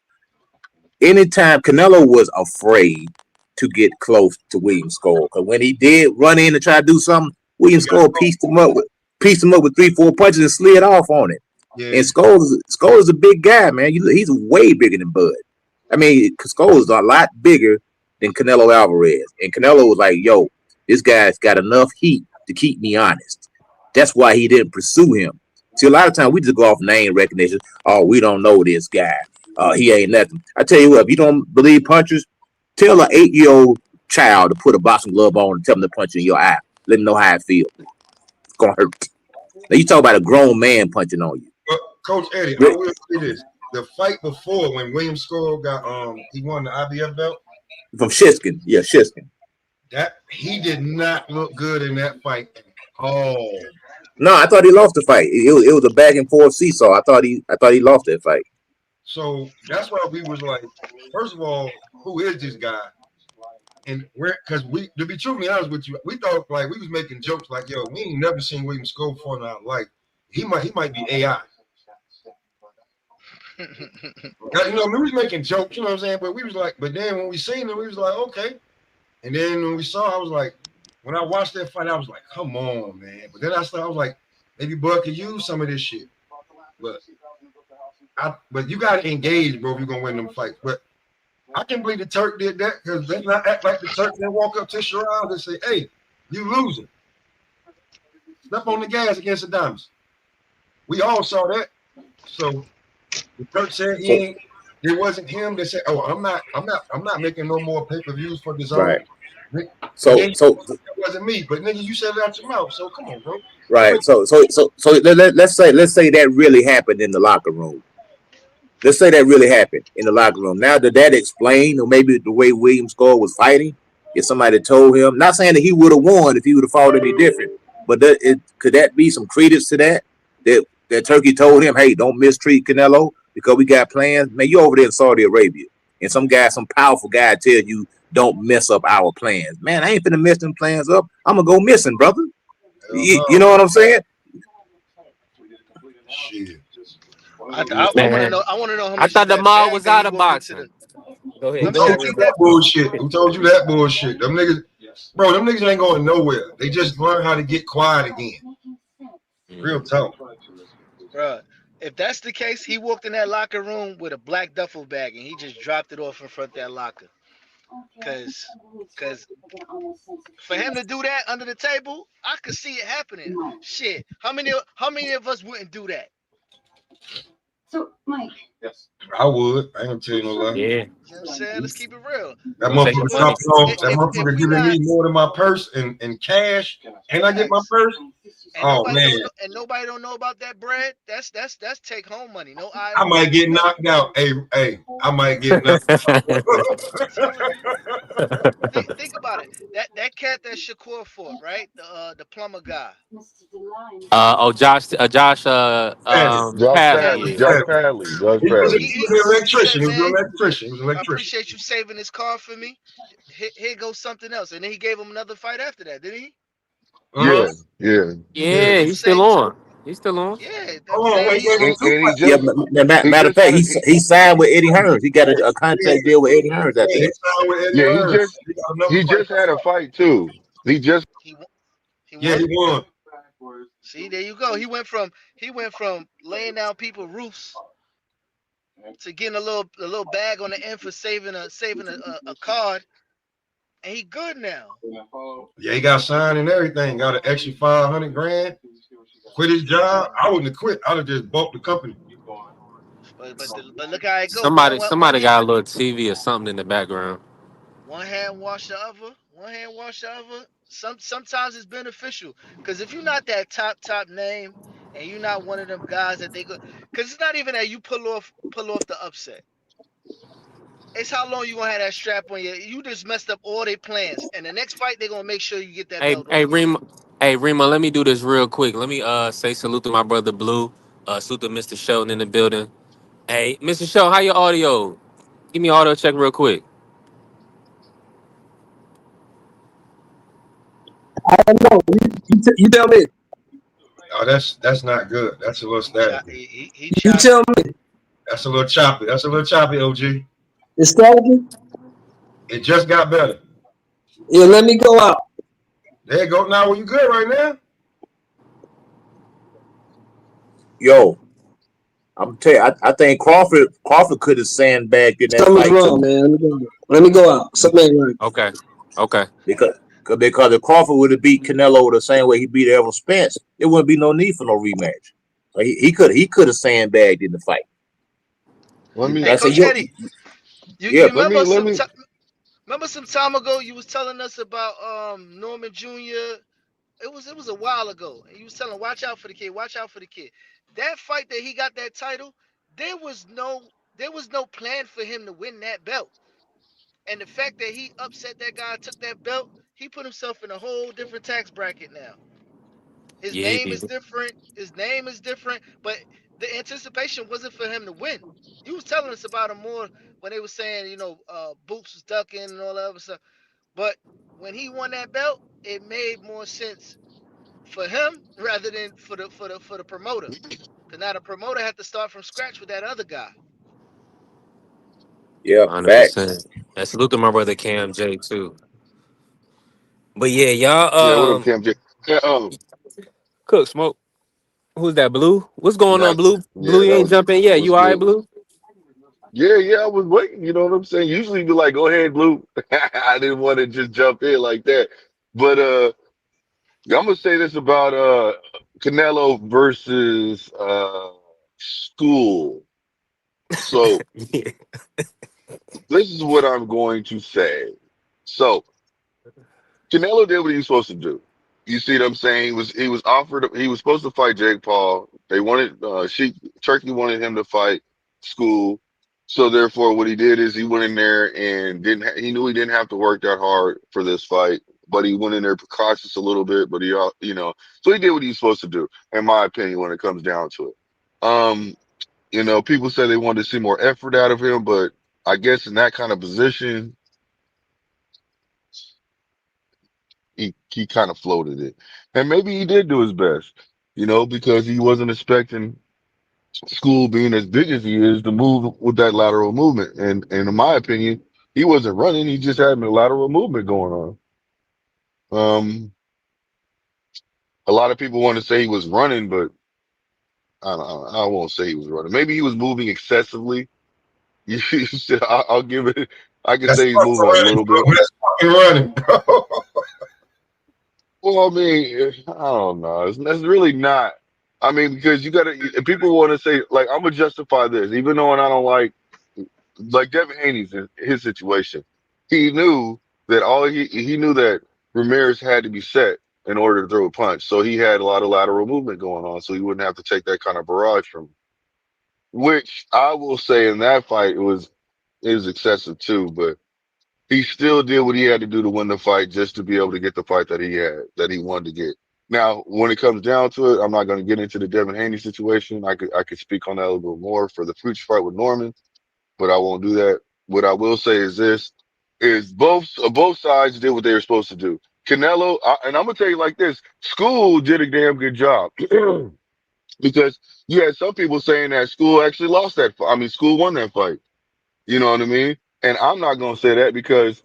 Anytime Canelo was afraid to get close to William Skull, because when he did run in and try to do something, William Skull pieced him up with 3-4 punches and slid off on it. Yeah. And Skull is a big guy, man. He's way bigger than Bud. I mean, Skull is a lot bigger than Canelo Alvarez. And Canelo was like, yo, this guy's got enough heat to keep me honest. That's why he didn't pursue him. See, a lot of times we just go off name recognition. Oh, we don't know this guy. He ain't nothing. I tell you what, if you don't believe punchers, tell an 8-year-old child to put a boxing glove on and tell him to punch in your eye. Let him know how it feels. It's going to hurt. Now, you talk about a grown man punching on you. Coach Eddie, I will say this. The fight before when William Skull got he won the IBF belt from Shiskin. Yeah, Shiskin. That he did not look good in that fight. Oh no, I thought he lost the fight. It was a back and forth seesaw. I thought he lost that fight. So that's why we was like, first of all, who is this guy? And because to be truly honest with you, we thought like we was making jokes like, yo, we ain't never seen William Skull before in our life. He might be AI. You know, we was making jokes, you know what I'm saying? But we was like, but then when we seen him, we was like, okay. And then when we saw, I was like, when I watched that fight, I was like, come on, man. But then I was like, maybe Bud could use some of this shit. But you gotta engage, bro, if you're gonna win them fights. But I can't believe the Turk did that because they not act like the Turk didn't walk up to Shiraz and say, hey, you losing. Step on the gas against the Diamonds. We all saw that. So the Turk said it wasn't him that said, "Oh, I'm not making no more pay-per-views for DAZN." Right. So it wasn't me, but nigga, you said it out your mouth. So come on, bro. Right. So let's say that really happened in the locker room. Let's say that really happened in the locker room. Now, did that explain, or maybe the way William Skull was fighting? If somebody told him, not saying that he would have won if he would have fought any different, but could that be some credence to that Turkey told him, hey, don't mistreat Canelo because we got plans? Man, you over there in Saudi Arabia, and some powerful guy tell you don't mess up our plans. Man, I ain't finna mess them plans up. I'm gonna go missing, brother. You know what I'm saying? Shit. I want to Man, know. I want to know how I much is thought the that mall bag was that he out of walked into boxing. the. Go Who ahead, Let told me you get that. that bullshit? Who told you that bullshit? Them niggas, bro, them niggas ain't going nowhere. They just learn how to get quiet again. Real talk. Bruh, if that's the case, he walked in that locker room with a black duffel bag and he just dropped it off in front of that locker. Cause for him to do that under the table, I could see it happening. Shit, how many of us wouldn't do that? So, Mike. Yes. I would. I ain't gonna tell you no lie. Yeah. You know what I'm saying? Let's keep it real. That Gonna take the motherfucker money. dropping off. That If motherfucker we giving not, me more than my purse and cash, and I get my purse. and Oh nobody man, don't know, and nobody don't know about that bread. That's take home money. No IRS. I might get knocked out. Hey, I might get knocked out. I'm telling you. Think about it. That cat that Shakur fought, right? The plumber guy. Josh Josh Padley. Yeah. Padley. He was an He said, electrician. He was an man, electrician. I appreciate you saving this car for me. Here goes something else, and then he gave him another fight after that, didn't he? Yeah. Yeah, he's still on. He's still on. Yeah, I'm saying Matter of fact, he signed with Eddie Hearns. He got a contract deal with Eddie Hearns after that. He just had a fight too. He won. See, there you go. He went from laying down people roofs to getting a little bag on the end for saving a card, and he good now. Yeah, he got signed and everything. Got an extra $500,000. Quit his job. I wouldn't have quit. I'd have just bought the company. But look how it go. Somebody got a little TV or something in the background. One hand wash the other. Sometimes it's beneficial because if you're not that top name and you're not one of them guys that they go, because it's not even that you pull off the upset. It's how long you gonna have that strap on you. You just messed up all their plans, and the next fight they're gonna make sure you get that belt off. Rima, let me do this real quick. Let me say salute to my brother Blue. Salute to Mr. Shelton in the building. Hey, Mr. Shelton, how your audio? Give me an audio check real quick. I don't know. You tell me. Oh, that's not good. That's a little static. You tell me. That's a little choppy. OG. It's static? It just got better. Yeah, let me go out. There you go. Now, you good right now? Yo, I'm tell you, I think Crawford could have sandbagged in that Something's fight wrong, too. man. Let me go out. Something ain't right. Okay. Because if Crawford would have beat Canelo the same way he beat Errol Spence, there wouldn't be no need for no rematch. Like he could have sandbagged in the fight. Hey, Coach Eddie, you remember some time ago you was telling us about Norman Jr. It was a while ago, and you was telling watch out for the kid. That fight that he got that title, there was no plan for him to win that belt. And the fact that he upset that guy, took that belt, he put himself in a whole different tax bracket now. His name is different. But the anticipation wasn't for him to win. You was telling us about him more when they were saying, Boots was ducking and all that other stuff. But when he won that belt, it made more sense for him rather than for the promoter. Because now the promoter had to start from scratch with that other guy. Yeah, 100%. And salute to my brother Cam J too. But yeah, y'all. Yeah, what up, Cam J? Yeah, Cook Smoke. Who's that? Blue? What's going on, not Blue? Blue, yeah, you that ain't was jumping yet. what's You all right, good. Blue? Yeah, I was waiting. You know what I'm saying? Usually be like, go ahead, Blue. I didn't want to just jump in like that. But I'm gonna say this about Canelo versus School. So this is what I'm going to say. So Canelo did what he was supposed to do. You see what I'm saying? He was offered. He was supposed to fight Jake Paul. They wanted Turkey wanted him to fight School. So therefore, what he did is he went in there and he knew he didn't have to work that hard for this fight, but he went in there cautious a little bit. But so he did what he was supposed to do, in my opinion, when it comes down to it. People say they wanted to see more effort out of him, but I guess in that kind of position, he kind of floated it, and maybe he did do his best, because he wasn't expecting School being as big as he is to move with that lateral movement. And in my opinion, he wasn't running; he just had a lateral movement going on. Um, a lot of people want to say he was running, but I won't say he was running. Maybe he was moving excessively. I'll give it. I can That's say he's moving a little bit. That's fucking running, bro. Well, I mean, I don't know. That's really not. I mean, because you gotta. People want to say like I'm gonna justify this, even though I don't like Devin Haney's in his situation. He knew that he knew that Ramirez had to be set in order to throw a punch, so he had a lot of lateral movement going on, so he wouldn't have to take that kind of barrage from him. Which I will say in that fight it was excessive too, but he still did what he had to do to win the fight just to be able to get the fight that he wanted to get. Now, when it comes down to it, I'm not going to get into the Devin Haney situation. I could speak on that a little bit more for the future fight with Norman, but I won't do that. What I will say is this: is both sides did what they were supposed to do. Canelo, and I'm gonna tell you like this: School did a damn good job because you had some people saying that School actually lost that fight. I mean, School won that fight. You know what I mean? And I'm not gonna say that because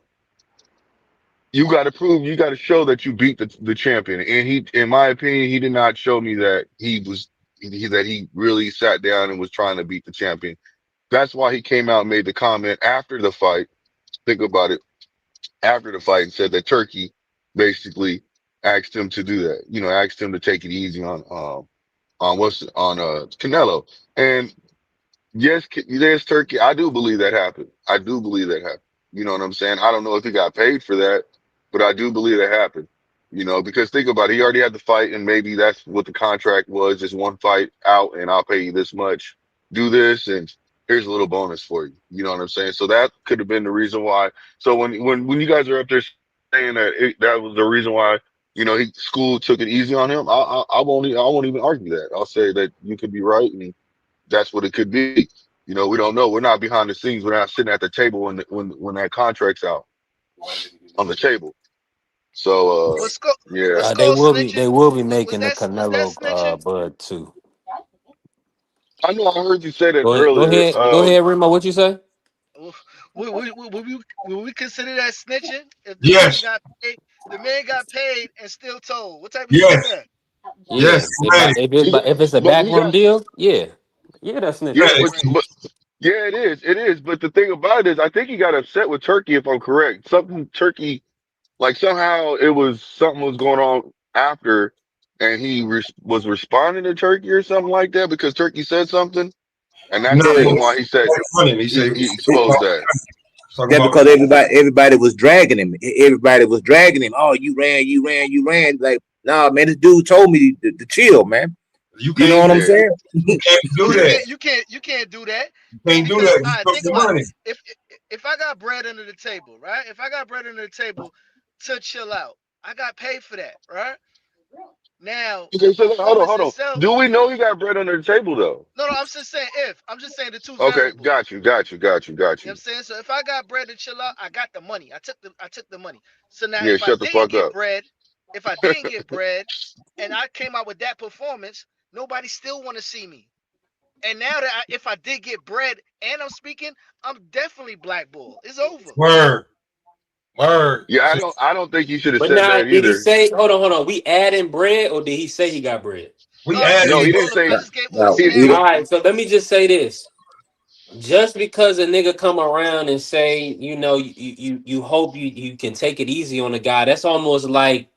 you got to show that you beat the champion. And he, in my opinion, he did not show me that that he really sat down and was trying to beat the champion. That's why he came out and made the comment after the fight. Think about it. After the fight and said that Turkey basically asked him to do that. Asked him to take it easy on Canelo. And yes, Turkey. I do believe that happened. You know what I'm saying? I don't know if he got paid for that, but I do believe that happened. Because think about it, he already had the fight, and maybe that's what the contract was: just one fight out, and I'll pay you this much. Do this, and here's a little bonus for you. You know what I'm saying? So that could have been the reason why. So when you guys are up there saying that that was the reason why, School took it easy on him, I won't even argue that. I'll say that you could be right, and that's what it could be. We don't know. We're not behind the scenes. We're not sitting at the table when that contract's out on the table. So yeah, They will be Was making the that Canelo snitching? Bud too. I know. I heard you say that Go earlier. ahead, Remo. What you say? Would we consider that snitching if the man Yes. got paid? The man got paid and still told. What type of shit is Yes. that? Yeah, Yes. Right. if it's a But he backroom got deal, yeah, that's yeah, snitching. but yeah, it is. It is. But the thing about it is, I think he got upset with Turkey, if I'm correct. Something Turkey, like somehow something was going on after, and he was responding to Turkey or something like that because Turkey said something, and that's the No, reason why he said he said he exposed that. Yeah, because everybody was dragging him. Everybody was dragging him. Oh, you ran. Like, nah, man, this dude told me to chill, man. You know what I'm saying? You can't do that. You can't do that. You can't do Because that. all right, think You about money. it. If I got bread under the table, right? If I got bread under the table to chill out, I got paid for that, right? Now Okay, the so hold performance on. itself. Do we know he got bread under the table though? No, I'm just saying if. I'm just saying the two Okay, variables. got you. You know what I'm saying? So if I got bread to chill out, I got the money. I took the money. So now Yeah, if I shut the didn't fuck get up. bread, and I came out with that performance, nobody still want to see me. And now that if I did get bread and I'm speaking, I'm definitely blackballed. It's over. Word. Yeah, I don't think you should have But said now, that did he either. say? Hold on. We adding bread, or did he say he got bread? We I added No, he it. didn't say. I just gave him a He All scenario. right, so let me just say this: just because a nigga come around and say, you hope you can take it easy on the guy, that's almost like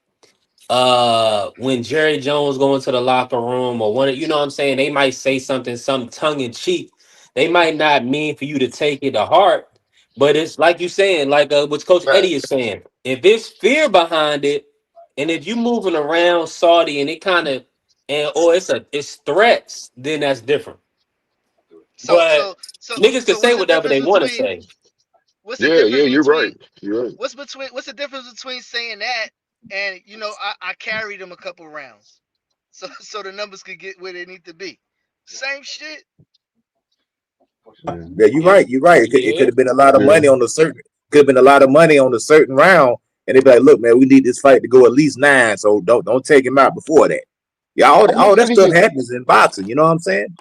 when Jerry Jones go into the locker room or you know what I'm saying, they might say something some tongue in cheek. They might not mean for you to take it to heart, but it's like you saying, like what Coach Eddie is saying. If there's fear behind it, and if you moving around Saudi and it kind of or it's threats, then that's different. But niggas can So say what's the whatever difference they want to between say. Yeah, you're right. You're right. what's the difference between saying that and I carried him a couple rounds, so the numbers could get where they need to be. Same shit. Yeah, you're right. You're right. It could have been a lot of money on the certain. Could have been a lot of money on a certain round, and they be like, "Look, man, we need this fight to go at least 9, so don't take him out before that." Yeah, all that stuff happens in boxing. You know what I'm saying?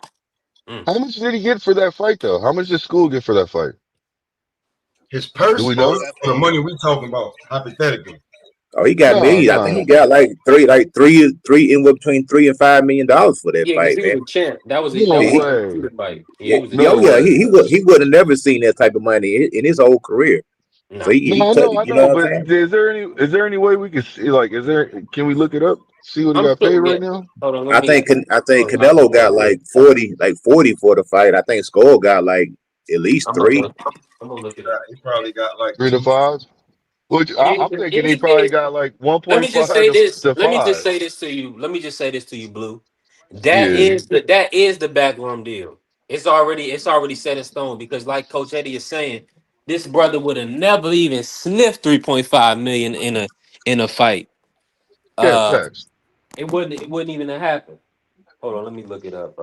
How much did he get for that fight, though? How much did School get for that fight? His purse Do we or know? for the money we talking about, hypothetically. Oh, he got millions. I think he got like three, anywhere between $3 and $5 million for that Yeah, fight, because he man. was a champ. That was No a way. shooter fight. Yeah, He was a No champ. way. he would have never seen that type of money in his whole career. So No. he No, I took, know, you know what I'm but saying? is there any way we can see, like, can we look it up? See what he I'm got paid sure. Yeah. right now? Hold on. I think Canelo got like 40 for the fight. I think Skull got like at least I'm 3. gonna look it up. He probably got like 3 to 5. Which I'm thinking he probably got like Let me just say 1.5 this. to Let me just 5. say this to you. Let me just say this to you, Blue. That Yeah. is the backroom deal. It's already set in stone because, like Coach Eddie is saying, this brother would have never even sniffed 3.5 million in a fight. Yeah, facts. It wouldn't even have happened. Hold on, let me look it up.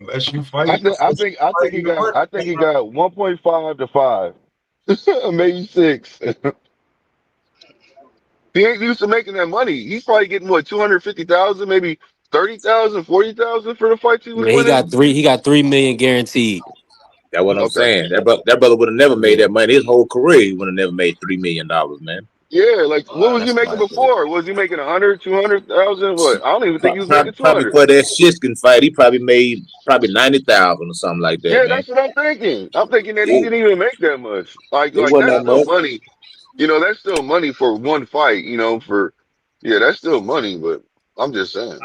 Unless you fight. I think he got 1.5 to 5. Maybe 6. He ain't used to making that money. He's probably getting what, 250,000, maybe 30,000, 40,000 for the fights he was Yeah, winning. he got 3 million guaranteed. That's what I'm Okay. saying. That brother would have never made that money. His whole career, he would have never made $3 million, man. Yeah, like what was he That's making nice. before? Was he making 100, 200,000? What? I don't even think he was making Probably 200. for that Shiskin fight, he probably made 90,000 or something like that, Yeah, man. that's what I'm thinking. I'm thinking that he It, didn't even make that much. Like it wasn't that's that still much. money. That's still money for one fight. That's still money. But I'm just saying.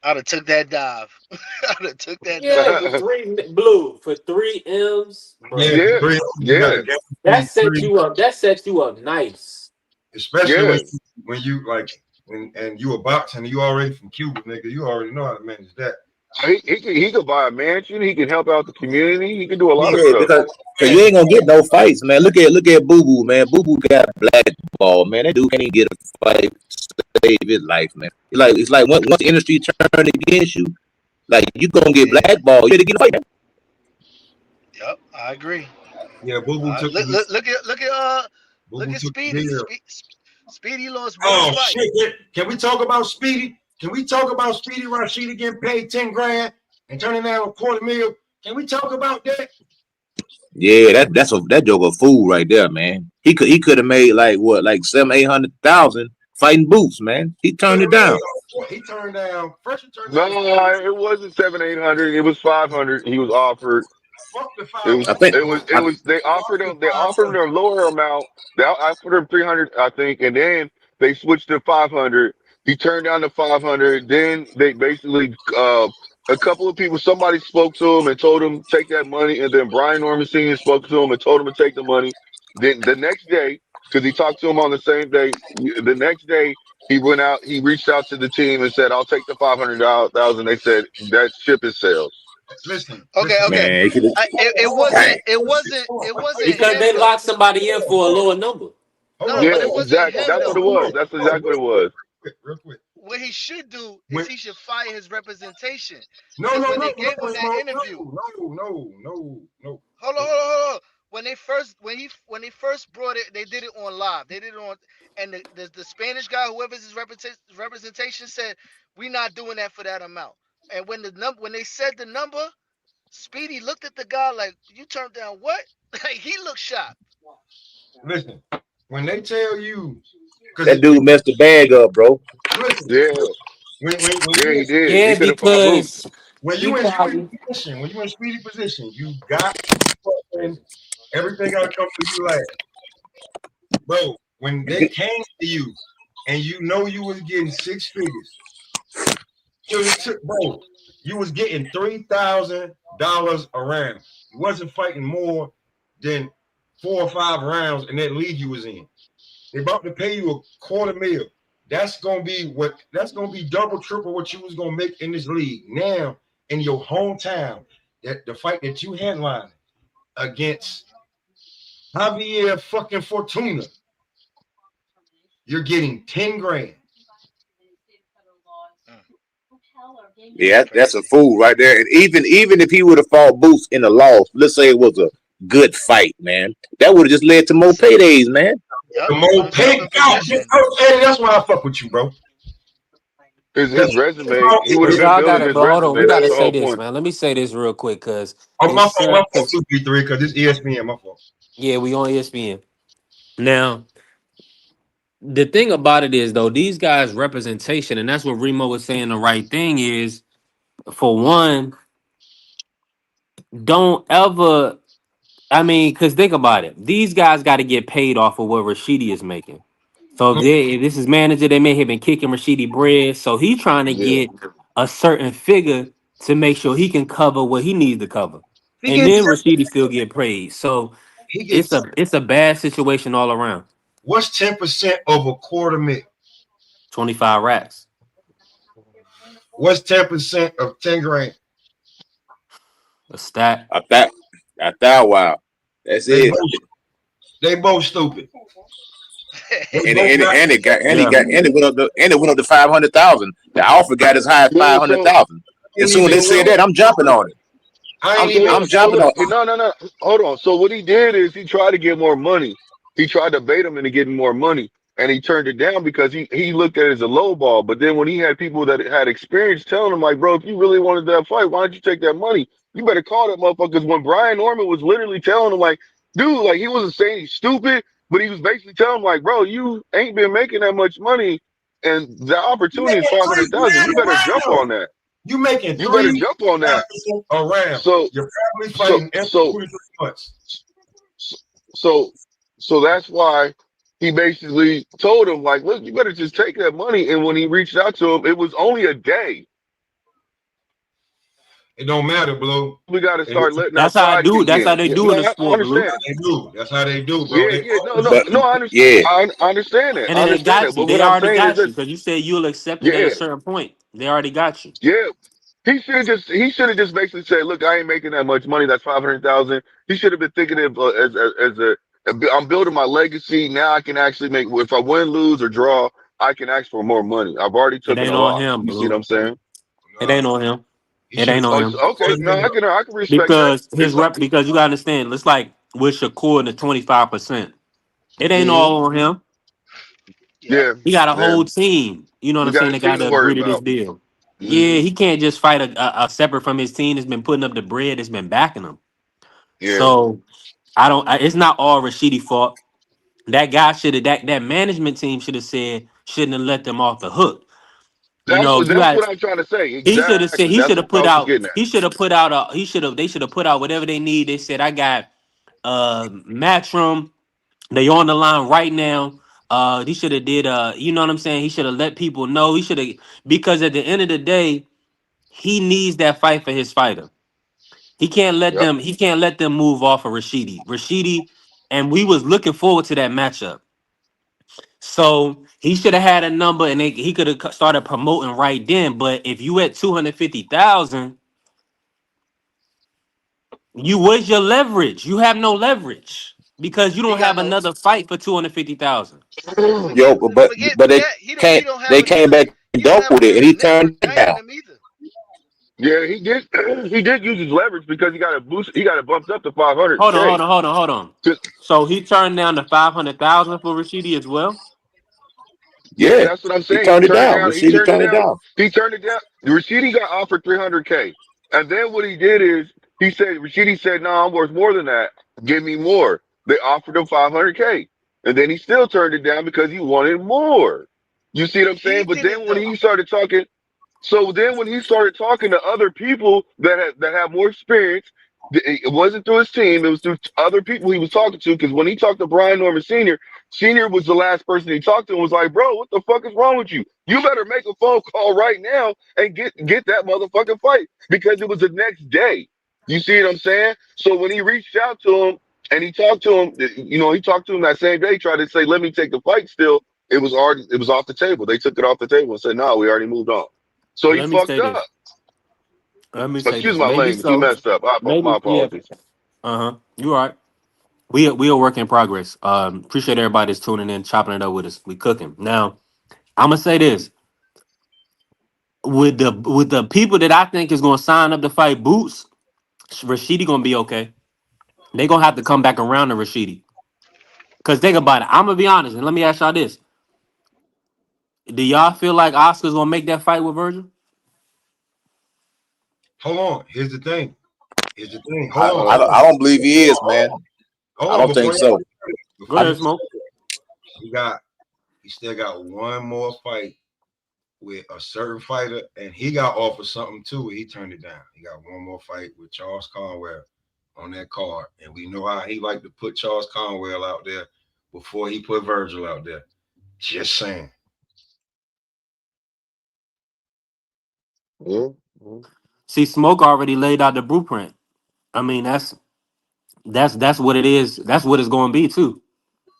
I'd have took that dive. I'd have took that Yeah, dive. for 3 M's, bro. Yeah. That sets you up. That sets you up nice. Especially when you like and you a boxer and you already from Cuba, nigga. You already know how to manage that. He could buy a mansion. He can help out the community. He can do a lot of Yeah, stuff. because you ain't gonna get no fights, man. Look at Boo Boo, man. Boo Boo got blackball, man. That dude can't even get a fight to save his life, man. It's like once the industry turn against you, like you gonna get blackball. You better get a fight, man. Yep, I agree. Yeah, Boo Boo took. Look at Speedy. Speedy lost one Oh fight. shit! Can we talk about Speedy? Can we talk about Speedy Rashida getting paid 10 grand and turning down $250,000? Can we talk about that? Yeah, that joke a fool right there, man. He could have made like 700-800,000 fighting Boots, man. He turned it down. He turned down. First, he turned No, down. it wasn't 700-800. It was 500. He was offered. Fuck the It was. They offered him a lower amount. They offered him 300, I think, and then they switched to 500. He turned down the 500. Then they basically a couple of people. Somebody spoke to him and told him take that money, and then Brian Norman Sr. spoke to him and told him to take the money. Then the next day, because he talked to him on the same day, the next day he went out. He reached out to the team and said, "I'll take the 500,000." They said that ship is sailed. Listen. Okay. Man, it wasn't Because they locked somebody in for a lower number. No, yeah, but it wasn't exactly. him, That's though. what it was. That's exactly what it was. Real quick. What he should do is he should fire his representation. No. When they gave him that interview. No. Hold on. When they first brought it, they did it on live. They did it on, and the Spanish guy, whoever's his representation, said, "We're not doing that for that amount." And when they said the number, Speedy looked at the guy like, "You turned down what?" He looked shocked. Listen, when they tell you, that dude messed the bag up, bro. Listen, yeah, he did. Yeah, he could have fought Boots. When you in Speedy position, you got everything gotta come to you like, bro. When they came to you and you know you was getting 6 figures, bro, you was getting $3,000 a round. You wasn't fighting more than 4 or 5 rounds in that league you was in. They about to pay you $250,000. That's gonna be double, triple what you was gonna make in this league. Now in your hometown, the fight that you headlined against Javier fucking Fortuna, you're getting 10 grand. Yeah, that's a fool right there. And even if he would have fought Boots in a loss, let's say it was a good fight, man, that would have just led to more paydays, man. Yep. The more pay, Uncovering God, position. Eddie, that's why I fuck with you, bro. His resume, he would But have been y'all building gotta, his but hold on, we resume. That's gotta the say whole this, point. man. Let me say this real quick, cause Oh, my it's fault, cause 233, because it's ESPN, my fault. yeah, we on ESPN. Now, the thing about it is though, these guys' representation, and that's what Remo was saying the right thing is, for one, don't ever I mean, because think about it. These guys got to get paid off of what Rashidi is making. So if this is manager, they may have been kicking Rashidi bread. So he's trying to Yeah. get a certain figure to make sure he can cover what he needs to cover. He And gets then Rashidi still get praised. So he gets it's a bad situation all around. what's 10% of a quarter mil? 25 racks. What's 10% of 10 grand? A stat. I thought wow. That's They it. both stupid. And it Yeah. went up to 500,000. The offer got as high as Yeah, so 500,000. As soon as they said that, I'm jumping on it. I'm jumping on it. No. Hold on. So what he did is he tried to get more money. He tried to bait him into getting more money, and he turned it down because he looked at it as a low ball. But then when he had people that had experience telling him, like, bro, if you really wanted that fight, why don't you take that money? You better call that motherfucker. Because when Brian Norman was literally telling him, like, dude, like he wasn't saying he's stupid, but he was basically telling him, like, bro, you ain't been making that much money, and the opportunity is 500,000. You better jump on that. You making You better jump on that. around. So, Your family fighting every 23 months. So that's why he basically told him, like, look, you better just take that money. And when he reached out to him, it was only a day. It don't matter, Blue. We got to start letting our That's how I pride do. kick That's how in. they Yeah, do no, in the I sport, Blue. understand. That's how they do, bro. Yeah, no, I understand. Yeah. I understand that. And I then they understand that. got you. But They what I'm already saying is got you that, because you said you'll accept it at a yeah, certain point. They already got you. yeah. He should have just basically said, look, I ain't making that much money. That's 500,000. He should have been thinking of as a I'm building my legacy. Now I can actually make, if I win, lose, or draw, I can ask for more money. I've already It taken ain't a on loss. him, You see what Blue. I'm saying? It ain't on him. It ain't on Oh, him. okay. No, I can respect that. Because his rep, because you gotta understand, it's like with Shakur and the 25%. It ain't Mm-hmm. all on him. Yeah, He got a yeah. whole team. You know what You I'm got saying? a They team got to to worry agree to this about. deal. Yeah, Mm-hmm. he can't just fight a separate from his team that's been putting up the bread that's been backing him. Yeah. So it's not all Rashidi fault. That guy should have that management team should have said shouldn't have let them off the hook. You know, you That's got what I'm trying to say. he should have said Exactly. That's what I was getting at. they should have put out whatever they need. They said I got Matchroom. They on the line right now. He should have did you know what I'm saying? He should have let people know. He should have, because at the end of the day, he needs that fight for his fighter. Yep. He can't let them move off of Rashidi. And we was looking forward to that matchup. So he should have had a number and he could have started promoting right then. But if you at 250,000, where's your leverage? You have no leverage because you He don't got have no. another fight for 250,000. Yo, but they Forget he don't have they came another. back and He don't have doubled it, and another he network turned it backing down. him either. Yeah, he did. He did use his leverage because he got a boost. He got it bumped up to Hold 500K. on. So he turned down the 500,000 for Rashidi as well. Yeah, Yeah, that's what I'm he saying. He turned it turned it down. down. Rashidi turned it down. He turned it down. Rashidi got offered 300K, and then what he did is Rashidi said, "No, I'm worth more than that. Give me more." They offered him 500K, and then he still turned it down because he wanted more. You see what I'm He saying? But didn't then when though. he started talking, to other people that have more experience, it wasn't through his team. It was through other people he was talking to. Because when he talked to Brian Norman Sr., Senior was the last person he talked to and was like, bro, what the fuck is wrong with you? You better make a phone call right now and get that motherfucking fight because it was the next day. You see what I'm saying? So when he reached out to him and he talked to him, he talked to him that same day, tried to say, let me take the fight still. It was off the table. They took it off the table and said, no, we already moved on. So Well, he fucked up. Let me say Excuse this. my Maybe language. He so. messed up. My Maybe yeah. apologies. You all right. We are work in progress. Appreciate everybody that's tuning in, chopping it up with us. We cooking. Now, I'm gonna say this. With the people that I think is gonna sign up to fight Boots, Rashidi gonna be okay. They gonna have to come back around to Rashidi. Cause think about it. I'm gonna be honest, and let me ask y'all this: do y'all feel like Oscar's gonna make that fight with Virgil? Hold on. Here's the thing. I don't believe he is, man. I don't think so. Go ahead, Smoke. He still got one more fight with a certain fighter, and he got offered something too. He turned it down. He got one more fight with Charles Conwell on that card, and we know how he liked to put Charles Conwell out there before he put Virgil out there. Just saying. See, Smoke already laid out the blueprint. I mean, that's what it is. That's what it's going to be too.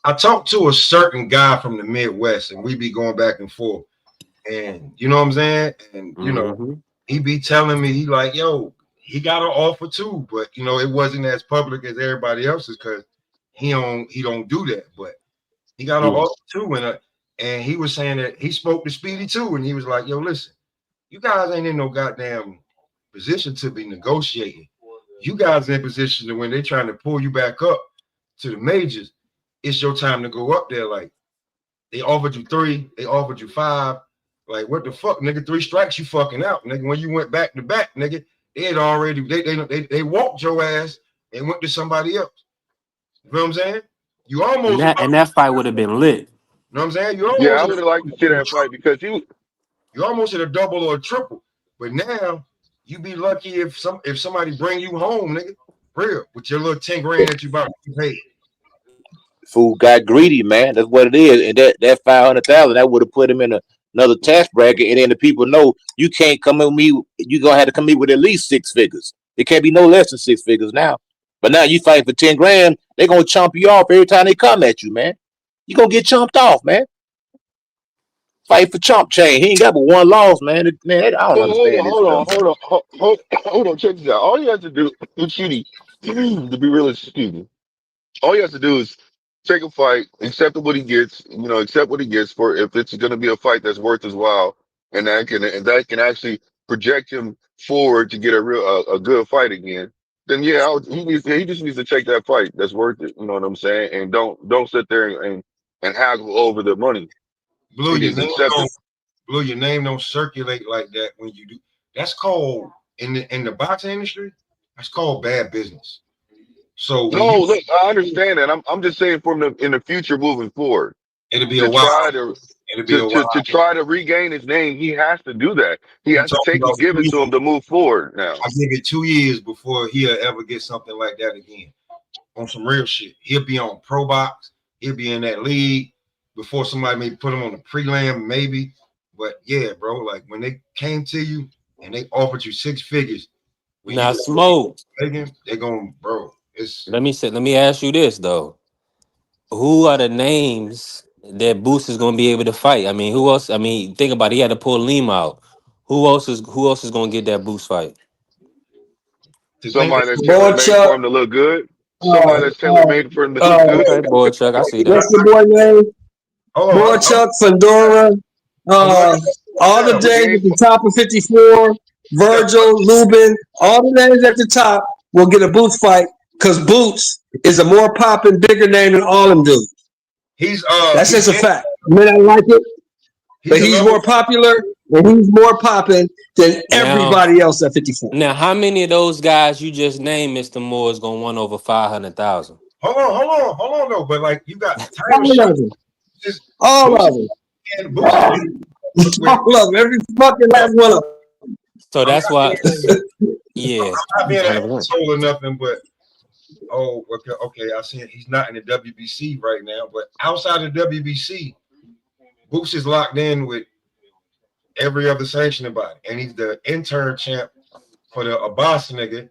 I talked to a certain guy from the Midwest, and we be going back and forth. And you know what I'm saying? And you know, he be telling me, he like, yo, he got an offer too, but you know, it wasn't as public as everybody else's because he don't do that. But he got an offer too, and he was saying that he spoke to Speedy too, and he was like, yo, listen, you guys ain't in no goddamn position to be negotiating. You guys in position to when they're trying to pull you back up to the majors, it's your time to go up there. Like they offered you 3, they offered you 5. Like what the fuck, nigga? 3 strikes, you fucking out, nigga. When you went back to back, nigga, they had already they walked your ass and went to somebody else. You know what I'm saying? You almost and that fight would have been lit. You know what I'm saying? You almost Yeah, I would have liked to see that fight because you almost hit a double or a triple. But now you be lucky if somebody bring you home, nigga, real with your little 10 grand that you about to pay. Fool got greedy, man. That's what it is. And that 500,000 that would have put him in another tax bracket. And then the people know you can't come with me. You gonna have to come in with at least 6 figures. It can't be no less than 6 figures now. But now you fight for 10 grand, they're gonna chomp you off every time they come at you, man. You gonna get chomped off, man. Fight for chump change. He ain't got but one loss, man. Man, I don't understand this. Hold on. Check this out. All you have to do, Chidi, to be real, excuse me. All you have to do is take a fight, accept what he gets. You know, accept what he gets for if it's going to be a fight that's worth his while, and that can actually project him forward to get a good fight again. Then yeah, he just needs to take that fight that's worth it. You know what I'm saying? And don't sit there and haggle over the money. Blue, your name don't circulate like that when you do. That's called in the boxing industry. That's called bad business. So no, look, I understand that. I'm just saying in the future moving forward. It'll be a while. To try to regain his name, he has to do that. He has to take what's given to him to move forward. Now, I give it 2 years before he'll ever get something like that again. On some real shit, he'll be on Pro Box. He'll be in that league before somebody may put him on the prelim, maybe. But yeah, bro, like when they came to you and they offered you 6 figures, now Smoke, they're going, bro. Let me ask you this though: who are the names that Boots is going to be able to fight? I mean, who else? I mean, think about it. He had to pull Lima out. Who else is going to get that Boost fight? Somebody that's tailor made for him to look good. Somebody that's tailor made for him to look good. Okay, boy, Chuck, I see that. What's the boy name? Boy, Chuck, Fedora, all the days at the top of 54, Virgil, Lubin, all the names at the top will get a Boots fight because Boots is a more popping, bigger name than all them dudes. That's just a fact. I mean, I like it, but he's more popular and he's more popping than everybody else at 54. Now, how many of those guys you just named, Mr. Moore, is going to win over 500,000? Hold on, though. But like, you got all of them. All of them. Every fucking last one of them. So that's why, yeah. I'm not being an asshole or nothing, but okay. I see it. He's not in the WBC right now, but outside of WBC, Boots is locked in with every other sanctioning body, and he's the intern champ for the Abbas nigga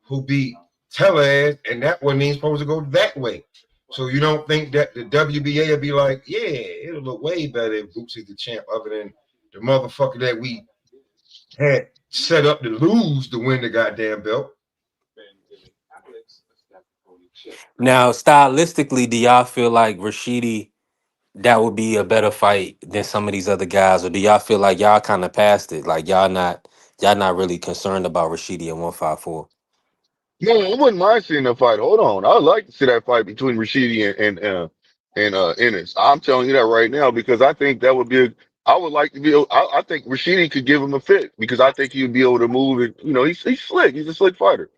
who beat Telez, and that wasn't even supposed to go that way. So you don't think that the WBA will be like, yeah, it'll look way better if Boots is the champ, other than the motherfucker that we had set up to lose to win the goddamn belt. Now, stylistically, do y'all feel like Rashidi, that would be a better fight than some of these other guys, or do y'all feel like y'all kind of passed it? Like y'all not really concerned about Rashidi at 154? No, I wouldn't mind seeing the fight. Hold on, I would like to see that fight between Rashidi and Ennis. I'm telling you that right now because I think that would be. I would like to be. I think Rashidi could give him a fit because I think he'd be able to move it. You know, he's slick. He's a slick fighter.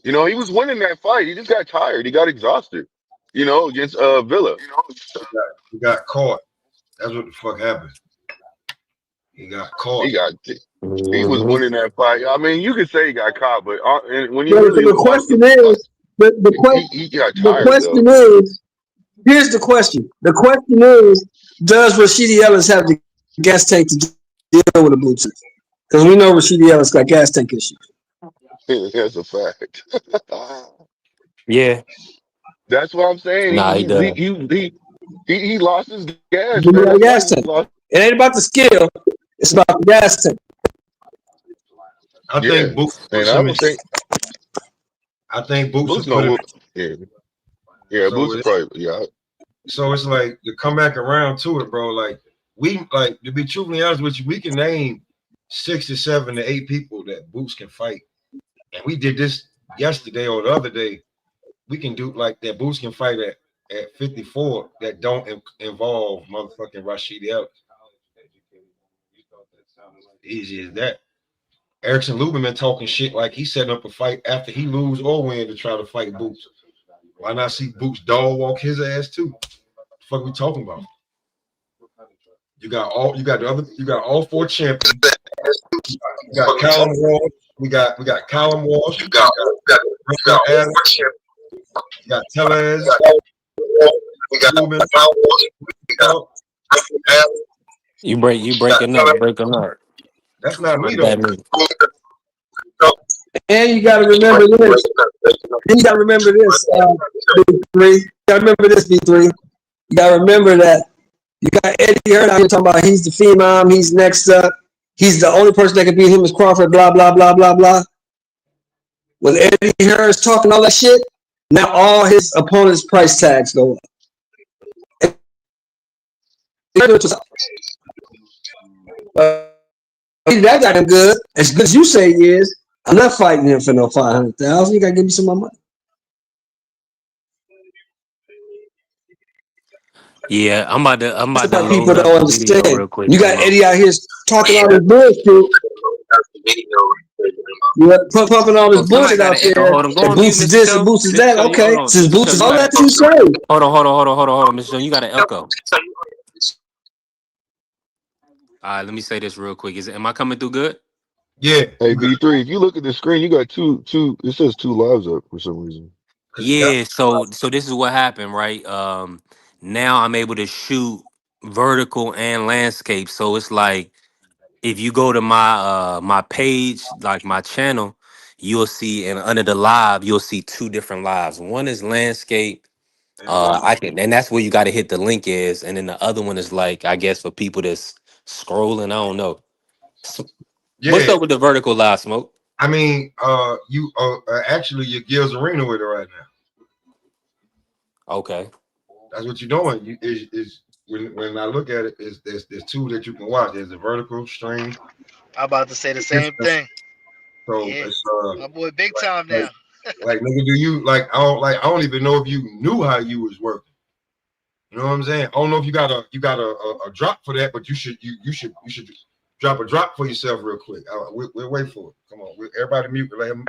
You know, he was winning that fight. He just got tired. He got exhausted. You know, against Villa. He got caught. That's what the fuck happened. He got caught. He was winning that fight. I mean, you could say he got caught, but when you Yeah, really so the question is, he got the tired. question is, here's the question. The question is, does Rashidi Ellis have the gas tank to deal with the boots? Because we know Rashidi Ellis got gas tank issues. That's a fact. Yeah. That's what I'm saying. Nah, he does. He lost his gas. Give me Man. that gas tank. It ain't about the skill. It's about the gas tank. I think Boots. I think Boots will put him. Yeah, Boots will probably. Yeah. So it's like to come back around to it, bro. Like to be truthfully honest with you, we can name 6 to 7 to 8 people that Boots can fight, and we did this yesterday or the other day. We can do like that. Boots can fight at 54 that don't involve motherfucking Rashidi Ellis. Easy as that. Erickson Lubin been talking shit like he's setting up a fight after he lose or win to try to fight Boots. Why not see Boots dog walk his ass too? What the fuck we talking about? You got all 4 champions. You got Callum Walsh. We got Callum Walsh. You got Adams. You got Tellez. We got Lubin. You breaking up. That's not me though. And you gotta remember this. B3. You gotta remember this, B3. You gotta remember that you got Eddie Hearn out here talking about he's the phenom, he's next up, he's the only person that can beat him is Crawford, blah, blah, blah, blah, blah. When Eddie Hearn is talking all that shit, now all his opponents' price tags go up. That got him good. As good as you say he is, I'm not fighting him for no 500,000. You gotta give me some more money. Yeah, I'm about to people don't understand. real quick. You got Eddie out here talking all this bullshit. You're pumping all this bullshit out there. And Boots is this and Boots is that. Okay, since Boots is all that you say. Hold on, Mr. Jones. You got an echo. All right, let me say this real quick. Am I coming through good? Yeah. Hey, B3, if you look at the screen, you got two. It says 2 lives up for some reason. Yeah. So this is what happened, right? Now I'm able to shoot vertical and landscape. So it's like if you go to my my page, like my channel, you'll see, and under the live, you'll see 2 different lives. One is landscape. And that's where you got to hit the link is, and then the other one is like, I guess for people that's scrolling, I don't know. What's up with the vertical live, Smoke? I mean, you actually your Gills Arena with it right now. Okay, that's what you're doing. When I look at it, there's 2 that you can watch. There's the vertical stream. I'm about to say the same thing. So yeah. It's my boy big time now. Like nigga, do you I don't even know if you knew how you was working. You know what I'm saying? I don't know if you got a drop for that, but you should drop a drop for yourself real quick. We'll wait for it. Come on, everybody mute. Let him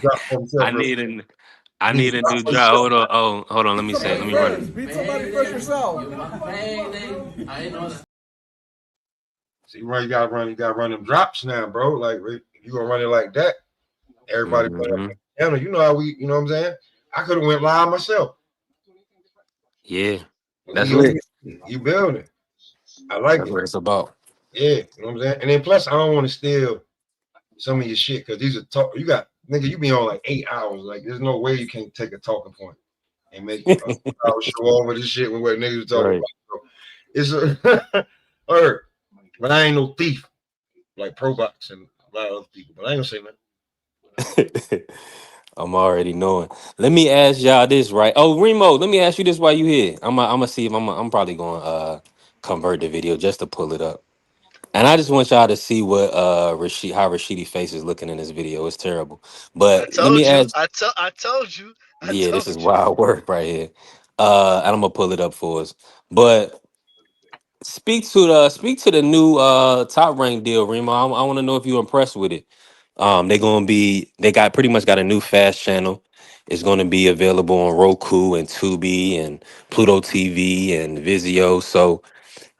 drop for himself. I need a new drop. Hold on. Let me run it. Beat somebody first yourself. I ain't know that. See, you gotta run them drops now, bro. Like you gonna run it like that. Everybody, you know how we, you know what I'm saying? I could have went live myself. Yeah, that's lit. You building. I like that's it. What it's about. Yeah, you know what I'm saying? And then plus, I don't want to steal some of your shit because these are you got nigga, you be on like 8 hours. Like, there's no way you can't take a talking point and make a show over this shit with what niggas are talking about. So it's but I ain't no thief like Probox and a lot of other people. But I ain't gonna say nothing. I'm already knowing. Let me ask y'all this, right? Oh, Remo, let me ask you this while you here. I'm gonna see if I'm probably gonna convert the video just to pull it up. And I just want y'all to see what how Rashidi face is looking in this video. It's terrible. But let me ask. I told you. This is wild work right here. And I'm gonna pull it up for us. But speak to the new Top Rank deal, Remo. I want to know if you're impressed with it. They got pretty much got a new fast channel. It's gonna be available on Roku and Tubi and Pluto TV and Vizio. So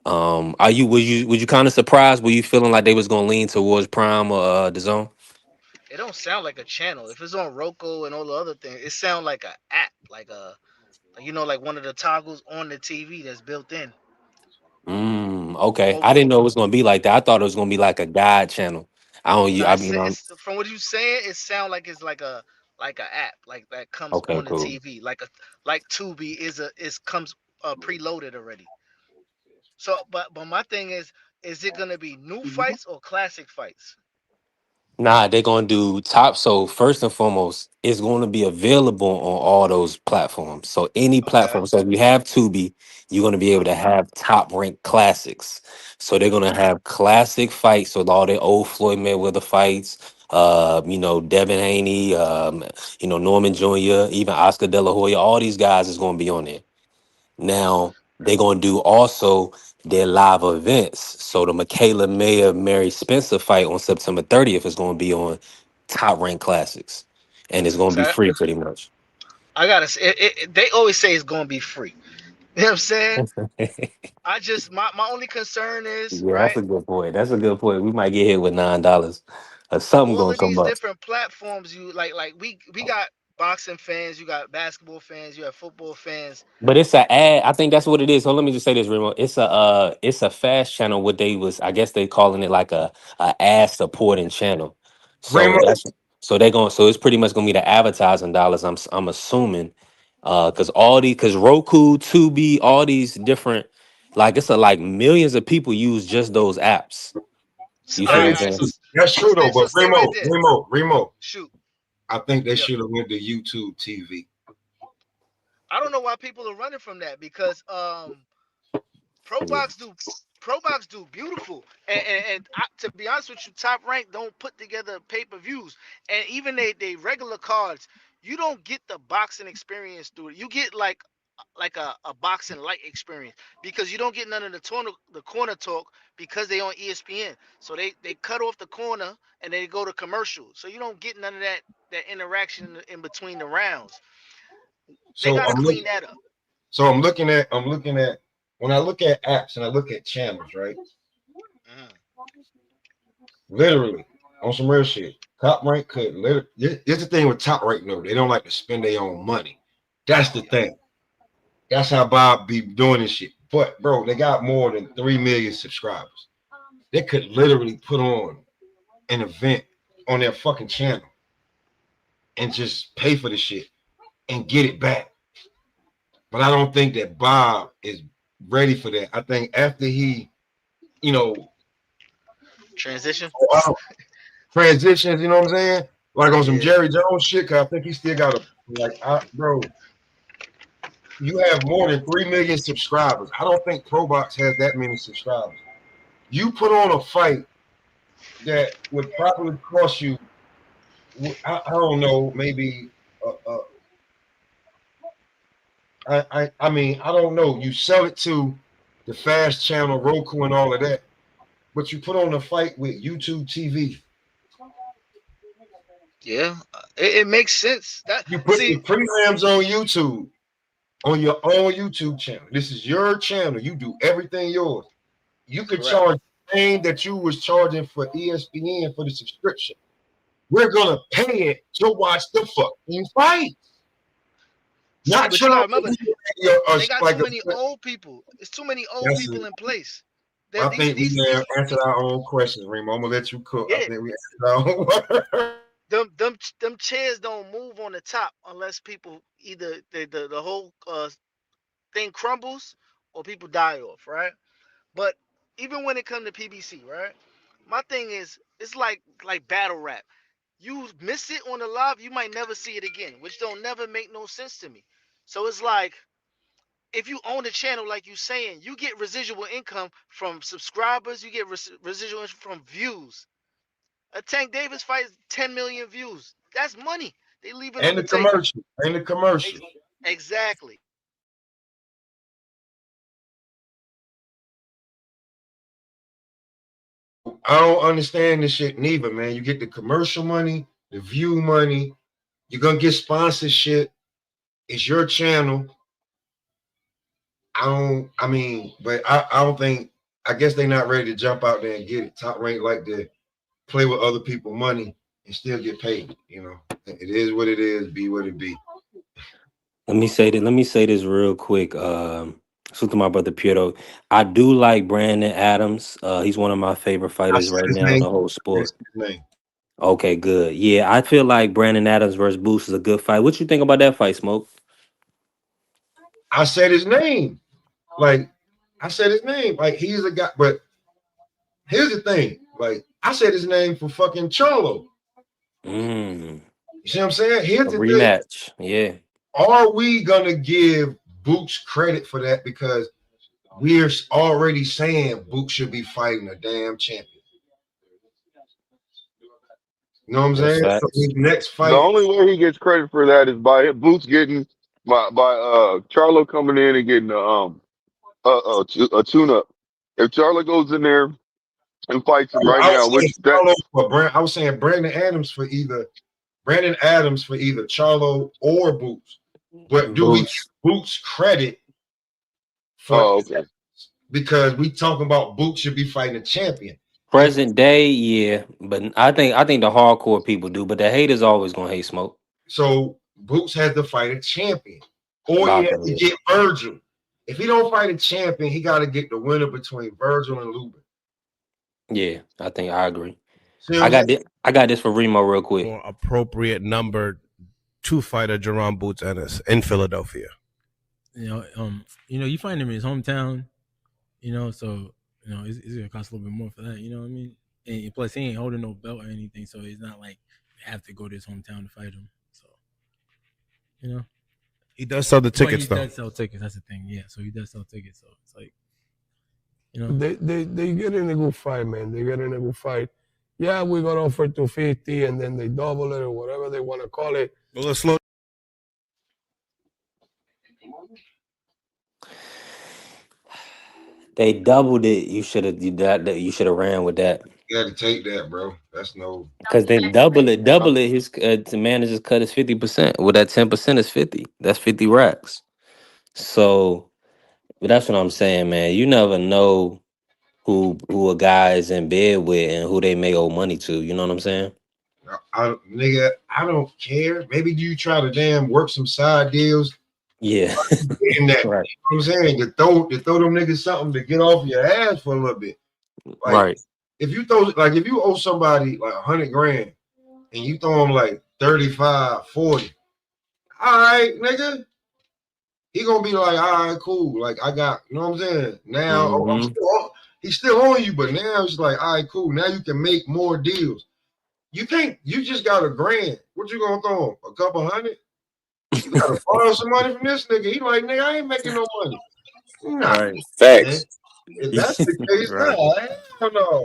are you would you kind of surprised? Were you feeling like they was gonna lean towards Prime or the Zone? It don't sound like a channel. If it's on Roku and all the other things, it sounds like an app, like one of the toggles on the TV that's built in. Okay. I didn't know it was gonna be like that. I thought it was gonna be like a guide channel. I don't. No, I mean, it's from what you saying, it sounds like it's like a app like that comes okay, on the cool. TV, like Tubi comes preloaded already. So, but my thing is it gonna be new fights or classic fights? Nah, they're gonna do top. So first and foremost, it's going to be available on all those platforms. So any Okay. platform. So if you have Tubi, you're gonna be able to have Top Rank classics. So they're gonna have classic fights with all the old Floyd Mayweather fights. Devin Haney, Norman Jr., even Oscar De La Hoya. All these guys is gonna be on there. Now they're gonna do also their live events. So the Michaela Mayer Mary Spencer fight on September 30th is gonna be on Top Rank Classics, and it's gonna be So free pretty much. I gotta say, they always say it's gonna be free. You know what I'm saying? I just my only concern is Yeah, that's right. a good point. That's a good point. We might get hit with $9 or something All gonna of come these up. different platforms, you like we got boxing fans, you got basketball fans, you have football fans. But it's a ad. I think that's what it is. So let me just say this, Remo. It's a fast channel. What they was, I guess they calling it like a ad supporting channel. So Remo, so it's pretty much gonna be the advertising dollars. I'm assuming, because Roku, Tubi, all these different, like like millions of people use just those apps. You All see what right, I'm all right. saying? that's true though. So But stay right there. Remo, Shoot. I think they Yep. should have went to YouTube TV. I don't know why people are running from that because Yeah. Pro Box do beautiful, and to be honest with you, Top Rank don't put together pay-per-views, and even they regular cards, you don't get the boxing experience through it. You get like a boxing light experience because you don't get none of the corner talk because they on ESPN. So they cut off the corner and they go to commercial. So you don't get none of that interaction in between the rounds. They So got to clean that up. I'm looking at when I look at apps and I look at channels, right? Literally on some real shit. Top Rank could literally. Here's the thing with Top Rank, though. They don't like to spend their own money. That's the thing. That's how Bob be doing this shit. But bro, they got more than 3 million subscribers. They could literally put on an event on their fucking channel and just pay for the shit and get it back. But I don't think that Bob is ready for that. I think after he, Transition. Transitions, you know what I'm saying? Like on some Jerry Jones shit, cause I think he still got bro. You have more than 3 million subscribers. I don't think ProBox has that many subscribers. You put on a fight that would probably cost you, I don't know, maybe, I mean, I don't know. You sell it to the fast channel, Roku, and all of that, but you put on a fight with YouTube TV. Yeah, it makes sense. That You put see, the programs on YouTube, on your own YouTube channel. This is your channel. You do everything yours. You could charge the same that you was charging for ESPN for the subscription. We're gonna pay it to watch the fucking fight. Not but you gotta remember, they got like too many old people. It's too many old people in place. I think we answered our own questions, Remo. I'm gonna let you cook. Yeah. I think we answered our own. Them chairs don't move on the top unless people either the whole thing crumbles or people die off, right? But even when it comes to PBC, right? My thing is it's like battle rap. You miss it on the live, you might never see it again, which don't never make no sense to me. So it's like if you own a channel, like you saying, you get residual income from subscribers, you get residual income from views. A Tank Davis fight is 10 million views. That's money. They leave it on And the the table. commercial. Exactly. I don't understand this shit neither, man. You get the commercial money, the view money. You're gonna get sponsorship. It's your channel. But I don't think. I guess they're not ready to jump out there and get it. Top Rank like to play with other people's money and still get paid. You know, it is what it is. Be what it be. Let me say this real quick. So to my brother Piero, I do like Brandon Adams. He's one of my favorite I fighters said right his now in name. the whole sport. That's his name. Okay, good. Yeah, I feel like Brandon Adams versus Boost is a good fight. What you think about that fight, Smoke? I said his name. Like, I said his name. Like, he's a guy. But here's the thing. Like, I said his name for fucking Charlo. You see what I'm saying? Here's the rematch. thing. Yeah. Are we gonna give Boots credit for that? Because we're already saying Boots should be fighting a damn champion. You know what I'm saying? So his next fight. The only way he gets credit for that is by Boots getting by Charlo coming in and getting a tune-up. If Charlo goes in there and fights him right now, I was saying Brandon Adams for either Charlo or Boots. But do we give Boots credit for because we talking about Boots should be fighting a champion? Present day, yeah. But I think the hardcore people do, but the haters always gonna hate Smoke. So Boots has to fight a champion. Or he has to get Virgil. If he don't fight a champion, he got to get the winner between Virgil and Lubin. Yeah, I agree. I got this for Remo real quick. More appropriate number to fight a Jerome Boots Ennis in Philadelphia. You find him in his hometown, so it's gonna cost a little bit more for that. You know what I mean? And plus, he ain't holding no belt or anything, so it's not like you have to go to his hometown to fight him. So, he does sell the tickets though. He does sell tickets. That's the thing. Yeah, so he does sell tickets. So it's like, they get in a good fight, man. They get in a good fight. Yeah, we're gonna offer 250, and then they double it or whatever they want to call it. Well, let's slow. They doubled it. You should have ran with that. You got to take that, bro. That's no. Because then double it. His the manager's cut is 50%. Well, that 10% is 50. That's 50 racks. So, but that's what I'm saying, man. You never know who a guy is in bed with and who they may owe money to. You know what I'm saying? I don't care. Maybe you try to damn work some side deals. Yeah. In that, right. You know what I'm saying? To throw them niggas something to get off your ass for a little bit. Like, right. If you owe somebody like $100,000 and you throw them like 35, 40, all right, nigga. He gonna be like, all right, cool. Like I got, you know what I'm saying? Now he's still on you, but now it's like, all right, cool. Now you can make more deals. You just got $1,000. What you gonna throw him? A couple hundred? You gotta borrow some money from this nigga. He like, nigga, I ain't making no money. Nah, right. Facts. If that's the case, right. No.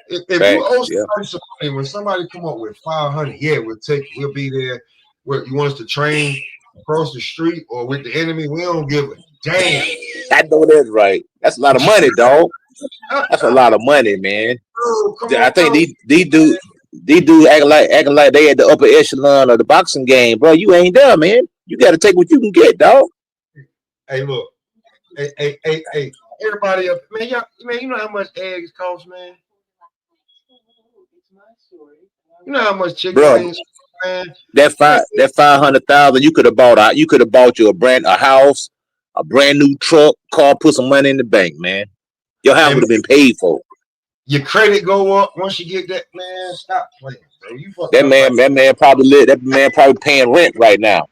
If you owe somebody some money, when somebody come up with 500, yeah, we'll be there. You want us to train across the street or with the enemy? We don't give a damn. I know that's right. That's a lot of money, dog. That's a lot of money, man. I think these dudes acting like they at the upper echelon of the boxing game, bro. You ain't there, man. You got to take what you can get, dog. Hey, look. Hey, everybody up, man. You know how much eggs cost, man. You know how much chicken wings, man. That 500,000 you could have bought. You could have bought you a house, a brand new truck, car, put some money in the bank, man. Your house would have been paid for. Your credit go up once you get that, man. Stop playing, bro. That man probably paying rent right now,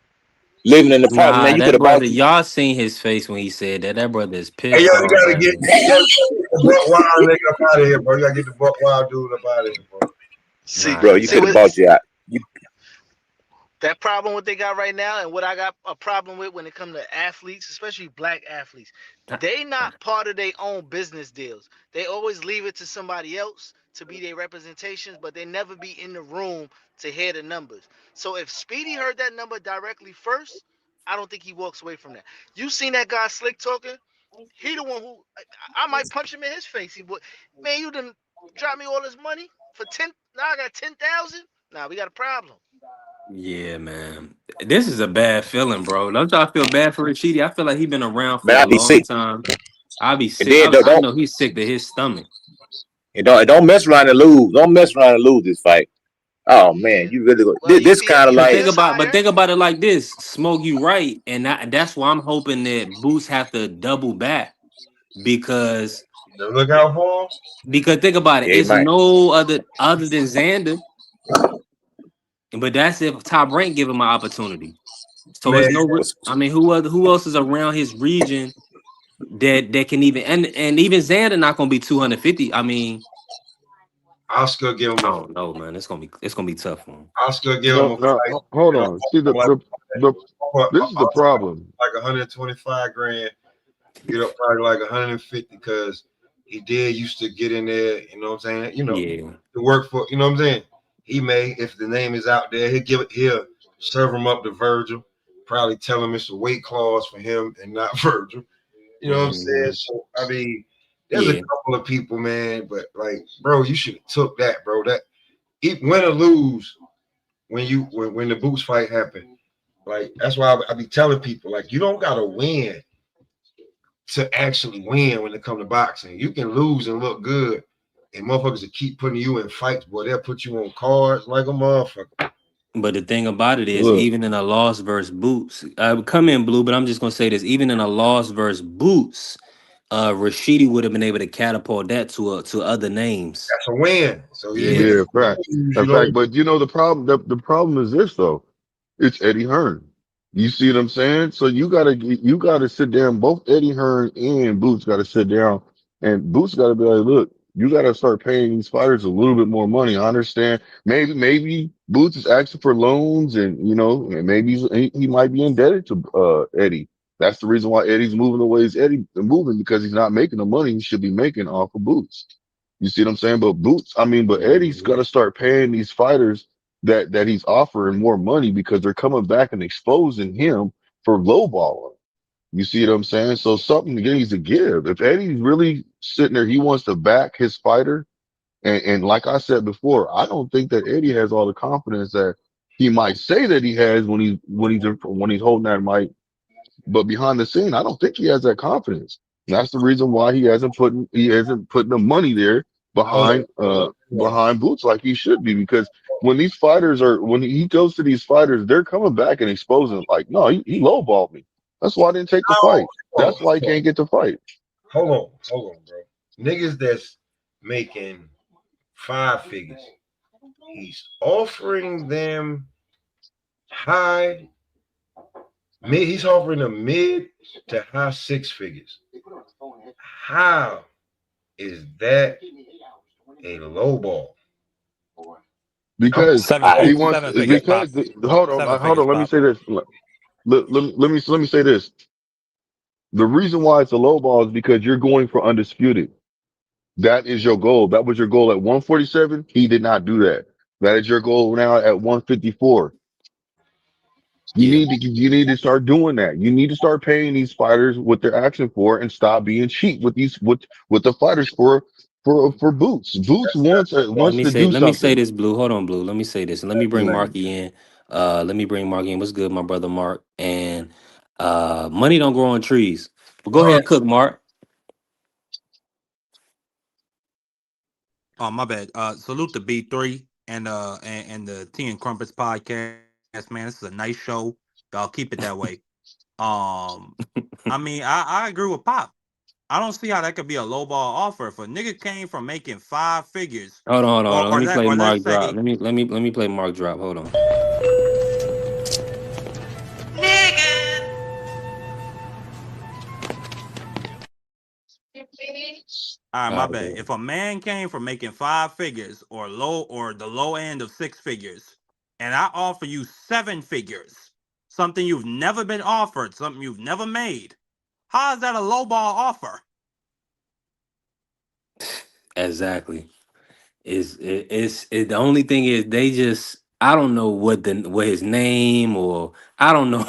living in the apartment. Man, you could have bought. Y'all seen his face when he said that. That brother is pissed. Hey, yo, you gotta get the Buck Wild nigga up out of here, bro. You gotta get the Buck Wild dude up out of here, bro. See, bro, you could have bought you out. That problem what they got right now, and what I got a problem with when it comes to athletes, especially black athletes, they not part of their own business deals. They always leave it to somebody else to be their representations, but they never be in the room to hear the numbers. So if Speedy heard that number directly first, I don't think he walks away from that. You seen that guy Slick talking? He the one who I might punch him in his face. Man, you done Drop me all this money for 10. Now I got 10,000. Nah, we got a problem. Yeah, man. This is a bad feeling, bro. Don't y'all feel bad for Rashidi? I feel like he been around Man, for a I be long sick. time. I be And sick. then I know he's sick to his stomach. don't mess around and lose. Don't mess around and lose this fight. Oh man, you really go. Well, This kind of But like think about it like this. Smoke, you right, and that's why I'm hoping that Boots have to double back because Look out for him. Because think about it, yeah, he it's might. no other than Xander, but that's if Top Rank give him an opportunity. So Man, it's I mean, who else is around his region that can even and even Xander not gonna be 250. I mean, I'll still give him. I don't know, man. It's gonna be tough for him. I'll still give him No, a no. fight. Hold on. See the this is the problem. Like 125 grand. Get up probably like 150 because he did used to get in there. You know what I'm saying? You know, to work for. You know what I'm saying? He may, if the name is out there, he'll serve him up to Virgil. Probably tell him it's a weight clause for him and not Virgil. You know what I'm saying? So I mean, there's a couple of people, man, but like, bro, you should have took that, bro. That win or lose when the Boots fight happened. Like that's why I be telling people, like, you don't gotta win to actually win when it comes to boxing. You can lose and look good, and motherfuckers will keep putting you in fights, boy. They'll put you on cards like a motherfucker. But the thing about it is, even in a loss versus Boots, come in Blue, but I'm just gonna say this: even in a loss versus Boots, Rashidi would have been able to catapult that to other names. That's a win. So Yeah, fact. In fact, but you know the problem. The problem is this though. It's Eddie Hearn. You see what I'm saying? So you gotta sit down. Both Eddie Hearn and Boots gotta sit down, and Boots gotta be like, look, you gotta start paying these fighters a little bit more money. I understand. Maybe Boots is asking for loans, and you know, and maybe he might be indebted to Eddie. That's the reason why Eddie's moving the way Eddie moving because he's not making the money he should be making off of Boots. You see what I'm saying? But Eddie's got to start paying these fighters that he's offering more money because they're coming back and exposing him for lowballing. You see what I'm saying? So something needs to give. If Eddie's really sitting there, he wants to back his fighter. And like I said before, I don't think that Eddie has all the confidence that he might say that he has when he's holding that mic. But behind the scene, I don't think he has that confidence. And that's the reason why he isn't putting the money there behind Boots like he should be. Because when he goes to these fighters, they're coming back and exposing like, no, he lowballed me. That's why I didn't take the fight. That's why he can't get the fight. Hold on, bro. Niggas that's making 5 figures, he's offering them he's offering them mid to high 6 figures. How is that a low ball? Because he wants. Hold on. Let me say this. Let me say this. The reason why it's a low ball is because you're going for undisputed. That is your goal. That was your goal at 147. He did not do that. That is your goal now at 154. You need to start doing that. You need to start paying these fighters what they're asking for and stop being cheap with the fighters for Boots. Boots wants to do something. Let me say this, Blue. Hold on, Blue. Let me say this, and let me bring Marky in. What's good, my brother Mark? And money don't grow on trees. But go ahead and cook, Mark. Oh, my bad. Salute to B3 and the Tea and Crumpets podcast, man. This is a nice show. Y'all keep it that way. I mean, I agree with Pop. I don't see how that could be a lowball offer. If a nigga came from making 5 figures. Hold on. Let me play Mark drop. Let me play Mark drop. Hold on. All right, my bad. If a man came from making 5 figures or the low end of 6 figures, and I offer you 7 figures, something you've never been offered, something you've never made, how is that a lowball offer? Exactly. The only thing is they just I don't know what his name or I don't know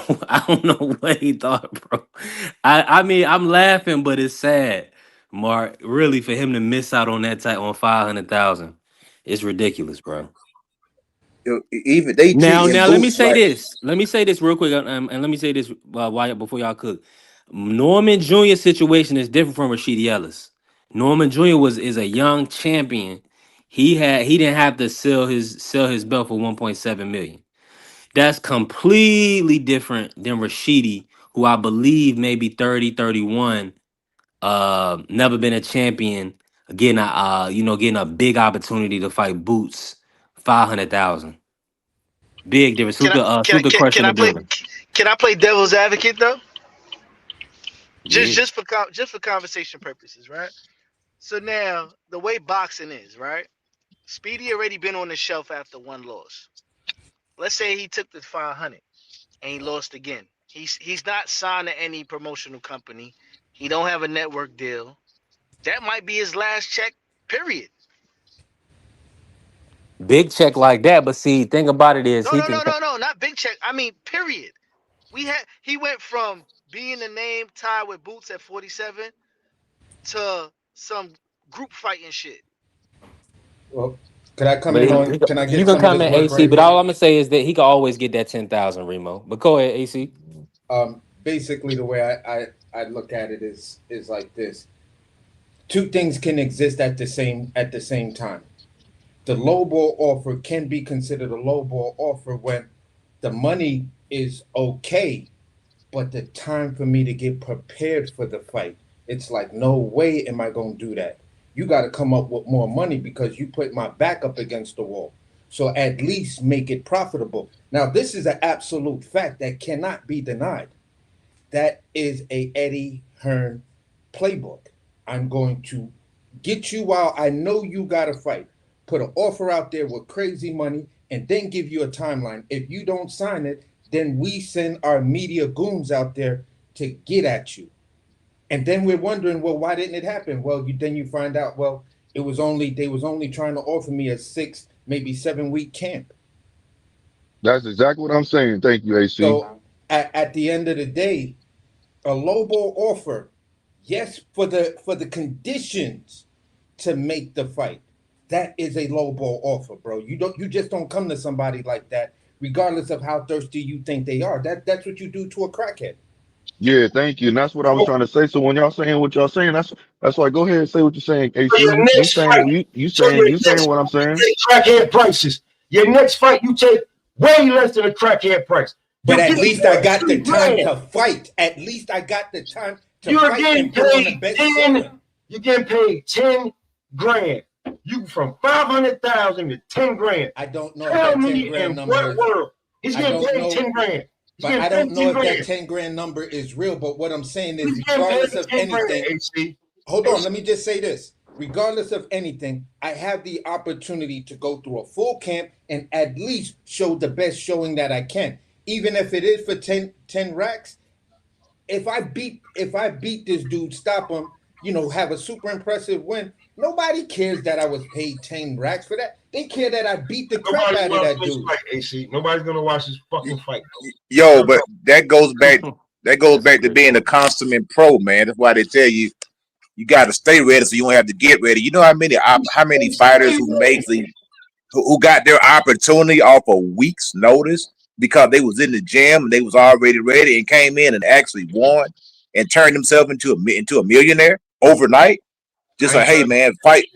what he thought, bro. I mean I'm laughing, but it's sad. Mark, really, for him to miss out on that type on 500,000, it's ridiculous, bro. Even they Now, treating let me Boots say like this. Let me say this real quick, and let me say this before y'all cook. Norman Jr. situation is different from Rashidi Ellis. Norman Jr. is a young champion. He didn't have to sell his belt for 1.7 million. That's completely different than Rashidi, who I believe maybe 30, 31, never been a champion, getting a big opportunity to fight Boots, 500,000. Big difference. Who could crush in the building? Can I play devil's advocate though? Yeah. Just for conversation purposes, right? So now the way boxing is, right? Speedy already been on the shelf after one loss. Let's say he took the 500 and he lost again. He's not signed to any promotional company. He don't have a network deal. That might be his last check, period. Big check like that, but see, thing about it is No, not big check. I mean, period. He went from being the name tied with Boots at 47 to some group fighting shit. Well, could I come in on? Can I get you some can come of in this work AC, right but here? all I'm gonna say is that he can always get that 10,000, Remo. But go ahead, AC. Basically, the way I look at it is like this: two things can exist at the same time. The lowball offer can be considered a lowball offer when the money is okay, but the time for me to get prepared for the fight, it's like, no way am I going to do that. You got to come up with more money because you put my back up against the wall. So at least make it profitable. Now, this is an absolute fact that cannot be denied. That is a Eddie Hearn playbook. I'm going to get you while I know you got to fight. Put an offer out there with crazy money and then give you a timeline. If you don't sign it, then we send our media goons out there to get at you. And then we're wondering, well, why didn't it happen? Well, then you find out, well, they was only trying to offer me a 6, maybe 7 week camp. That's exactly what I'm saying. Thank you, AC. So at the end of the day, a lowball offer, yes, for the conditions to make the fight. That is a lowball offer, bro. You just don't come to somebody like that, regardless of how thirsty you think they are. That's what you do to a crackhead. Yeah, thank you. And that's what I was trying to say. So when y'all saying what y'all saying, that's why go ahead and say what you're saying, AC. For your next fight, You saying what I'm saying. Crackhead prices. Your next fight, you take way less than a crackhead price. But at least I got the time to fight. At least I got the time to fight and put on the best showing. You're getting paid 10 grand. You from 500,000 to 10 grand. I don't know Tell if that 10 me grand in number what is, world he's I getting don't paid know, 10 grand. But I don't know if that 10 grand number is real. But what I'm saying is, regardless of anything, hold on, let me just say this. Regardless of anything, I have the opportunity to go through a full camp and at least show the best showing that I can. Even if it is for 10 racks, if I beat this dude, stop him, have a super impressive win, nobody cares that I was paid 10 racks for that. They care that I beat the crap out of that dude. Fight, AC. Nobody's gonna watch this fucking fight. Yo, but that goes back to being a consummate pro, man. That's why they tell you got to stay ready so you don't have to get ready. You know how many fighters who got their opportunity off a week's notice because they was in the gym and they was already ready and came in and actually won and turned themselves into a millionaire overnight. Just like, hey man, fight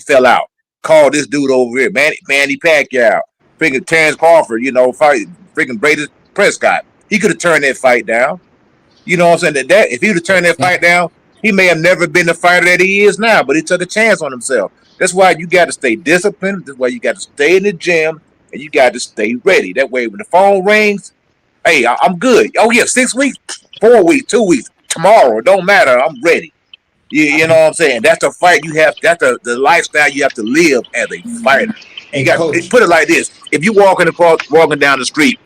fell out. Call this dude over here, Manny Pacquiao, freaking Terrence Crawford, fight freaking Brady Prescott. He could have turned that fight down. You know what I'm saying? That if he would have turned that fight down, he may have never been the fighter that he is now, but he took a chance on himself. That's why you got to stay disciplined. That's why you got to stay in the gym and you got to stay ready. That way, when the phone rings, hey, I'm good. Oh yeah, 6 weeks, 4 weeks, 2 weeks, tomorrow, it don't matter. I'm ready. You know what I'm saying? That's the fight you have. That's the lifestyle you have to live as a fighter. You got put it like this: if you walking down the street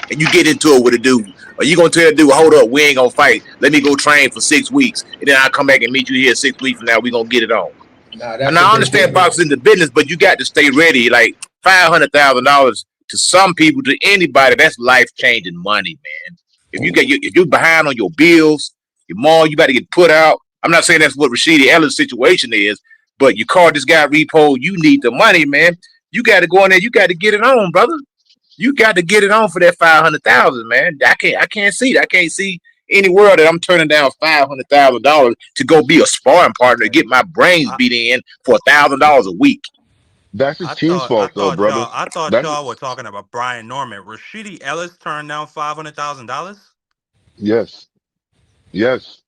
and you get into it with a dude, are you gonna tell the dude, "Hold up, we ain't gonna fight. Let me go train for 6 weeks, and then I'll come back and meet you here 6 weeks from now. We gonna get it on." And I understand boxing the business, but you got to stay ready. Like $500,000 to some people, to anybody, that's life changing money, man. If you're behind on your bills, your mom, you got to get put out. I'm not saying that's what Rashidi Ellis' situation is, but you call this guy repo, you need the money, man. You got to go in there, you got to get it on, brother. You got to get it on for that $500,000, man. I can't see that. I can't see any world that I'm turning down $500,000 to go be a sparring partner to get my brains beat in for $1,000 a week. That's his team's fault, though, brother. I thought y'all were talking about Brian Norman. Rashidi Ellis turned down $500,000. Yes. Yes.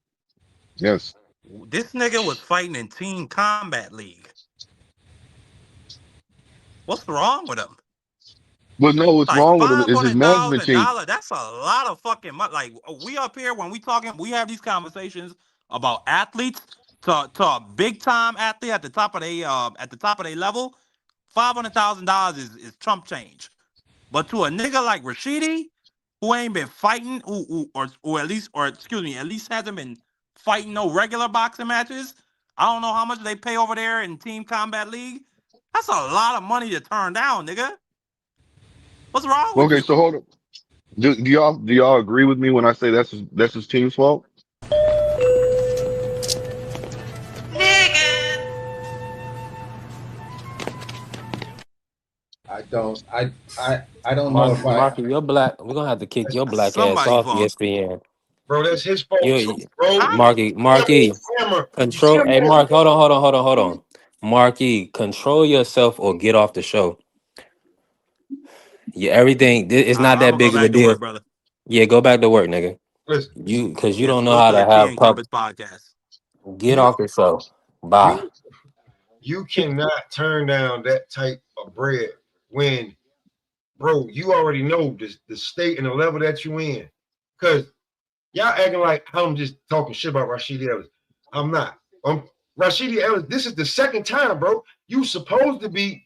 Yes. This nigga was fighting in Team Combat League. What's wrong with him? Well, no, what's wrong with him is his management team. That's a lot of fucking money. Like, we up here when we talking, we have these conversations about athletes to a big time athlete at the top of their level. $500,000 is chump change. But to a nigga like Rashidi, who ain't been fighting, at least hasn't been fighting no regular boxing matches. I don't know how much they pay over there in Team Combat League. That's a lot of money to turn down, nigga. What's wrong with you? So hold on. Do y'all agree with me when I say that's his team's fault? I don't know if Marky, you're black. We're gonna have to kick your black ass off ESPN. Bro, that's his fault. Bro. Marky, control. Hey, Mark, hold on. Marky, control yourself or get off the show. Yeah, everything. It's not that big of a deal, brother. Yeah, go back to work, nigga. Listen, You don't know how to have podcast. Get off the show. Bye. You cannot turn down that type of bread when, bro, you already know the state and the level that you in. Because y'all acting like I'm just talking shit about Rashidi Ellis. I'm not. Rashidi Ellis, this is the second time, bro. You supposed to be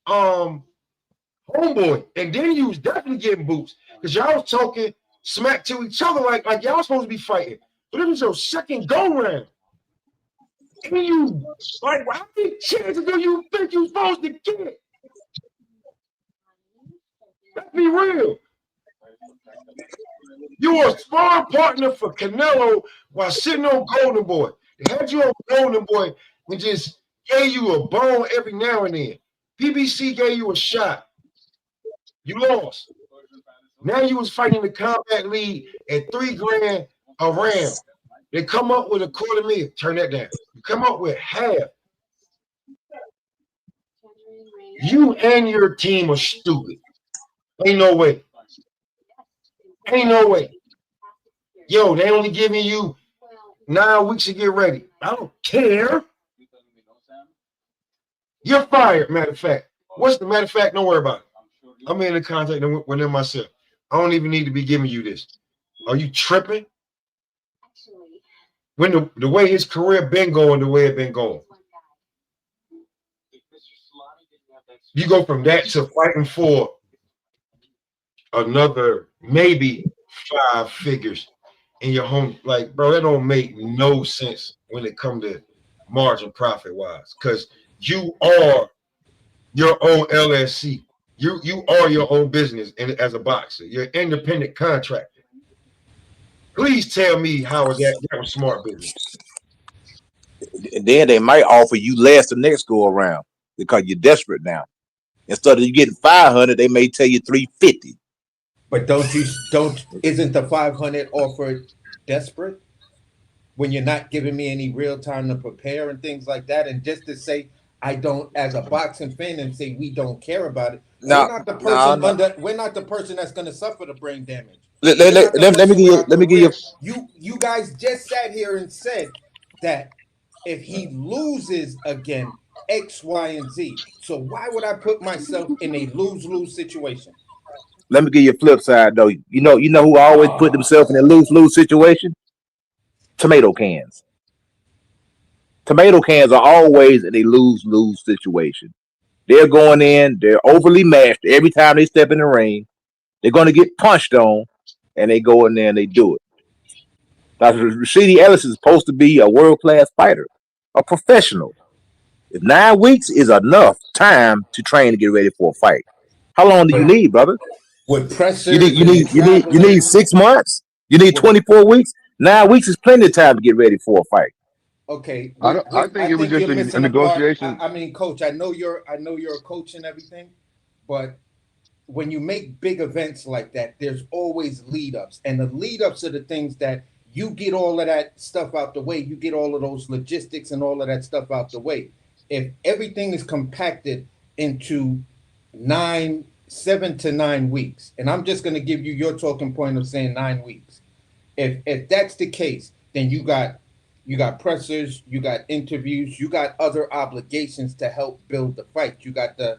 homeboy, and then you was definitely getting boots because y'all was talking smack to each other like y'all supposed to be fighting. But it was your second go round. And you like, how many chances do you think you supposed to get? Let's be real. You were a sparring partner for Canelo while sitting on Golden Boy. They had you on Golden Boy and just gave you a bone every now and then. PBC gave you a shot. You lost. Now you was fighting the Combat League at $3,000 a round. They come up with $250,000. Turn that down. You come up with half. You and your team are stupid. Ain't no way. Ain't no way. Yo, they only giving you 9 weeks to get ready. I don't care. You're fired, matter of fact. What's the matter of fact? Don't worry about it. I'm in the contact with them myself. I don't even need to be giving you this. Are you tripping? When the way his career been going, the way it been going. You go from that to fighting for another maybe 5 figures in your home. Like, bro, that don't make no sense when it comes to margin profit wise. Because you are your own LLC. You are your own business as a boxer. You're an independent contractor. Please tell me how is that was smart business. Then they might offer you less the next go around because you're desperate now. Instead of you getting 500, they may tell you 350. But isn't the 500 offer desperate when you're not giving me any real time to prepare and things like that? And just to say I don't, as a boxing fan, and say we don't care about it. We're not the person we're not the person that's going to suffer the brain damage. Let me give you. You guys just sat here and said that if he loses again, X, Y, and Z. So why would I put myself in a lose-lose situation? Let me give you a flip side though. You know who always put themselves in a lose-lose situation? Tomato cans. Tomato cans are always in a lose-lose situation. They're going in, they're overly matched every time they step in the ring. They're going to get punched on, and they go in there and they do it. Dr. Rashidi Ellis is supposed to be a world-class fighter, a professional. If 9 weeks is enough time to train to get ready for a fight, how long do you need, brother? With pressure, you need 6 months. You need 24 weeks. 9 weeks is plenty of time to get ready for a fight. Okay, I think it was just you're a missing a part. negotiation. I mean, coach, I know you're a coach and everything, but when you make big events like that, there's always lead ups, and the lead ups are the things that you get all of that stuff out the way. You get all of those logistics and all of that stuff out the way. If everything is compacted into 7 to 9 weeks, and I'm just going to give you your talking point of saying 9 weeks. If that's the case, then you got pressers, you got interviews, you got other obligations to help build the fight. You got the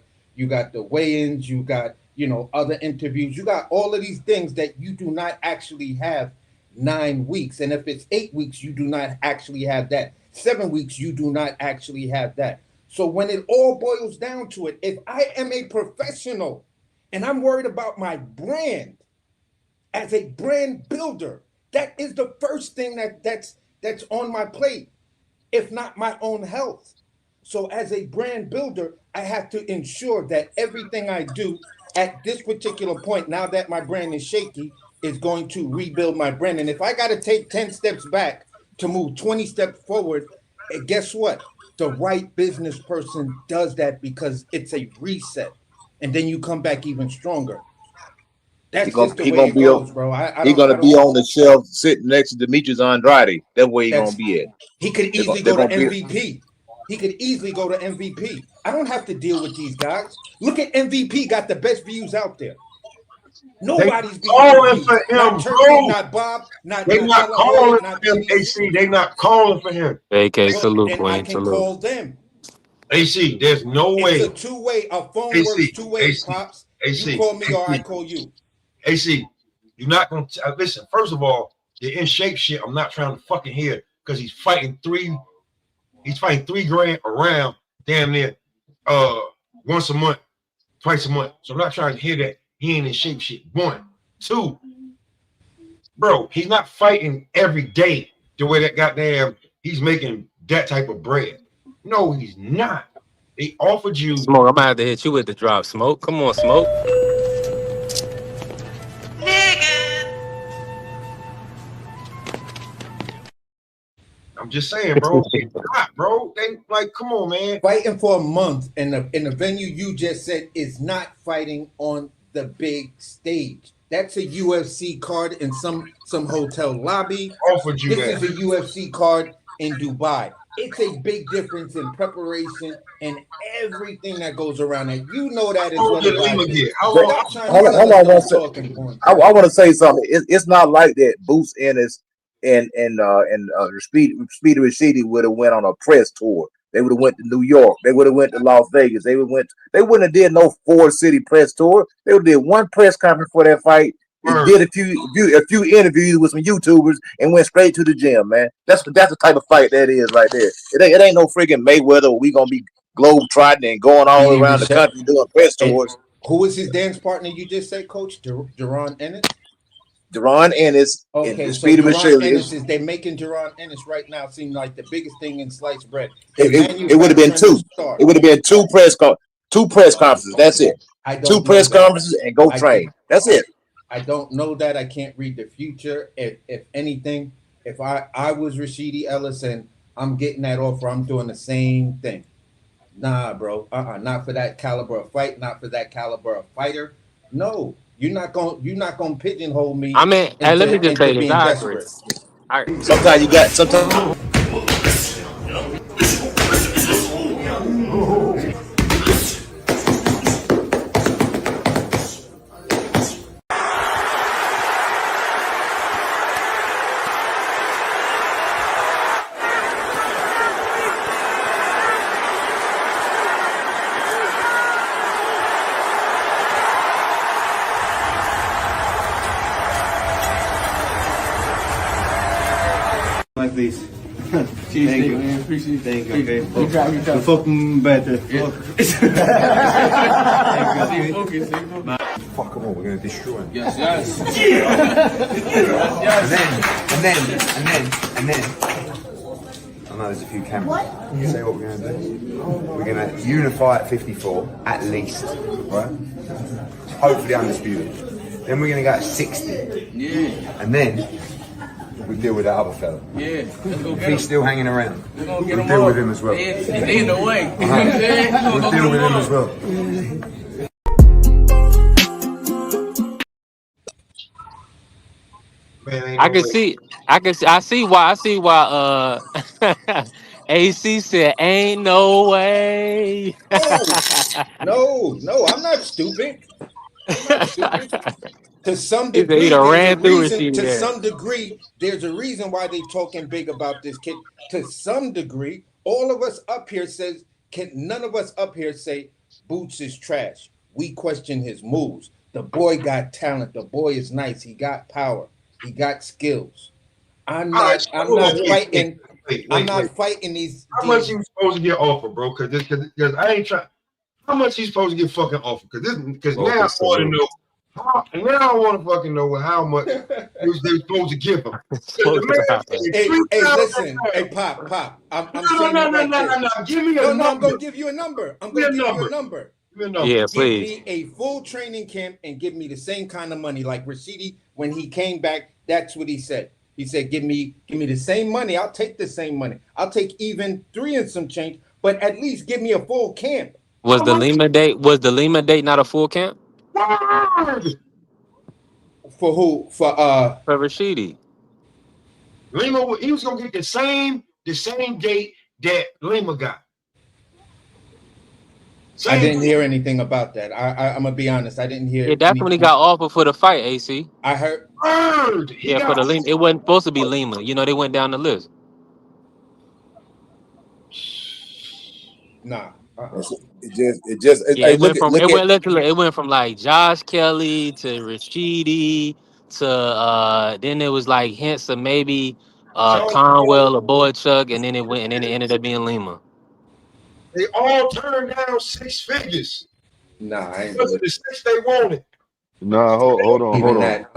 weigh-ins, you got other interviews, you got all of these things that you do not actually have 9 weeks. And if it's 8 weeks, you do not actually have that. 7 weeks, you do not actually have that. So when it all boils down to it, if I am a professional and I'm worried about my brand as a brand builder, that is the first thing that's on my plate, if not my own health. So as a brand builder, I have to ensure that everything I do at this particular point, now that my brand is shaky, is going to rebuild my brand. And if I got to take 10 steps back to move 20 steps forward, guess what? The right business person does that because it's a reset. And then you come back even stronger. That's just the way it goes, bro. He's gonna be on the shelf sitting next to Demetrius Andrade. That's where he's gonna be at. He could easily go to MVP. He could easily go to MVP. I don't have to deal with these guys. Look at MVP, got the best views out there. Nobody's being calling for him, not Turkey, bro. not Bob, not They not calling for him, AC. They not calling for him. AK, salute, and Queen. I can Salute. call them. AC, there's no way. It's a two-way. A phone AC, works two ways, AC, Pops. AC, You call me or AC. I call you. AC, you're not gonna listen. First of all, the in shape shit, I'm not trying to fucking hear because he's fighting three grand around damn near once a month, twice a month. So I'm not trying to hear that he ain't in shape shit. 1, 2, bro, he's not fighting every day the way that goddamn he's making that type of bread. No, he's not. They offered you Smoke, I'm gonna have to hit you with the drop. Smoke, come on, Smoke. I'm just saying, bro. It's not, bro. They like, come on, man. Fighting for a month in the venue you just said is not fighting on the big stage. That's a UFC card in some hotel lobby. Offered you this that. is a UFC card in Dubai. It's a big difference in preparation and everything that goes around it. You know that as well as I do. I want to say something. It's not like that. Boots Ennis and Speedy Rashidi would have went on a press tour. They would have went to New York. They would have went to Las Vegas. They wouldn't have did no 4-city press tour. They would have did one press conference for that fight. And did a few interviews with some YouTubers and went straight to the gym, man. That's the type of fight that is right there. It ain't no freaking Mayweather. We gonna be globe trotting and going all around the country doing press tours. Who was his dance partner you just said, Coach? Deron Ennis? Deron Ennis Okay, and so Speedy Deron Ennis Rashidi. they're making Deron Ennis right now seem like the biggest thing in sliced bread. It would have been two. It would have been two press conferences. That's it. Two press conferences and go train. That's it. I don't know that. I can't read the future. If anything, if I was Rashidi Ellis and I'm getting that offer, I'm doing the same thing. Nah, bro. Not for that caliber of fight. Not for that caliber of fighter. No, you're not gonna pigeonhole me. I mean, hey, let me just say this. I agree. Sometimes you got sometimes. Like this. Thank you, man. Appreciate it. Thank you. Okay. You try. You fucking better. Yeah. Fuck them all, we're going to destroy them. Yes, yes. And then. I know there's a few cameras. Say what we're going to do. We're going to unify at 54, at least. Right? Hopefully undisputed. Then we're going to go at 60. Yeah. And then we deal with the other fella. Yeah, let's go If get he's him. still hanging around, We're gonna get we'll him deal up. with him as well. They in the way. You know what I'm saying? We'll deal with him as well. Man, ain't I no can way. see, I see why, AC said, ain't no way. No, I'm not stupid. I'm not stupid. To some He said he degree, done there's a ran through reason. Rashidi To there. some degree, there's a reason why they talking big about this kid. To some degree, all of us up here none of us up here say Boots is trash. We question his moves. The boy got talent. The boy is nice. He got power. He got skills. I'm All right, not. so I'm hold not on, fighting. I'm wait. not fighting these. How much he supposed to get offered, bro? Because I ain't trying. How much he supposed to get fucking offered? Because now I want to know. Now I want to fucking know how much they supposed to give him. Hey, listen. Hey, Pop. I'm saying it like this. No. Give me a number. I'm gonna give you a number. I'm gonna give you a number. Give me a number. Yeah, Give please. me a full training camp and give me the same kind of money. Like Rashidi, when he came back, that's what he said. He said, give me the same money. I'll take the same money. I'll take even 3 and some change, but at least give me a full camp. Was the Lima date not a full camp? For who? For Rashidi. Lima, he was gonna get the same date that Lima got. I didn't hear anything about that. I'm gonna be honest. I didn't hear. It definitely got offered for the fight, AC. I heard. Yeah, for the Lima. It wasn't supposed to be Lima. You know, they went down the list. Nah. It went from like Josh Kelly to Rashidi to then it was like hints of maybe Conwell or Boychuk, and then it ended up being Lima. They all turned down 6 figures. Nah, I ain't because of the 6 they wanted. Nah, hold on.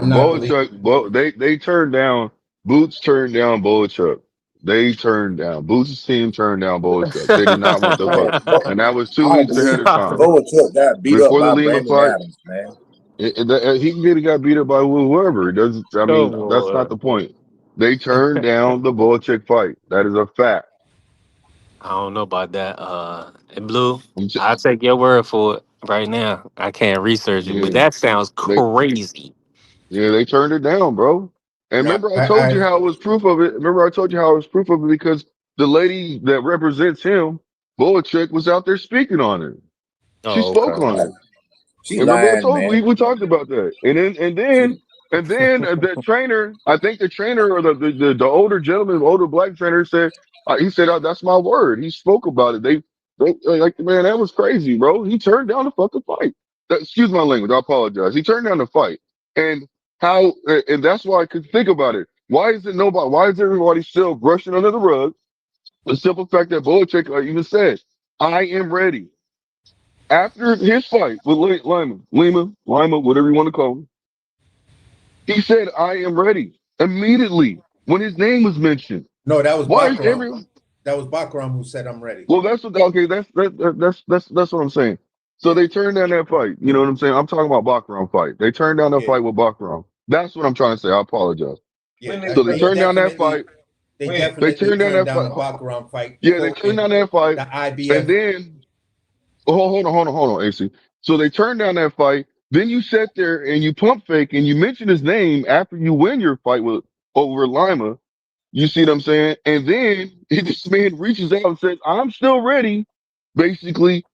Boychuk, they turned down. Boots turned down Boychuk. They turned down. Boots' team turned down Boychuk. They did not want the fight, and that was 2 weeks ahead of time. Boychuk got beat Before up the by Lima Brandon fight, Adams, man. he got beat up by whoever. It doesn't. I mean, that's not the point. They turned down the Boychuk fight. That is a fact. I don't know about that. And Blue, I'll take your word for it right now. I can't research it, but that sounds crazy. They turned it down, bro. And remember, I told you how it was proof of it. Because the lady that represents him, Boychuk, was out there speaking on it. She spoke on it. Remember, I told you we talked about that. And then the trainer, I think the trainer or the older gentleman, older black trainer said, he said, that's my word. He spoke about it. They like, man, that was crazy, bro. He turned down the fucking fight. Excuse my language. I apologize. He turned down the fight. And that's why I could think about it. Why is everybody still brushing under the rug? The simple fact that Boychuk even said, I am ready. After his fight with Lima, whatever you want to call him, he said, I am ready. Immediately, when his name was mentioned. No, that was Why is Bakram. everyone? That was Bakram who said, I'm ready. Well, that's what I'm saying. So they turned down that fight. You know what I'm saying? I'm talking about Bakram fight. They turned down that fight with Bakram. That's what I'm trying to say. I apologize. Yeah, so they turned down that fight. They turned down the Bakram fight. Yeah, they turned down that fight. The IBF. And then, hold on, AC. So they turned down that fight. Then you sat there and you pump fake and you mention his name after you win your fight over Lima. You see what I'm saying? And then this man reaches out and says, I'm still ready, basically.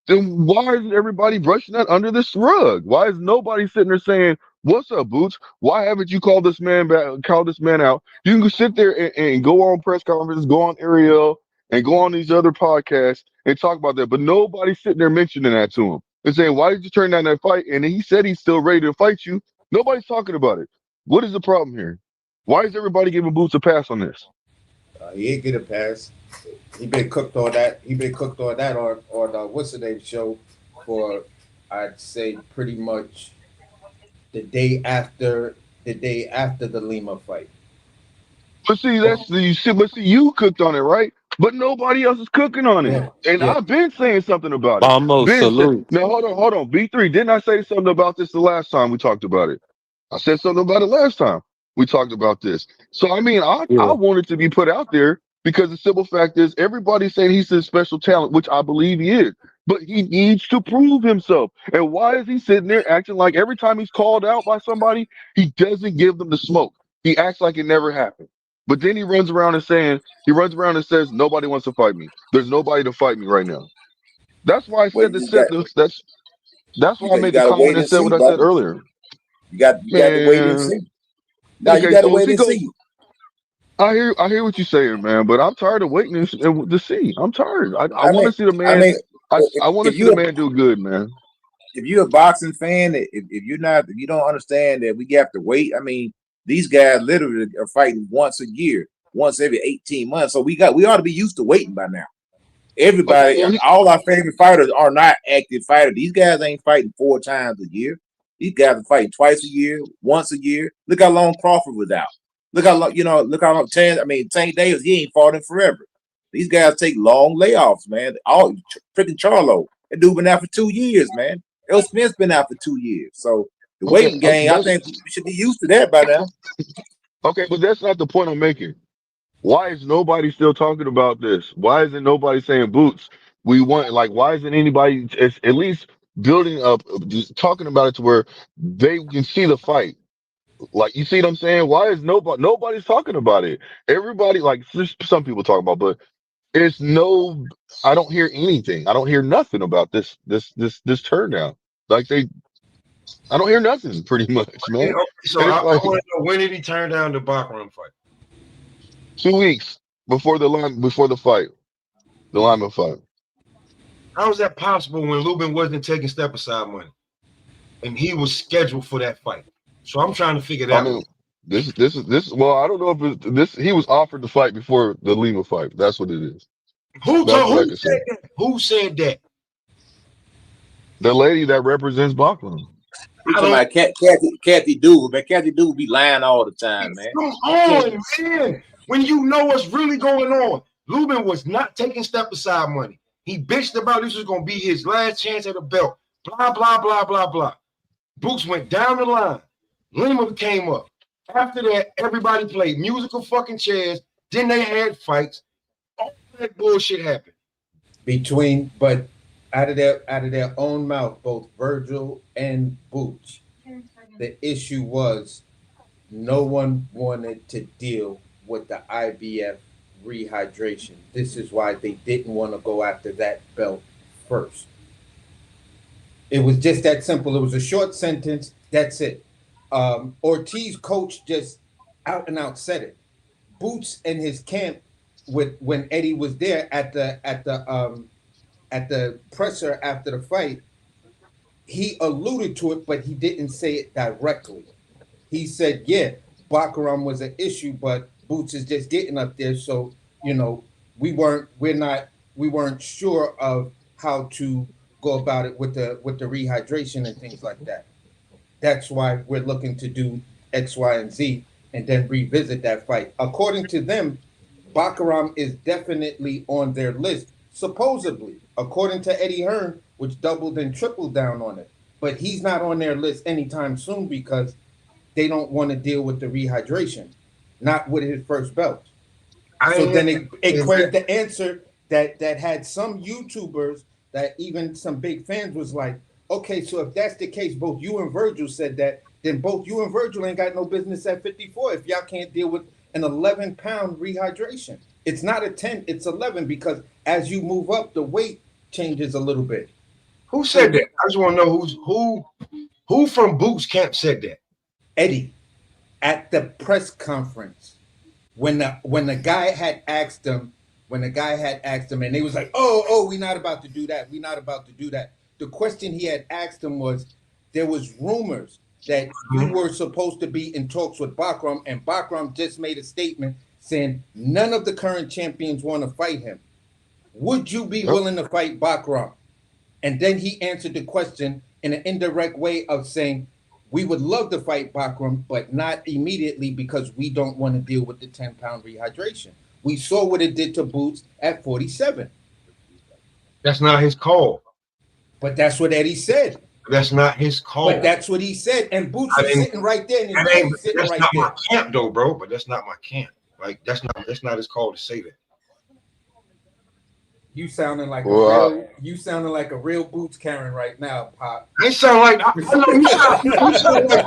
Then why is everybody brushing that under this rug? Why is nobody sitting there saying, what's up, Boots? Why haven't you called this man back, called this man out? You can sit there and go on press conferences, go on Ariel, and go on these other podcasts and talk about that. But nobody's sitting there mentioning that to him and saying, why did you turn down that fight? And he said he's still ready to fight you. Nobody's talking about it. What is the problem here? Why is everybody giving Boots a pass on this? He ain't get a pass. He been cooked on that. He been cooked on that on the what's the name show for, I'd say, pretty much the day after the Lima fight. But see, you cooked on it, right? But nobody else is cooking on it. And I've been saying something about it. Now hold on. B3, didn't I say something about this the last time we talked about it? I said something about it last time. we talked about this. So I mean, I want it to be put out there because the simple fact is everybody's saying he's a special talent, which I believe he is. But he needs to prove himself. And why is he sitting there acting like every time he's called out by somebody, he doesn't give them the smoke? He acts like it never happened. But then he runs around and says, nobody wants to fight me. There's nobody to fight me right now. That's why I said that's why I made the comment and said what I said earlier. You got to wait and see. Now you got to wait and see. I hear what you're saying, man, but I'm tired of waiting to see. I'm tired. I want to see the man. I want to see the man do good, man. If you're a boxing fan, if you don't understand that we have to wait. I mean, these guys literally are fighting once a year, once every 18 months. So we ought to be used to waiting by now. Everybody, all our favorite fighters are not active fighters. These guys ain't fighting 4 times a year. These guys are fighting twice a year, once a year. Look how long Crawford was out. Look how long Tank Davis, he ain't fought in forever. These guys take long layoffs, man. All freaking Charlo. That dude been out for 2 years, man. Errol Smith's been out for 2 years. So the waiting game, I think we should be used to that by now. Okay, but that's not the point I'm making. Why is nobody still talking about this? Why isn't nobody saying Boots? Why isn't anybody at least building up, just talking about it to where they can see the fight? Like, you see what I'm saying? Why is nobody's talking about it? Everybody, like, some people talk about, but I don't hear anything. I don't hear nothing about this turn down. Like I don't hear nothing pretty much, man. So I want to know, when did he turn down the Bachram fight? 2 weeks before the fight, the lineman fight. How is that possible when Lubin wasn't taking step aside money, and he was scheduled for that fight? So I'm trying to figure that out. This is well, I don't know if it's this. He was offered the fight before the Lima fight. That's what it is. Who said that? The lady that represents Bachram. You talking about Kathy Dougal, man. Kathy Dougal be lying all the time, man. Come on, man. When you know what's really going on. Lubin was not taking step aside money. He bitched about this was going to be his last chance at a belt. Blah, blah, blah, blah, blah. Boots went down the line. Lima came up. After that, everybody played musical fucking chairs. Then they had fights. All that bullshit happened. But out of their own mouth, both Virgil and Boots, the issue was no one wanted to deal with the IBF rehydration. This is why they didn't want to go after that belt first. It was just that simple. It was a short sentence. That's it. Ortiz coach just out and out said it. Boots in his camp when Eddie was there at the presser after the fight, he alluded to it, but he didn't say it directly. He said, yeah, Bachram was an issue, but Boots is just getting up there. So, we weren't sure of how to go about it with the rehydration and things like that. That's why we're looking to do X, Y, and Z and then revisit that fight. According to them, Bachram is definitely on their list, supposedly, according to Eddie Hearn, which doubled and tripled down on it. But he's not on their list anytime soon because they don't want to deal with the rehydration, not with his first belt. So then it created the answer that had some YouTubers, that even some big fans was like, okay, so if that's the case, both you and Virgil said that, then both you and Virgil ain't got no business at 54 if y'all can't deal with an 11-pound rehydration. It's not a 10, it's 11, because as you move up, the weight changes a little bit. Who said that? I just want to know who from Boots camp said that. Eddie, at the press conference, when the guy had asked him, and they was like, oh, we're not about to do that. We're not about to do that. The question he had asked him was, there was rumors that you were supposed to be in talks with Bachram, and Bachram just made a statement saying none of the current champions want to fight him. Would you be willing to fight Bachram? And then he answered the question in an indirect way of saying, we would love to fight Bachram, but not immediately because we don't want to deal with the 10-pound rehydration. We saw what it did to Boots at 47. That's not his call. But that's what Eddie said. That's not his call. But that's what he said. And Boots is sitting right there, and his dad's sitting that's right not there. my camp, though, bro. But that's not my camp. Like that's not his call to say that. You sounding like a real Boots Karen right now, Pop. I sound like I know you sound like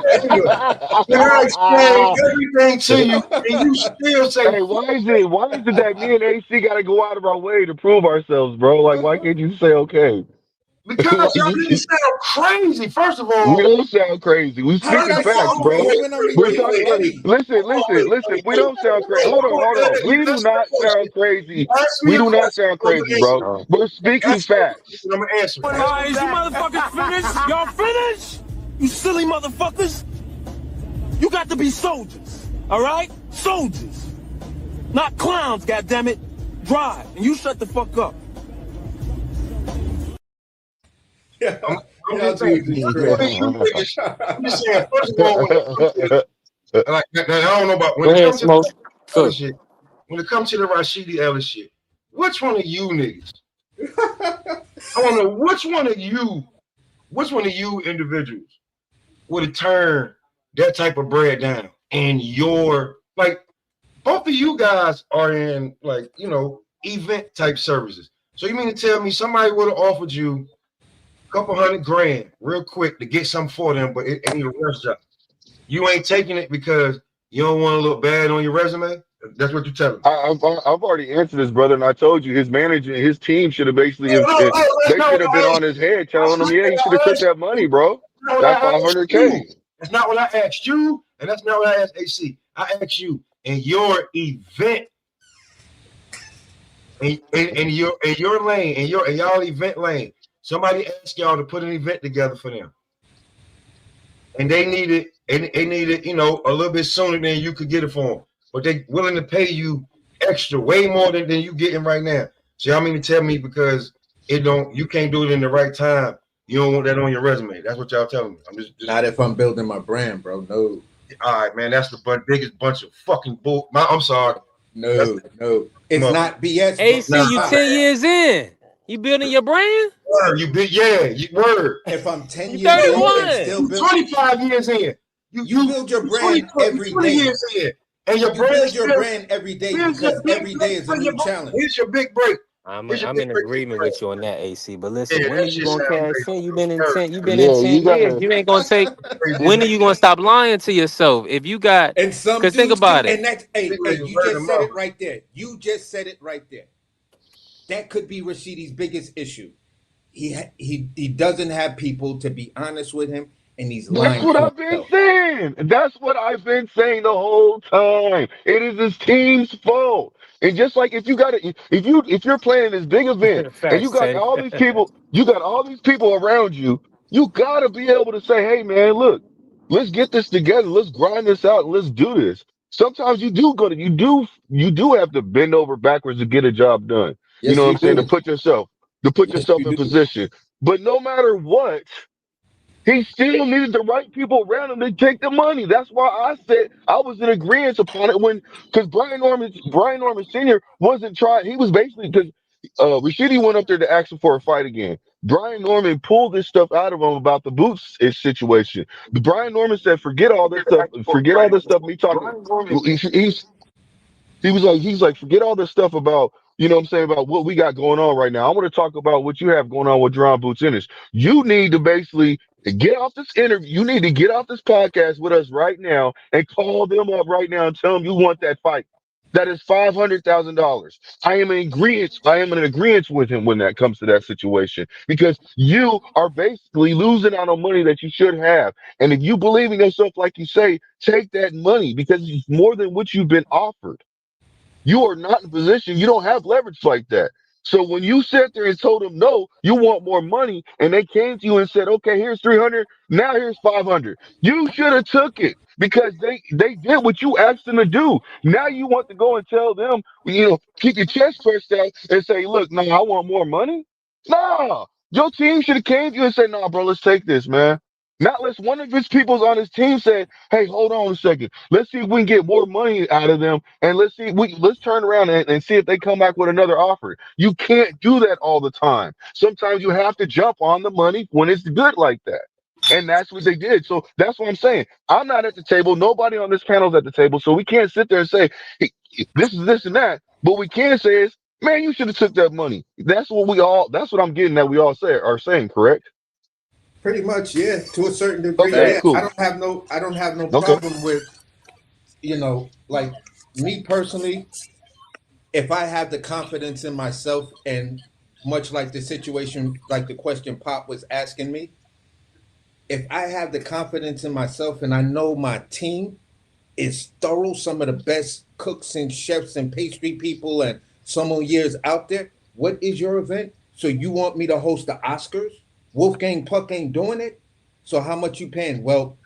I explain everything to you, and you still say, Hey, why is it that me and AC got to go out of our way to prove ourselves, bro? Like, why can't you say okay? Because y'all really sound crazy. First of all, We don't sound crazy. We speaking facts, bro. We're talking. Listen. We don't sound crazy. Hold on. We do not sound crazy. We do not sound crazy, bro. We're speaking facts. I'm gonna answer. All right, is you motherfuckers finished? Y'all finished? You silly motherfuckers. You got to be soldiers, all right? Soldiers. Not clowns, goddammit. Drive, and you shut the fuck up. I'm just saying, first of all, I don't know about when it comes to the shit. When it comes to the Rashidi Ellis shit, which one of you niggas? I want to know which one of you individuals would have turned that type of bread down. And both of you guys are in event type services. So you mean to tell me somebody would have offered you couple $100,000 real quick to get something for them, but it ain't a rush job. You ain't taking it because you don't want to look bad on your resume? That's what you're telling me. I've already answered this, brother, and I told you his manager, his team should have basically they should have been on his head telling him, yeah, he should have took that money, bro. That $500K. That's not what I asked you, and that's not what I asked AC. I asked you in your event, in your lane, in y'all event lane. Somebody asked y'all to put an event together for them, and they needed a little bit sooner than you could get it for them, but they willing to pay you extra, way more than you getting right now. So y'all mean to tell me because you can't do it in the right time, you don't want that on your resume? That's what y'all telling me. I'm just not if I'm building my brand, bro. No. All right, man. That's the biggest bunch of fucking bull. I'm sorry. No. It's not BS. AC, you 10 years in. You building your brand? Word, word. If I'm 10 years 31. in, still 25 years in. You build your brand every day. Years in. And your you build your brand every day because every day is a new challenge. Here's your big break. I'm in agreement with you on that, AC. But listen, when are you gonna cash in? You've been in 10 you years. You ain't gonna take. When are you gonna stop lying to yourself? If you got, and some because think about it. And that's you just said it right there. You just said it right there. That could be Rashidi's biggest issue. He doesn't have people to be honest with him, and he's lying. That's what I've been saying. That's what I've been saying the whole time. It is his team's fault. And just like if you're playing this big event and you got all these people, around you, you gotta be able to say, hey man, look, let's get this together, let's grind this out, let's do this. Sometimes you do have to bend over backwards to get a job done. Yes, you know what I'm saying? do. To put yourself in position. But no matter what, he still needed the right people around him to take the money. That's why I said I was in agreement upon it because Brian Norman Sr. wasn't trying. He was basically because Rashidi went up there to ask him for a fight again. Brian Norman pulled this stuff out of him about the Boots situation. But Brian Norman said, forget all this stuff. Forget all this stuff. Me talking. He's like, forget all this stuff about, you know what I'm saying, about what we got going on right now. I want to talk about what you have going on with Jerron Boots Ennis. You need to basically get off this interview. You need to get off this podcast with us right now and call them up right now and tell them you want that fight. That is $500,000. I am in agreement with him when that comes to that situation, because you are basically losing out on money that you should have. And if you believe in yourself, like you say, take that money because it's more than what you've been offered. You are not in a position. You don't have leverage like that. So when you sat there and told them, no, you want more money, and they came to you and said, okay, here's 300, now here's 500. You should have took it because they did what you asked them to do. Now you want to go and tell them, keep your chest pressed out and say, look, no, I want more money. Nah, your team should have came to you and said, nah, bro, let's take this, man. Not unless one of his people on his team said, hey, hold on a second. Let's see if we can get more money out of them. And let's turn around and see if they come back with another offer. You can't do that all the time. Sometimes you have to jump on the money when it's good like that. And that's what they did. So that's what I'm saying. I'm not at the table. Nobody on this panel's at the table. So we can't sit there and say, hey, this is this and that. But we can say is, man, you should have took that money. That's what I'm getting that we all are saying, correct? Pretty much, yeah, to a certain degree. Okay, Yeah. cool. I don't have no Okay. problem with, like me personally, if I have the confidence in myself, and much like the situation, like the question Pop was asking me, if I have the confidence in myself and I know my team is thorough, some of the best cooks and chefs and pastry people and sommeliers out there, what is your event? So you want me to host the Oscars? Wolfgang Puck ain't doing it? So how much you paying? Well,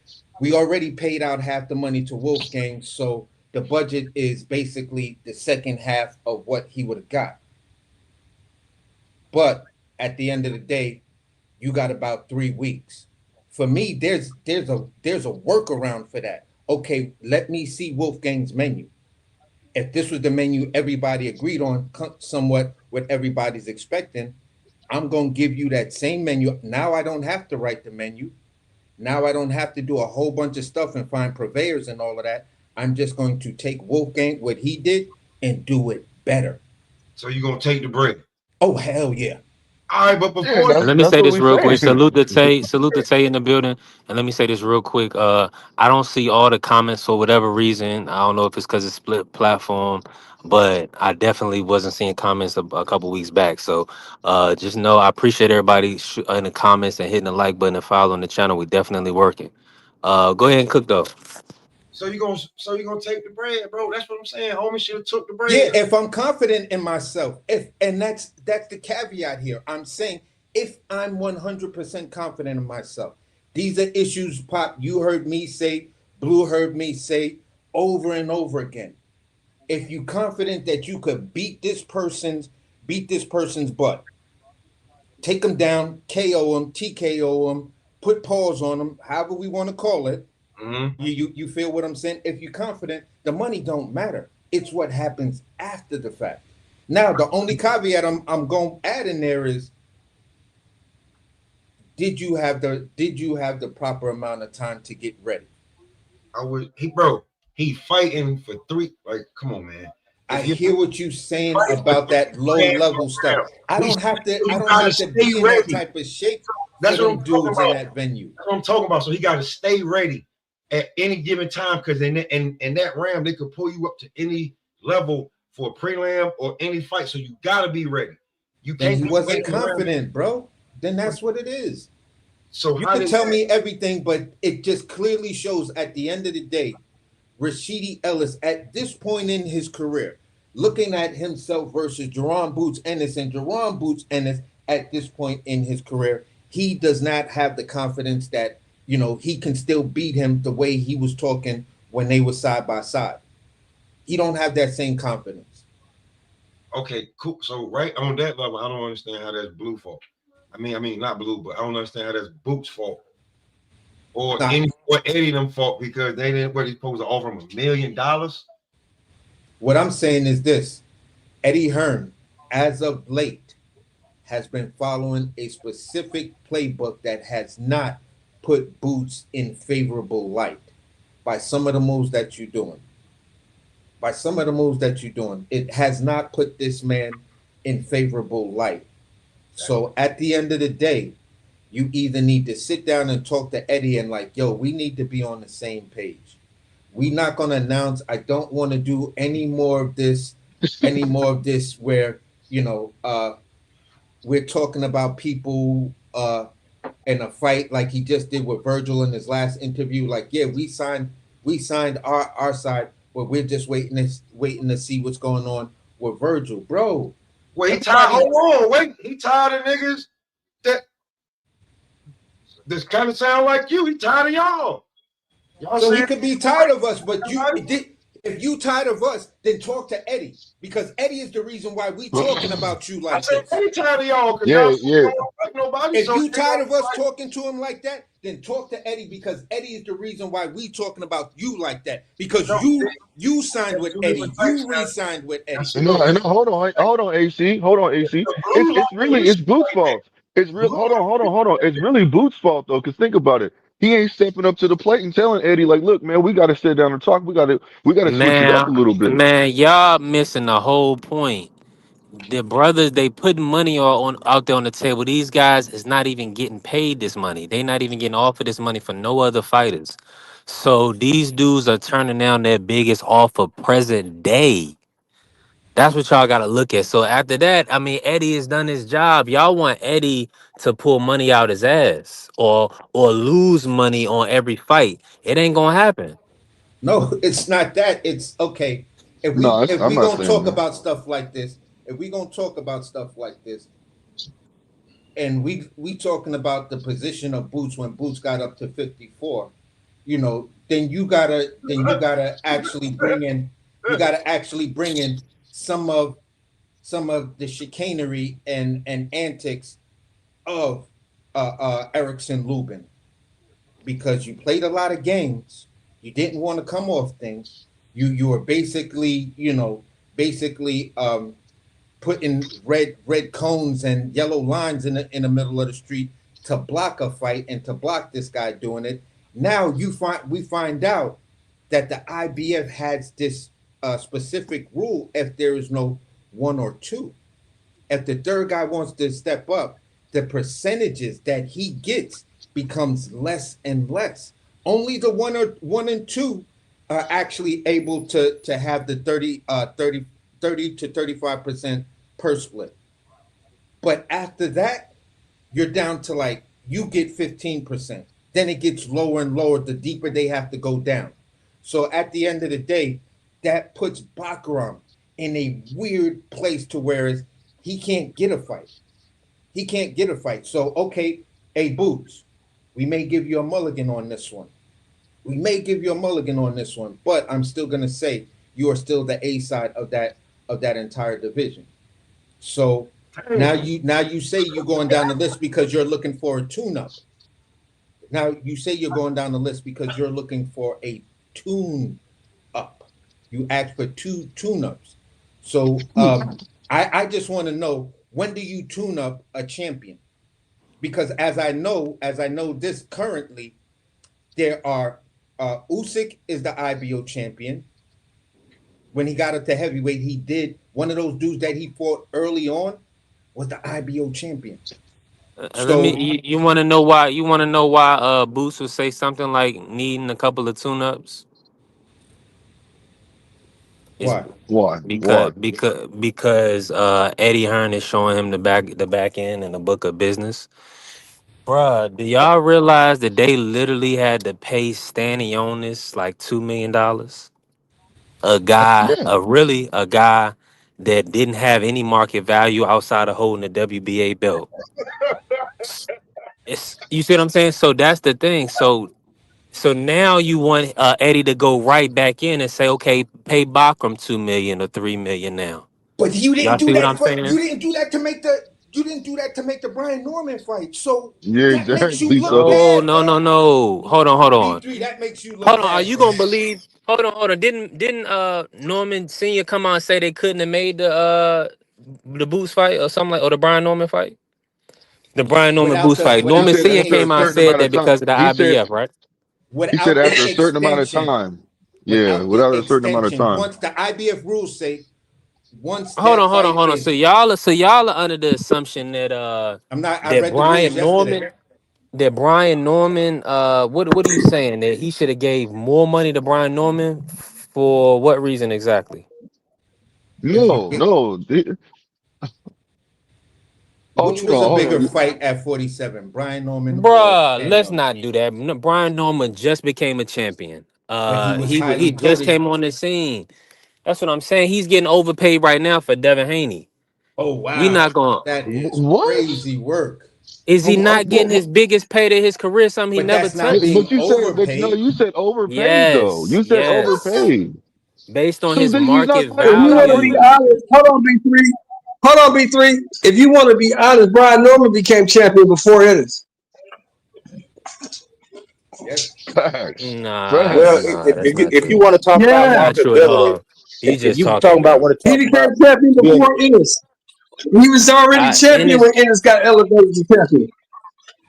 we already paid out half the money to Wolfgang, so the budget is basically the second half of what he would have got. But at the end of the day, you got about 3 weeks. For me, there's a workaround for that. Okay, let me see Wolfgang's menu. If this was the menu everybody agreed on, somewhat what everybody's expecting, I'm going to give you that same menu. Now I don't have to write the menu. Now I don't have to do a whole bunch of stuff and find purveyors and all of that. I'm just going to take Wolfgang, what he did, and do it better. So you're going to take the bread? Oh, hell yeah. All right, but before And let me say this real quick. Salute the Tay in the building. And let me say this real quick. I don't see all the comments for whatever reason. I don't know if it's because it's split platform, but I definitely wasn't seeing comments a couple weeks back. So just know I appreciate everybody in the comments and hitting the like button and following the channel. We definitely working. Go ahead and cook though. So you're gonna take the bread, bro. That's what I'm saying. Homie should have took the bread. Yeah, if I'm confident in myself, and that's the caveat here. I'm saying if I'm 100% confident in myself, these are issues, Pop, you heard me say, Blue heard me say over and over again. If you're confident that you could beat this person's butt, take them down, KO them, TKO them, put pause on them, however we want to call it. Mm-hmm. You feel what I'm saying? If you're confident, the money don't matter. It's what happens after the fact. Now, the only caveat I'm going to add in there is, did you have the proper amount of time to get ready? He fighting for 3. Like, come on, man. I hear what you're saying about that low level stuff. I don't have to be in that type of shape. That's what I'm talking about. In that venue. That's what I'm talking about. So he got to stay ready at any given time, because in that ram they could pull you up to any level for a prelim or any fight. So you got to be ready. You can't. And he wasn't confident, bro. Then that's what it is. So you can tell me everything, but it just clearly shows at the end of the day, Rashidi Ellis at this point in his career, looking at himself versus Jerron Boots Ennis, and Jerron Boots Ennis at this point in his career, he does not have the confidence that, he can still beat him the way he was talking when they were side by side. He don't have that same confidence. Okay, cool. So right on that level, I don't understand how that's Blue fault. I mean not Blue, but I don't understand how that's Boots' fault. Or Eddie them fault, because they didn't, what, he's supposed to offer him $1 million? What I'm saying is this: Eddie Hearn, as of late, has been following a specific playbook that has not put Boots in favorable light by some of the moves that you're doing. It has not put this man in favorable light. So at the end of the day, you either need to sit down and talk to Eddie and like, yo, we need to be on the same page. We're not going to announce, I don't want to do any more of this where, we're talking about people in a fight like he just did with Virgil in his last interview. Like, yeah, we signed our side, but we're just waiting to see what's going on with Virgil, bro. Well, he tired. Hold on, wait. He tired of niggas that this kind of sound like you. He tired of y'all. So he could be tired of us, but if you tired of us, then talk to Eddie, because Eddie is the reason why we talking about you like this. Eddie tired of y'all. Yeah. Like nobody. If you tired of us talking to him like that, then talk to Eddie, because Eddie is the reason why we talking about you like that. Because you signed with Eddie, you re-signed with Eddie. No, hold on, AC. It's Boots' fault. It's real. Hold on. It's really Boots' fault though, because think about it. He ain't stepping up to the plate and telling Eddie like, "Look, man, we got to sit down and talk. We got to switch it up Man, a little bit." man, y'all missing the whole point. The brothers, they putting money on out there on the table. These guys is not even getting paid this money. They not even getting offered this money for no other fighters. So these dudes are turning down their biggest offer present day. That's what y'all gotta look at. So after that, I mean, Eddie has done his job. Y'all want Eddie to pull money out his ass or lose money on every fight. It ain't gonna happen. No, it's not that. It's okay. If No, I'm we not gonna saying talk that. about stuff like this, and we talking about the position of Boots when Boots got up to 54, then you gotta actually bring in some of the chicanery and antics of Erickson Lubin, because you played a lot of games. You didn't want to come off things. You were basically putting red cones and yellow lines in the middle of the street to block a fight and to block this guy doing it. Now we find out that the IBF has this specific rule: if there is no 1 or 2, if the third guy wants to step up, the percentages that he gets becomes less and less. Only the 1 and 2 are actually able to have the 30 to 35% purse split. But after that, you're down to like, you get 15%. Then it gets lower and lower the deeper they have to go down. So at the end of the day, that puts Bakaram in a weird place to where he can't get a fight. So, okay, hey, Boots, we may give you a mulligan on this one. But I'm still going to say you are still the A side of that entire division. So now you say you're going down the list because you're looking for a tune-up. You asked for 2 tune-ups. So I just want to know, when do you tune up a champion? Because as I know this currently, there are Usyk is the IBO champion. When he got up to heavyweight, he did one of those dudes that he fought early on was the IBO champion. You want to know why? You want to know why Boots would say something like needing a couple of tune-ups? Why? Because Eddie Hearn is showing him the back end and the book of business. Bruh, do y'all realize that they literally had to pay Stanionis like $2 million? A guy that didn't have any market value outside of holding the WBA belt. You see what I'm saying? So that's the thing. So now you want Eddie to go right back in and say, okay, pay Bachram $2 million or $3 million now. But you didn't Y'all do see what that. I'm saying? You didn't do that to make the Brian Norman fight. So Yeah, that makes you exactly. look So bad. No. Hold on. B3, that makes you look Hold on. bad. Are you gonna believe? Hold on. Didn't Norman Senior come on and say they couldn't have made the Boots fight or something or the Brian Norman fight? The Brian Norman Boots fight. he Norman said Senior after a came out and certain said amount that of time. because of the He said IBF, right? after a certain amount of time. Yeah, without a certain amount of time. Once the IBF rules say, Hold on. So y'all are under the assumption that I read the rules yesterday. Brian Norman, what are you saying? That he should have gave more money to Brian Norman for what reason exactly? No. Which was a bigger fight at 47, Brian Norman? Bruh, let's not do that. Brian Norman just became a champion. But he was He highly just touted. came on the scene. That's what I'm saying. He's getting overpaid right now for Devin Haney. Oh wow, we not going. that is crazy work. Is he not getting his biggest payday of his career? Something he never touched. But you said overpaid though. You said overpaid. Based on So his then he's not market fighting. If you want to be honest, hold on, B3. If you want to be honest, Brian Norman became champion before Ennis. Facts. Well, if you want to talk about marketability, He just if you talking, talking about bro. want to talk He became about champion before Ennis. He was already champion when Ennis got elevated to champion.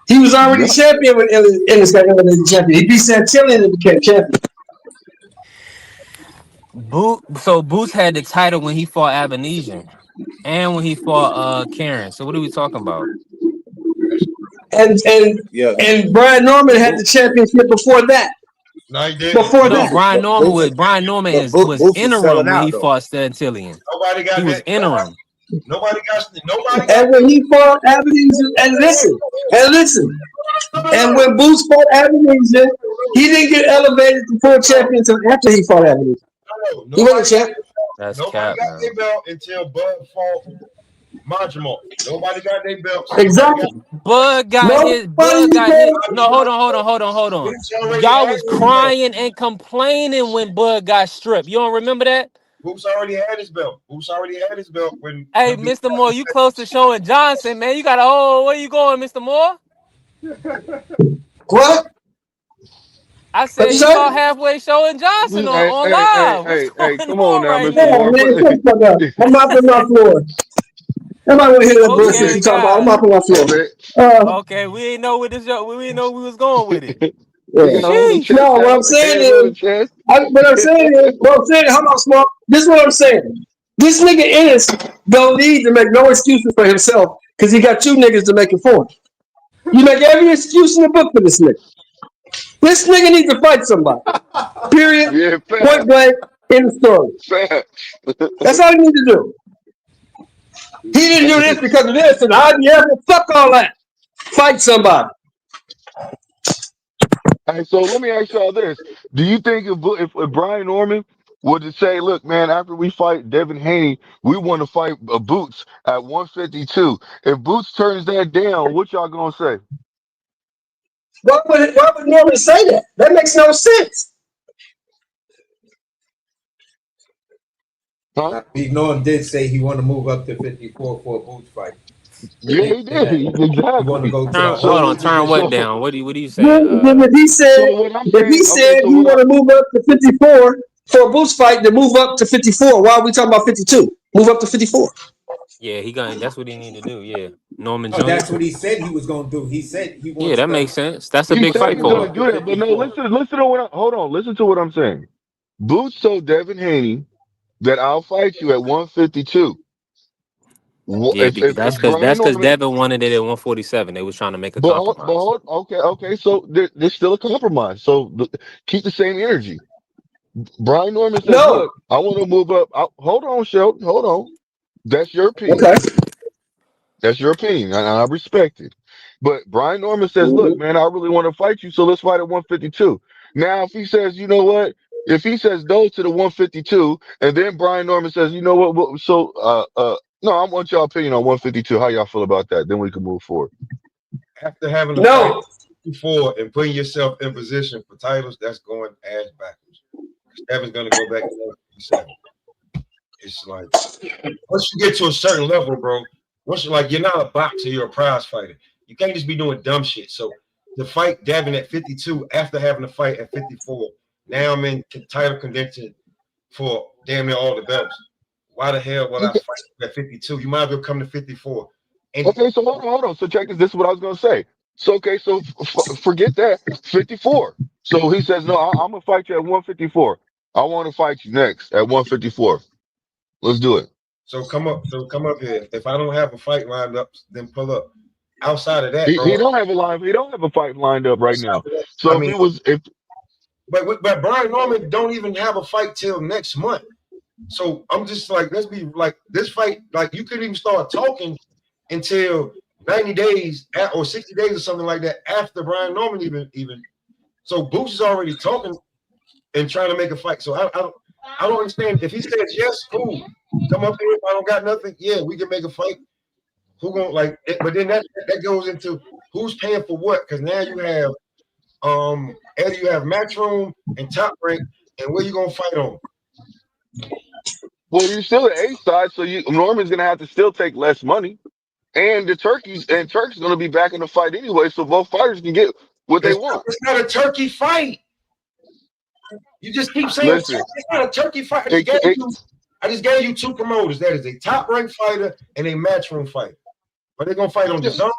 He was already champion when Ennis got elevated to champion. He beat Santillan and became champion. So Boots had the title when he fought Avanesian and when he fought Karen. So what are we talking about? And Brian Norman had the championship before that. No, he did. Before No, that, Brian Norman was interim when he fought Santillan. Nobody got He was interim. Nobody got. And when he fought Avanesian, and listen, and when Boots fought Avanesian, he didn't get elevated to full champion until after he fought Avanesian. He wasn't a champ. That's Nobody cap, got man. their belt until Bud fought Majimo. Nobody got their belts. Exactly. Bud got his. No, hold on. Y'all was crying and complaining when Bud got stripped. You don't remember that? Boots already had his belt. When. Hey, Mr. Moore, you close to showing Johnson, man. You got where you going, Mr. Moore? What? I said you saw halfway showing Johnson on live. Hey, come on now, right Mr. Moore. I'm mopping my floor. Nobody want to hear that bullshit you talking about. I'm mopping my floor. Okay, we ain't know with this. We didn't know we was going with it. No, what I'm saying is, hold on, Small. This is what I'm saying. This nigga Ennis don't need to make no excuses for himself because he got you niggas to make it for him. You make every excuse in the book for this nigga. This nigga needs to fight somebody. Period. Yeah, point blank. In the story. That's all you need to do. He didn't do this because of this, and fuck all that. Fight somebody. Hey, so let me ask y'all this: do you think if Brian Norman were to say, "Look, man, after we fight Devin Haney, we want to fight Boots at 152," if Boots turns that down, what y'all gonna say? Why would Norman say that? That makes no sense. Huh? Big Norm did say he want to move up to 54 for a Boots fight. Yeah, he did. Exactly. He want to go to Hold on, turn what down? What do you say? If he said he want to move up to 54 for a Boots fight, then move up to 54. Why are we talking about 52? Move up to 54. Yeah, that's what he need to do. Yeah, Norman Oh, Jones. that's what he said he was going to do. He said he wants. Yeah, that makes sense. That's a big fight for him. Do that, but no, listen to what. Hold on, listen to what I'm saying. Boots told Devin Haney that I'll fight you at 152. Yeah, that's because Devin wanted it at 147. They was trying to make a compromise. Okay. So there's still a compromise. So keep the same energy. Brian Norman says, "Look, I want to move up." Hold on, Sheldon. Hold on. That's your opinion. Okay. That's your opinion, and I respect it. But Brian Norman says, "Look, man, I really want to fight you, so let's fight at 152." Now, if he says, "You know what?" If he says no to the 152, and then Brian Norman says, "You know what?" No, I want y'all opinion on 152. How y'all feel about that? Then we can move forward. After having a fight before and putting yourself in position for titles, that's going ass backwards. Devin's gonna go back to 157. It's like once you get to a certain level, bro. You're not a boxer, you're a prize fighter. You can't just be doing dumb shit. So to fight Devin at 52 after having a fight at 54, now I'm in title contention for damn near all the belts. Why the hell would I fight at 52? You might as well come to 54. Okay, so hold on. So check this. This is what I was gonna say. So forget that 54. So he says, "No, I'm gonna fight you at 154. I want to fight you next at 154. Let's do it." So come up here. If I don't have a fight lined up, then pull up. Outside of that, he bro, don't have a fight lined up right now. So but Brian Norman don't even have a fight till next month. So I'm just like, let's be like this fight. Like you couldn't even start talking until 90 days or 60 days or something like that after Brian Norman even. So Boots is already talking and trying to make a fight. So I don't understand. If he says yes, cool. Come up here. If I don't got nothing, yeah, we can make a fight. Who gonna like it? But then that goes into who's paying for what? Because now you have Eddie, you have Matchroom and Top Rank, and where you gonna fight on? Well, you're still at A side, so Norman's gonna have to still take less money. And Turkey's gonna be back in the fight anyway, so both fighters can get what they want. It's not a turkey fight. You just keep saying it's not a turkey fight. I just gave you two promoters. That is a top-ranked fighter and a matchroom fighter. Are they gonna fight on DAZN?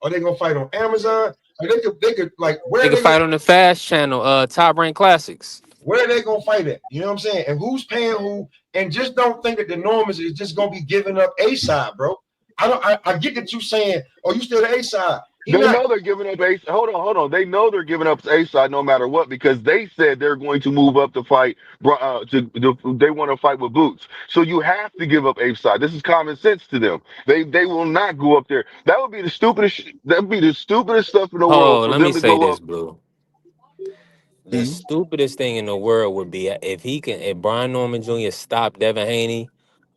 Are they gonna fight on Amazon? Or they could like where They can fight on the Fast Channel, Top Rank Classics. Where are they gonna fight at? You know what I'm saying? And who's paying who? And just don't think that the norm is just gonna be giving up A side, bro. I get that you saying, oh, you still the A side. They know they're giving up A. Hold on. They know they're giving up A side no matter what because they said they're going to move up to fight. They want to fight with Boots, so you have to give up A side. This is common sense to them. They will not go up there. That would be the stupidest. That would be the stupidest stuff in the world for Let them me to say go this, up. Blue. The stupidest thing in the world would be if Brian Norman Jr. stopped Devin Haney,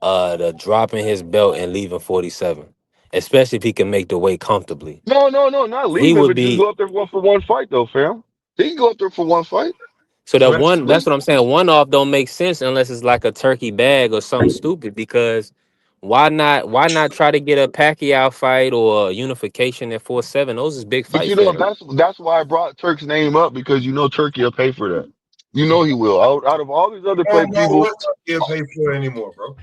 the dropping his belt and leaving 47, especially if he can make the weight comfortably. No, not He leaving, would but just be go up there for one fight, though, fam. He can go up there for one fight. so that one. That's what I'm saying. One off don't make sense unless it's like a turkey bag or something stupid. Because why not? Why not try to get a Pacquiao fight or a unification at 47? Those is big But fights. you know There. that's why I brought Turk's name up because you know Turkey will pay for that. You know he will. Out of all these other I don't know people, what Turkey pay for anymore, bro.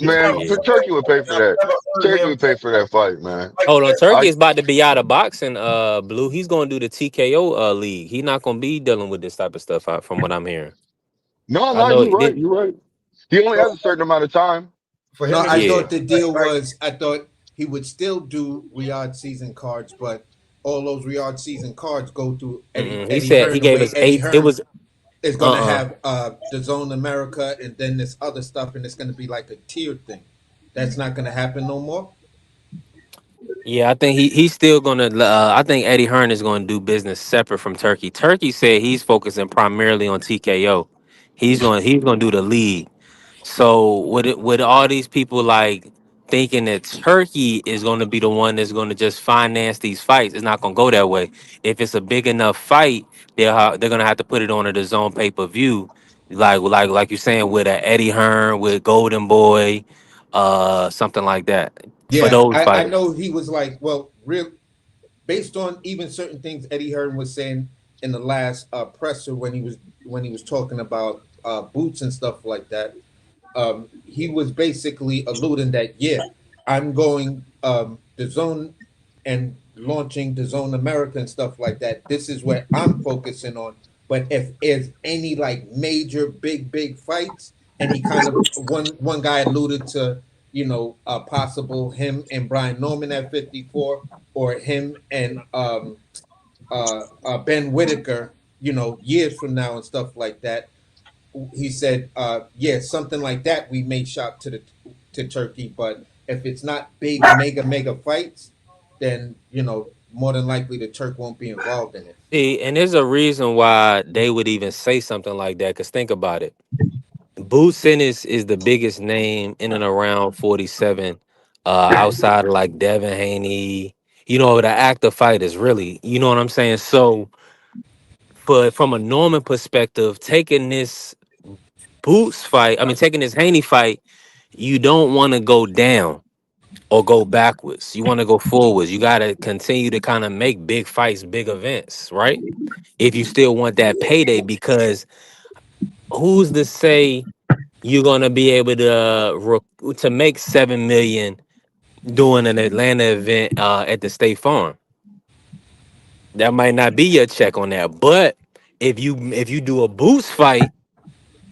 man, Turkey would pay for that. Turkey would pay for that fight, man. Hold on, Turkey is about to be out of boxing. Blue. He's going to do the TKO league. He's not going to be dealing with this type of stuff. From what I'm hearing. No, I know. you're right. He only has a certain amount of time. No, I thought the deal was I thought he would still do Riyadh season cards, but all those Riyadh season cards go through Eddie. He said he gave us 8. It was. It's going to have DAZN America and then this other stuff, and it's going to be like a tiered thing. That's not going to happen no more. Yeah, I think he's still gonna. I think Eddie Hearn is going to do business separate from Turkey. Turkey said he's focusing primarily on TKO. He's going to do the league. So with all these people like thinking that Turkey is going to be the one that's going to just finance these fights, it's not going to go that way. If it's a big enough fight, they're going to have to put it on a DAZN pay-per-view, like you're saying with a Eddie Hearn, with Golden Boy, something like that. For Yeah, those I fighters. know he was like, well, based on even certain things Eddie Hearn was saying in the last presser when he was talking about Boots and stuff like that. He was basically alluding that, I'm going DAZN and launching DAZN America and stuff like that. This is what I'm focusing on. But if there's any like major big fights, and he kind of one guy alluded to, possible him and Brian Norman at 54, or him and Ben Whitaker, years from now and stuff like that. He said, something like that we may shop to Turkey, but if it's not big mega fights, then more than likely the Turk won't be involved in it. See, and there's a reason why they would even say something like that. Because think about it, Boots Ennis is the biggest name in and around 47, outside of like Devin Haney. The active fighters, really. You know what I'm saying? So, but from a Norman perspective, taking this taking this Haney fight, you don't want to go down or go backwards. You want to go forwards. You got to continue to kind of make big fights, big events, right? If you still want that payday, because who's to say you're going to be able to make $7 million doing an Atlanta event at the State Farm? That might not be your check on that. But if you do a Boots fight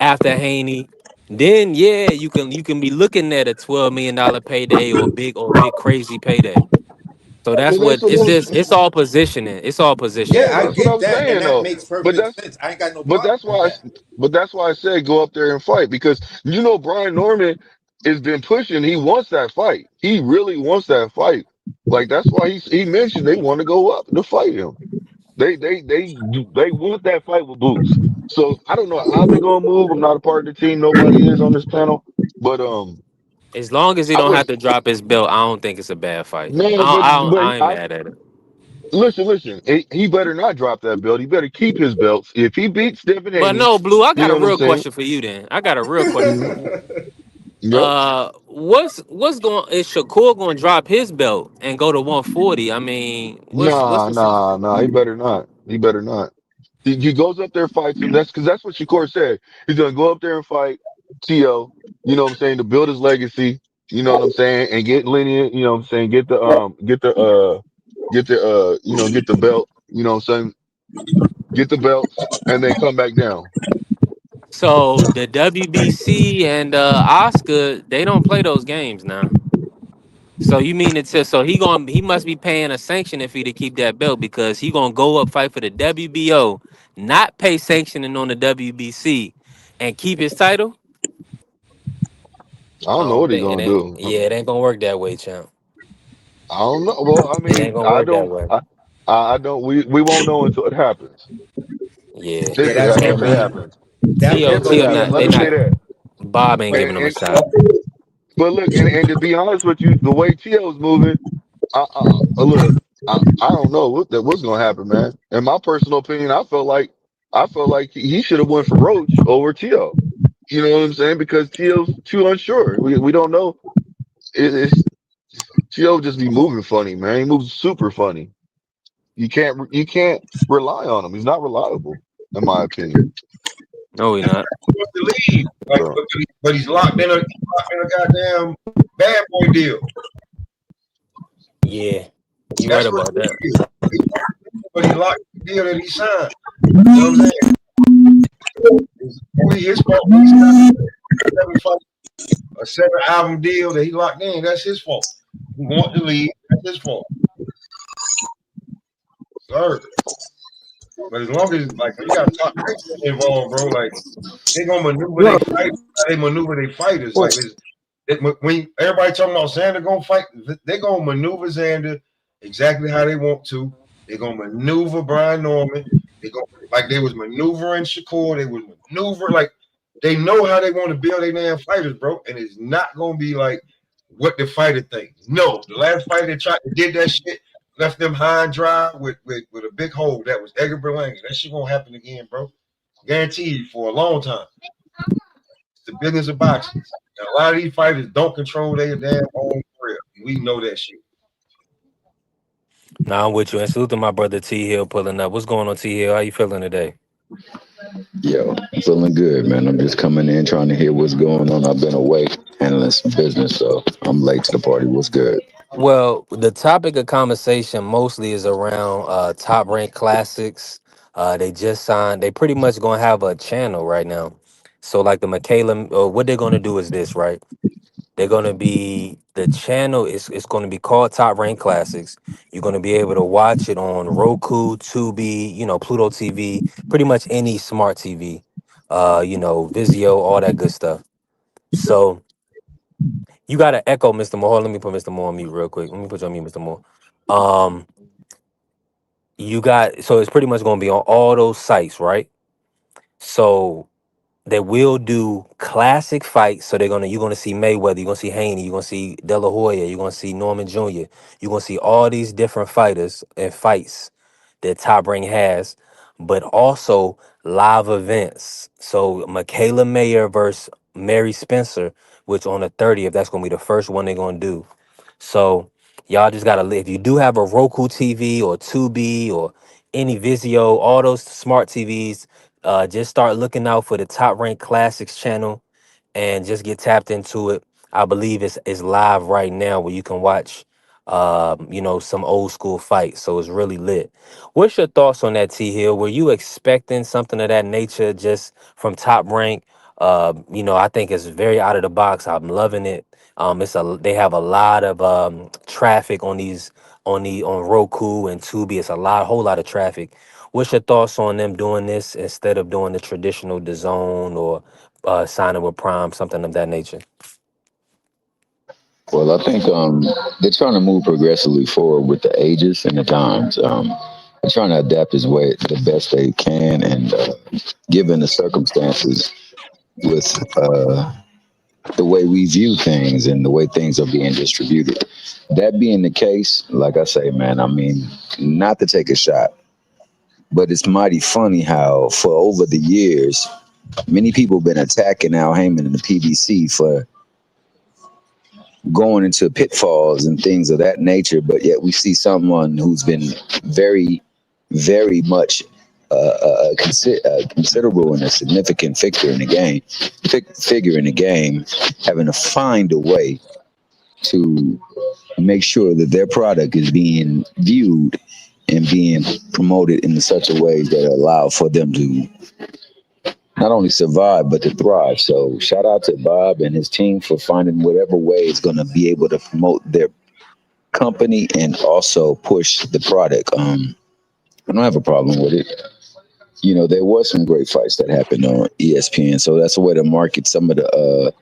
after Haney, then you can be looking at a $12 million payday or big crazy payday. So that's what it's all positioning. It's all positioning. Yeah, I That's get what I'm that, saying, and though. that makes But perfect sense. I ain't got no problem that's why I said go up there and fight, because Brian Norman has been pushing. He wants that fight. He really wants that fight. Like that's why he mentioned they want to go up to fight him. They want that fight with Boots. So I don't know how they're gonna move. I'm not a part of the team. Nobody is on this panel. But as long as he don't have to drop his belt, I don't think it's a bad fight. No, I ain't mad at it. Listen. He better not drop that belt. He better keep his belts. If he beats Devin Haney, But no, Blue, I got a real saying? question for you then. I got a real question for you. Yep. What's going? Is Shakur going to drop his belt and go to 140? I mean, Nah. He better not. He better not. He goes up there, fights him. That's what Shakur said. He's gonna go up there and fight. Tio, you know what I'm saying, to build his legacy, you know what I'm saying, and get linear, you know what I'm saying, get the belt, you know what I'm saying, get the belts, and then come back down. So the WBC and Oscar, they don't play those games now. So you mean it says so he must be paying a sanctioning fee to keep that belt because he gonna go up fight for the WBO, not pay sanctioning on the WBC, and keep his title? I don't know what he's It gonna ain't, do. yeah, it ain't gonna work that way, champ. I don't know. Well, I It ain't mean, gonna work that way. I don't. We won't know until it happens. Yeah, If that's it gonna be happens. Tio If it Tio happens, not let they me say not that. Bob ain't giving him a And shot. but look, and to be honest with you, the way Tio's moving, look, I don't know what's gonna happen, man. In my personal opinion, I felt like he should have went for Roach over Tio. You know what I'm saying? Because Tio's too unsure. We don't know. It's Tio just be moving funny, man. He moves super funny. You can't rely on him. He's not reliable, in my opinion. No, he not. He wants to leave, like, So, but he's locked in a goddamn bad boy deal. Yeah, you right That's what about it that. is. But he locked the deal that he signed. You know what I'm saying? It's only his fault. He signed a 7-album deal that he locked in. That's his fault. He want to leave. That's his fault. Sorry. But as long as like you got top involved, bro, like they gonna maneuver their fighters. They maneuver their fighters. Like when everybody talking about Xander gonna fight, they gonna maneuver Xander exactly how they want to. They're gonna maneuver Brian Norman. They go like they was maneuvering Shakur. They was maneuver like they know how they want to build their damn fighters, bro. And it's not gonna be like what the fighter think. No, the last fighter that did that shit. Left them high and dry with a big hole. That was Edgar Berlanga. That shit won't happen again, bro. Guaranteed you for a long time. It's the business of boxing. And a lot of these fighters don't control their damn own career. We know that shit. Nah, I'm with you. And salute to my brother T Hill pulling up. What's going on, T Hill? How you feeling today? Yo, feeling good, man. I'm just coming in trying to hear what's going on. I've been away handling some business, so I'm late to the party. What's good? Well, the topic of conversation mostly is around Top Rank Classics. They just signed. They pretty much gonna have a channel right now. So like the Michaela, what they're gonna do is this, right? They're gonna be the channel is it's gonna be called Top Rank Classics. You're gonna be able to watch it on Roku, Tubi, Pluto TV, pretty much any smart TV, Vizio, all that good stuff. So you got to echo Mr. Moore. Let me put Mr. Moore on mute real quick. Let me put you on mute, Mr. Moore. So it's pretty much gonna be on all those sites, right? So they will do classic fights. So you're gonna see Mayweather, you're gonna see Haney, you're gonna see De La Hoya, you're gonna see Norman Jr., you're gonna see all these different fighters and fights that Top Rank has, but also live events. So Michaela Mayer versus Mary Spencer, which on the 30th, that's gonna be the first one they're gonna do. So y'all just gotta if you do have a Roku TV or Tubi or any Vizio, all those smart TVs, just start looking out for the Top Rank Classics channel and just get tapped into it. I believe it's live right now where you can watch some old school fights. So it's really lit. What's your thoughts on that, T Hill? Were you expecting something of that nature just from Top Rank? I think it's very out of the box. I'm loving it. They have a lot of traffic on Roku and Tubi. It's whole lot of traffic. What's your thoughts on them doing this instead of doing the traditional DAZN or signing with Prime, something of that nature? Well, I think they're trying to move progressively forward with the ages and the times. They're trying to adapt as way the best they can, and given the circumstances with the way we view things and the way things are being distributed. That being the case, like I say, man, I mean, not to take a shot, but it's mighty funny how for over the years, many people have been attacking Al Heyman and the PBC for going into pitfalls and things of that nature, but yet we see someone who's been very, very much a considerable and a significant figure in the game, having to find a way to make sure that their product is being viewed and being promoted in such a way that allow for them to not only survive but to thrive. So shout out to Bob and his team for finding whatever way it's going to be able to promote their company and also push the product. I don't have a problem with it. You know, there was some great fights that happened on ESPN, so that's a way to market some of the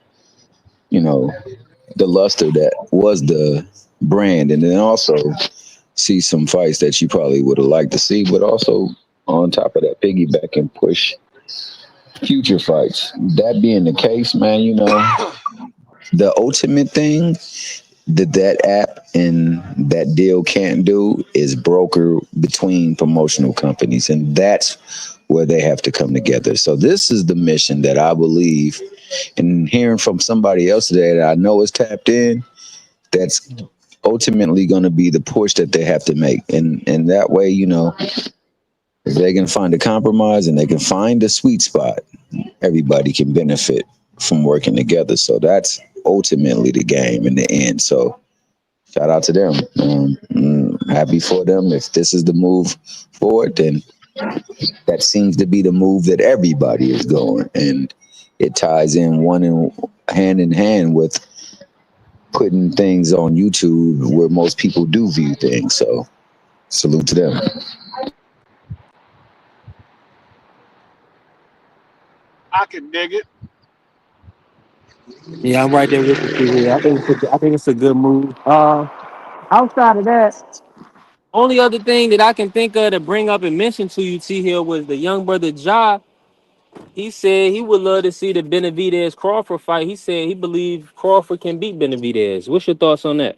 the luster that was the brand, and then also see some fights that you probably would have liked to see, but also on top of that, piggyback and push future fights. That being the case, man, you know, the ultimate thing that app and that deal can't do is broker between promotional companies, and that's where they have to come together. So this is the mission that I believe, and hearing from somebody else today that I know is tapped in, that's ultimately going to be the push that they have to make. And that way, you know, if they can find a compromise and they can find a sweet spot, everybody can benefit from working together. So that's ultimately the game in the end. So shout out to them. Happy for them. If this is the move forward, then that seems to be the move that everybody is going. And it ties in hand in hand with putting things on YouTube where most people do view things. So salute to them. I can dig it. Yeah, I'm right there with you, TV. I think it's a good move. Outside of that, only other thing that I can think of to bring up and mention to you, T Hill, was the young brother Ja. He said he would love to see the Benavidez Crawford fight. He said he believes Crawford can beat Benavidez. What's your thoughts on that?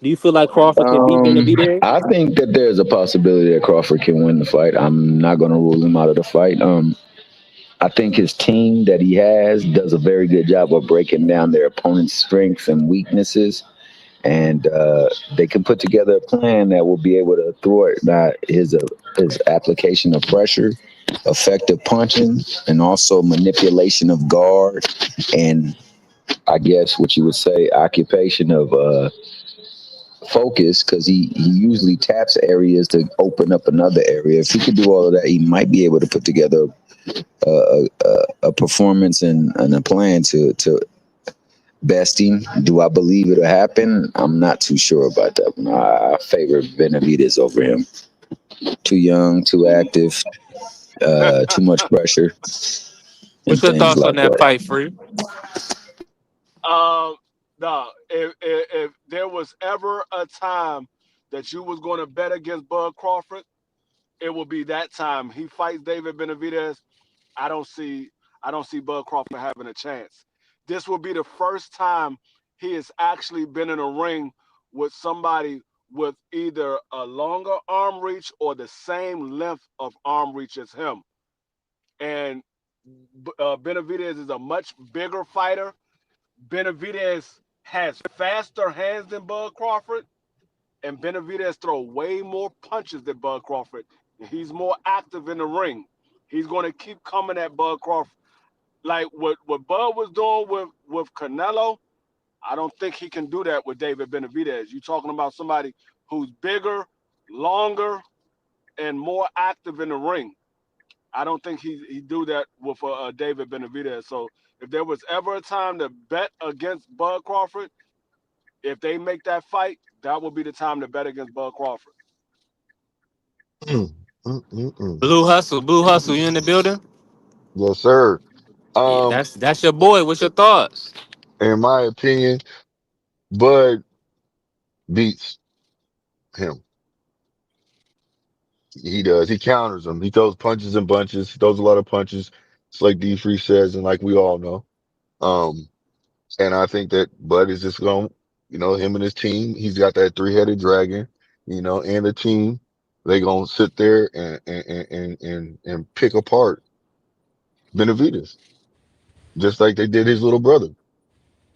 Do you feel like Crawford can beat Benavidez? I think that there's a possibility that Crawford can win the fight. I'm not going to rule him out of the fight. I think his team that he has does a very good job of breaking down their opponent's strengths and weaknesses, and they can put together a plan that will be able to thwart his application of pressure, effective punching, and also manipulation of guard, and I guess what you would say occupation of focus, because he usually taps areas to open up another area. If he could do all of that, he might be able to put together a performance and a plan to best him. Do I believe it'll happen? I'm not too sure about that one. I favor Benavidez over him. Too young, too active, too much pressure. What's your thoughts on that fight, Free? No, if there was ever a time that you was going to bet against Bud Crawford, it will be that time. He fights David Benavidez. I don't see Bud Crawford having a chance. This will be the first time he has actually been in a ring with somebody with either a longer arm reach or the same length of arm reach as him. And Benavidez is a much bigger fighter. Benavidez has faster hands than Bud Crawford, and Benavidez throw way more punches than Bud Crawford. He's more active in the ring. He's going to keep coming at Bud Crawford. Like what Bud was doing with Canelo, I don't think he can do that with David Benavidez. You're talking about somebody who's bigger, longer, and more active in the ring. I don't think he do that with David Benavidez. So if there was ever a time to bet against Bud Crawford, if they make that fight, that would be the time to bet against Bud Crawford. Blue Hustle, you in the building? Yes, sir. Yeah, that's your boy. What's your thoughts? In my opinion, Bud beats him. He does. He counters him. He throws punches and bunches. He throws a lot of punches. It's like D Free says, and like we all know. And I think that Bud is just going, him and his team. He's got that three-headed dragon, and the team. They gonna sit there and pick apart Benavidez, just like they did his little brother.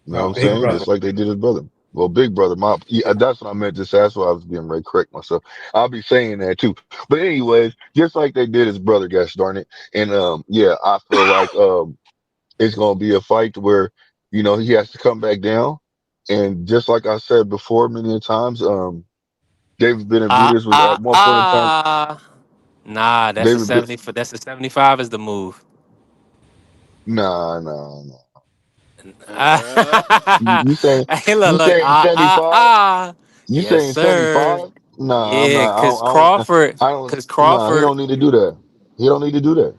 You know what I'm saying? Just like they did his brother. Well, big brother, that's what I meant to say. That's why I was getting ready to correct myself. I'll be saying that too. But anyways, just like they did his brother, gosh darn it. And yeah, I feel like it's gonna be a fight where he has to come back down. And just like I said before many times, David Benavidez was at one point in time. Nah, that's a David, 70. That's a 75 is the move. nah. Hey, You saying look, you look, saying 75? You yes, saying sir. 75? Nah, I'm Yeah, not. cause I don't. Crawford, I don't. cause Nah, he Crawford. don't need to do that. He don't need to do that.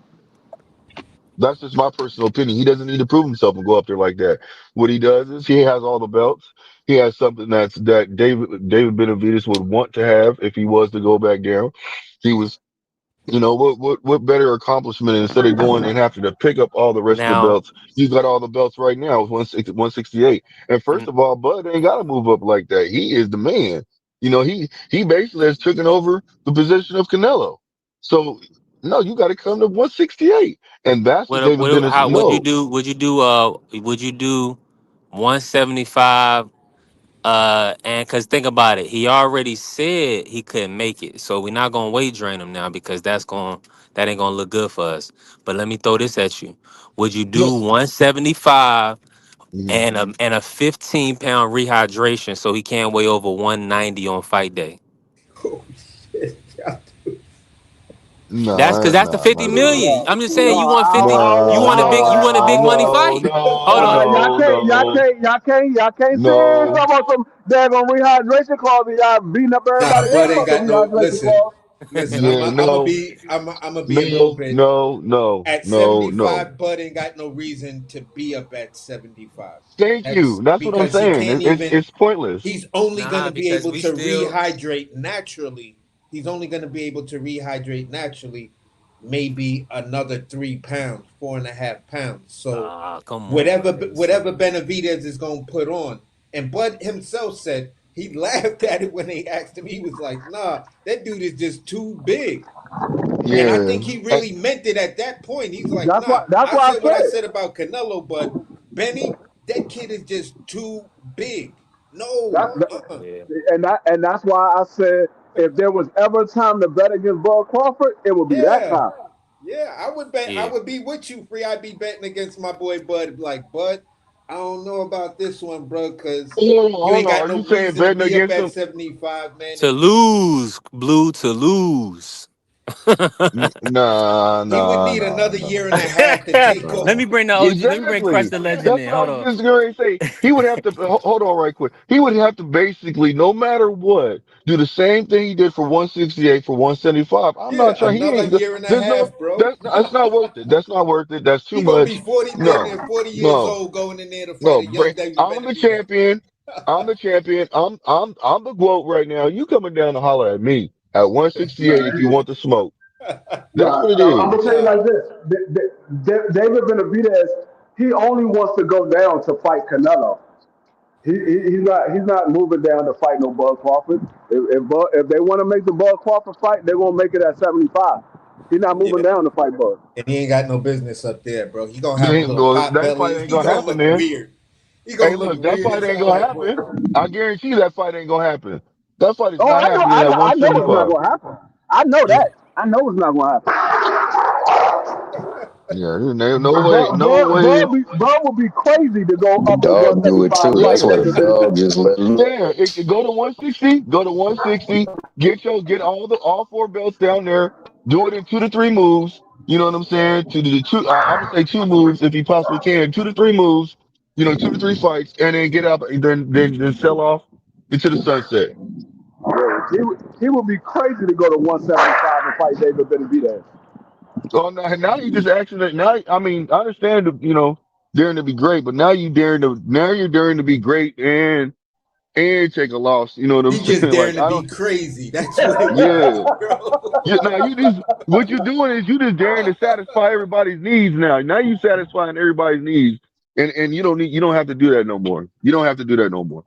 That's just my personal opinion. He doesn't need to prove himself and go up there like that. What he does is he has all the belts. He has something that David Benavidez would want to have if he was to go back down. He was, what better accomplishment instead of going and having to pick up all the rest of the Now, belts? You got all the belts right now. It's 168. And first n- of all, Bud ain't got to move up like that. He is the man. He basically has taken over the position of Canelo. So no, you got to come to 168. And that's what David Bennett. how would you No, do? Would you do 175? And cause think about it, he already said he couldn't make it, so we're not gonna weight drain him now because that ain't gonna look good for us. But let me throw this at you: would you do no. 175 Mhm. and a 15-pound rehydration so he can't weigh over 190 on fight day? Oh shit. That's because that's the Nah, 50 not doing that. million. I'm just saying No, you want 50. You Nah, want a big. You want a nah, big money no, fight. no, Hold on. no, no, y'all can't sit here and no. talk about some daggone rehydration clause and y'all beating up Nah, everybody Bud else ain't about the got no. rehydration Listen, clause. listen. Yeah, no, I'm gonna be a little no, bit. no, no, At no, no. 75, Bud ain't got no reason to be up at 75. Thank That's you. That's what I'm because he saying. can't It's even. it's pointless. He's only Nah, gonna be because able we to still. rehydrate naturally. He's only gonna be able to rehydrate naturally, maybe another 3 pounds, 4.5 pounds. So Come whatever on, AC. whatever Benavidez is gonna put on, and Bud himself said he laughed at it when they asked him. He was like, "Nah, that dude is just too big." And I Yeah. think he really meant it at that point. He's like, That's why. nah, That's I why I said what I said. said about Canelo, but Benny, that kid is just too big. That, No. that and that's why I said if there was ever a time to bet against Bud Crawford, it would be that Yeah. time. Yeah. I would bet I Yeah. would be with you, Free. I'd be betting against my boy Bud. Like, Bud, I don't know about this one, bro, because Hold on, you hold ain't on. got Are no you saying reason to betting be up against at him? 75, man. To lose, Blue, to lose. Nah, He would nah, need nah, another nah, year and a half to take Let nah. me over. bring the OG. Let me bring Crush Exactly. the Legend That's in. what I Hold was on. just going to say. He would have to hold on right quick. He would have to basically, no matter what, do the same thing he did for 168 for 175. I'm not Yeah, trying. He another ain't. year and a There's no. half, bro. That's not worth it. That's not worth it. That's too He gonna be much. 40, damn No, near 40 years no, old, going in there to fight no. a young David I'm the Benavidez. champion. I'm the champion. I'm the GOAT right now. You coming down to holler at me at 168 if you want the smoke. That's Right. what it I'm gonna is. tell you like this: David Benavidez, he only wants to go down to fight Canelo. He's not moving down to fight no Bud Crawford. If they want to make the Bud Crawford fight, they're gonna make it at 75. He's not moving Yeah, down to fight Bud. and he ain't got no business up there, bro. He gonna They have a ain't little go. pot That fight belly. ain't He gonna gonna happen look then. weird. He Hey, gonna look look, that weird fight as ain't hell gonna at one. happen. I guarantee that fight ain't gonna happen. That fight is Oh, not happening at I know it's not 175. gonna happen. I know Yeah, that. I know it's not gonna happen. Yeah, there's no way, no way. Bud would be crazy to go The up to dog do it 175 too. and fight That's Yeah, why the David dog Benavidez. just let loose. yeah. Go to 160. Go to 160. Get all four belts down there. Do it in 2 to 3 moves. You know what I'm saying? To the two, I would say 2 moves if you possibly can. 2 to 3 moves. 2 to 3 fights, and then get up. Then sell off into the sunset. Yeah, he would be crazy to go to 175 and fight David Benavidez. So now you just actually now. I mean, I understand daring to be great, but now you're daring to be great and take a loss. You know what I'm he just saying? Like daring to I be don't. crazy. That's what it Yeah. was, bro. Now you just what you're doing is you just daring to satisfy everybody's needs. Now you satisfying everybody's needs, and you don't have to do that no more. You don't have to do that no more.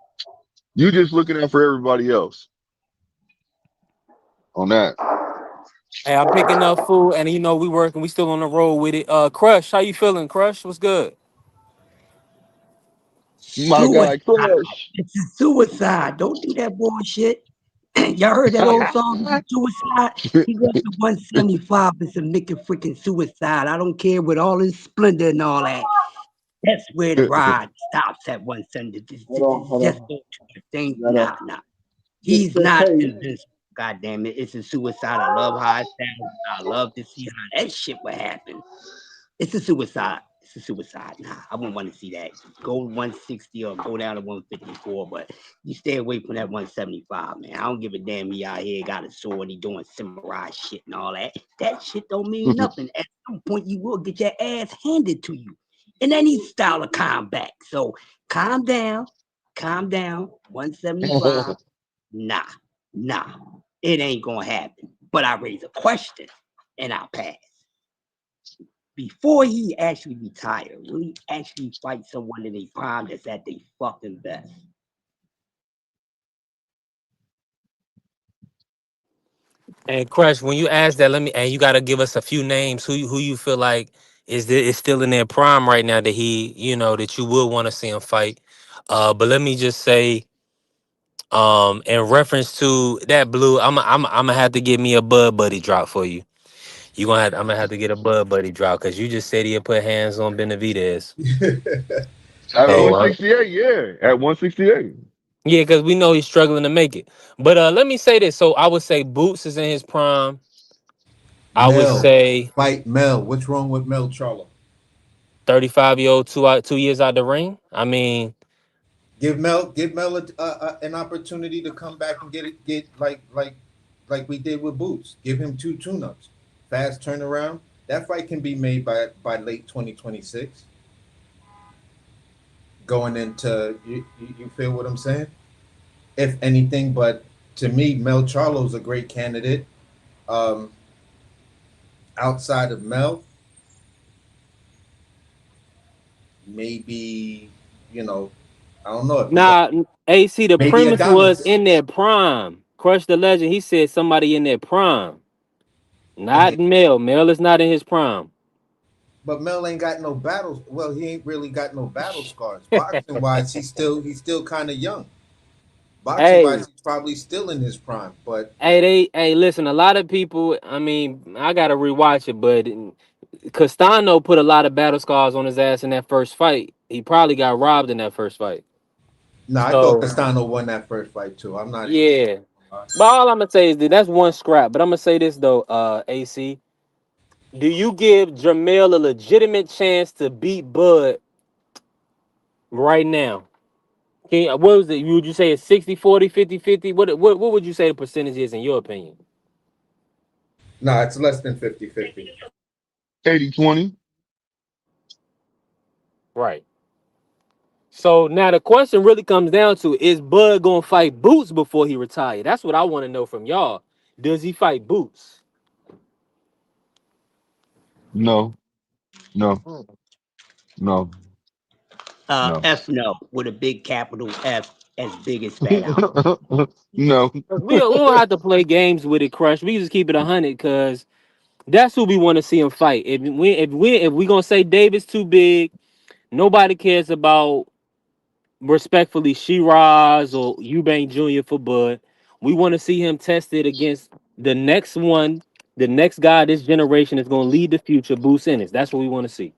You just looking out for everybody else on that. Hey, I'm picking up food, and we working. We still on the road with it. Crush, how you feeling, Crush? What's good? My guy, Suicide. Crush. It's a suicide. Don't do that bullshit. Y'all heard that old song, Suicide? He went to 175 and committed freaking suicide. I don't care with all his splendor and all that. That's where the ride stops at 170. Hold Just on. don't do the thing. Nah. He's not invincible. God damn it. It's a suicide. I love how it sounds. I love to see how that shit would happen. It's a suicide. It's a suicide. Nah, I wouldn't want to see that. Go 160 or go down to 154, but you stay away from that 175, man. I don't give a damn. He out here got a sword. He doing samurai shit and all that. That shit don't mean nothing. At some point, you will get your ass handed to you in any style of combat. So calm down. 175. Nah. It ain't gonna happen. But I raise a question and I'll pass. Before he actually retire, will he actually fight someone in a prime that's at their fucking best? And Crush, when you ask that, you gotta give us a few names who you feel like is still in their prime right now that that you will want to see him fight. But let me just say, in reference to that Blue, I'm gonna have to give me a Bud Buddy drop for you. I'm gonna have to get a Bud Buddy drop because you just said he'll put hands on Benavidez. At So 168, yeah. At 168. yeah, because we know he's struggling to make it. But let me say this. So I would say Boots is in his prime. I would say Fight Mel. What's wrong with Mel Charlo? 35-year-old, 2 years out the ring. I mean, give Mel an opportunity to come back and get like we did with Boots. Give him 2 tune-ups. Fast turnaround. That fight can be made by late 2026. Going into you feel what I'm saying? If anything, but to me, Mel Charlo's a great candidate. Outside of Mel, maybe I don't know. nah, AC, the Maybe premise was Adonis. in their prime. Crush the Legend, he said somebody in their prime. Not Mel. Mel is not in his prime. But Mel ain't got no battles. Well, he ain't really got no battle scars. Boxing wise, he's still kind of young. Boxing wise, he's probably still in his prime. But listen, a lot of people, I mean, I gotta rewatch it, but Castano put a lot of battle scars on his ass in that first fight. He probably got robbed in that first fight. I thought Castano won that first fight too. I'm not. Yeah. But all I'm gonna say is that's one scrap. But I'm gonna say this though, AC. Do you give Jermell a legitimate chance to beat Bud right now? What was it? Would you say it's 60-40, 50-50? What would you say the percentage is in your opinion? No, it's less than 50-50. 80-20. Right. So now the question really comes down to, is Bud gonna fight Boots before he retires? That's what I want to know from y'all. Does he fight Boots? No. F no, with a big capital F, as big as Fat Albert. No. We don't have to play games with it, Crush. We just keep it 100 because that's who we want to see him fight. If we gonna say Davis too big, nobody cares about respectfully Shiraz or Eubank Jr. for Bud. We want to see him tested against the next one, the next guy this generation is gonna lead the future, Boots Ennis. That's what we want to see.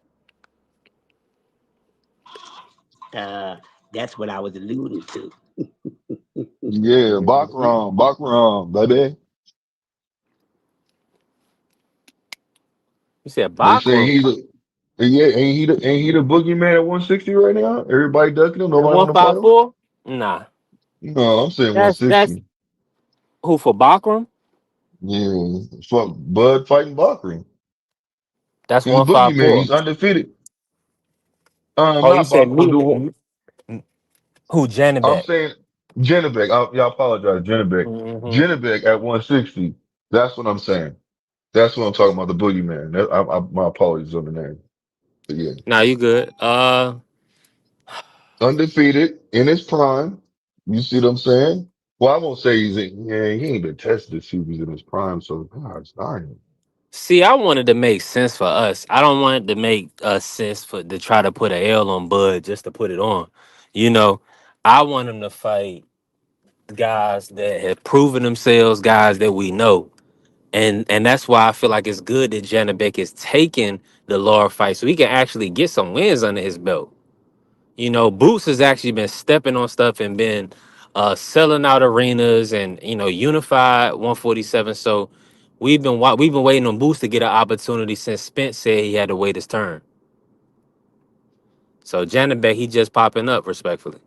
That's what I was alluding to. Yeah, Baccarat, baby. You said They say Baccarat. ain't he the boogeyman at 160 right now? Everybody ducking him. Nobody want to fight him. 154? Nah. No, I'm saying That's 160. who for Baccarat? Yeah, fuck Bud fighting Baccarat. That's He's a boogeyman. 154. He's undefeated. Oh, you Not said Baccarat. who? I'm Janibek. saying Janibek. Y'all apologize, Janibek. Janibek at 160. That's what I'm saying. That's what I'm talking about. The boogeyman. My apologies on the name. But yeah. Nah, you good. Undefeated in his prime. You see what I'm saying? Well, I won't say he ain't been tested to see if he's in his prime, so God's darn. See, I wanted to make sense for us. I don't want it to make sense to try to put an L on Bud just to put it on. You know, I want him to fight guys that have proven themselves, guys that we know. And that's why I feel like it's good that Janabek is taking the Lara fight so he can actually get some wins under his belt. You know, Boots has actually been stepping on stuff and been selling out arenas and unified 147. So we've been waiting on Boots to get an opportunity since Spence said he had to wait his turn. So Janabek, he just popping up respectfully.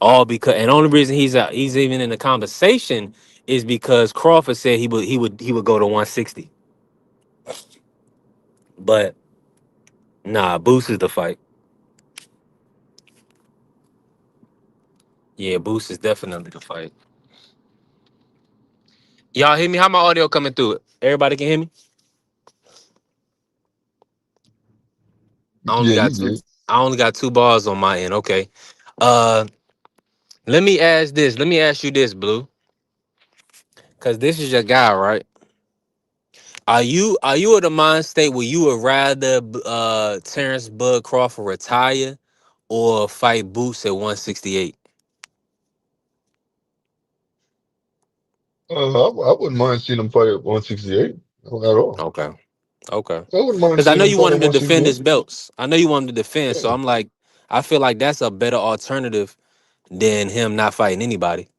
All because, and only reason he's even in the conversation is because Crawford said he would go to 160. But nah, Boost is the fight. Yeah, Boost is definitely the fight. Y'all hear me? How my audio coming through? Everybody can hear me? I only Yeah, got you two. good. I only got 2 bars on my end. Okay. Uh, let me ask this. Let me ask you this, Blue, because this is your guy, right? Are you at a mind state where you would rather Terrence Bud Crawford retire or fight Boots at 168? I wouldn't mind seeing him fight at 168 at all. Okay. Okay. I wouldn't mind Because I seeing know him you fight want at him to defend 168. his belts. I know you want him to defend. So Yeah. I'm like, I feel like that's a better alternative than him not fighting anybody.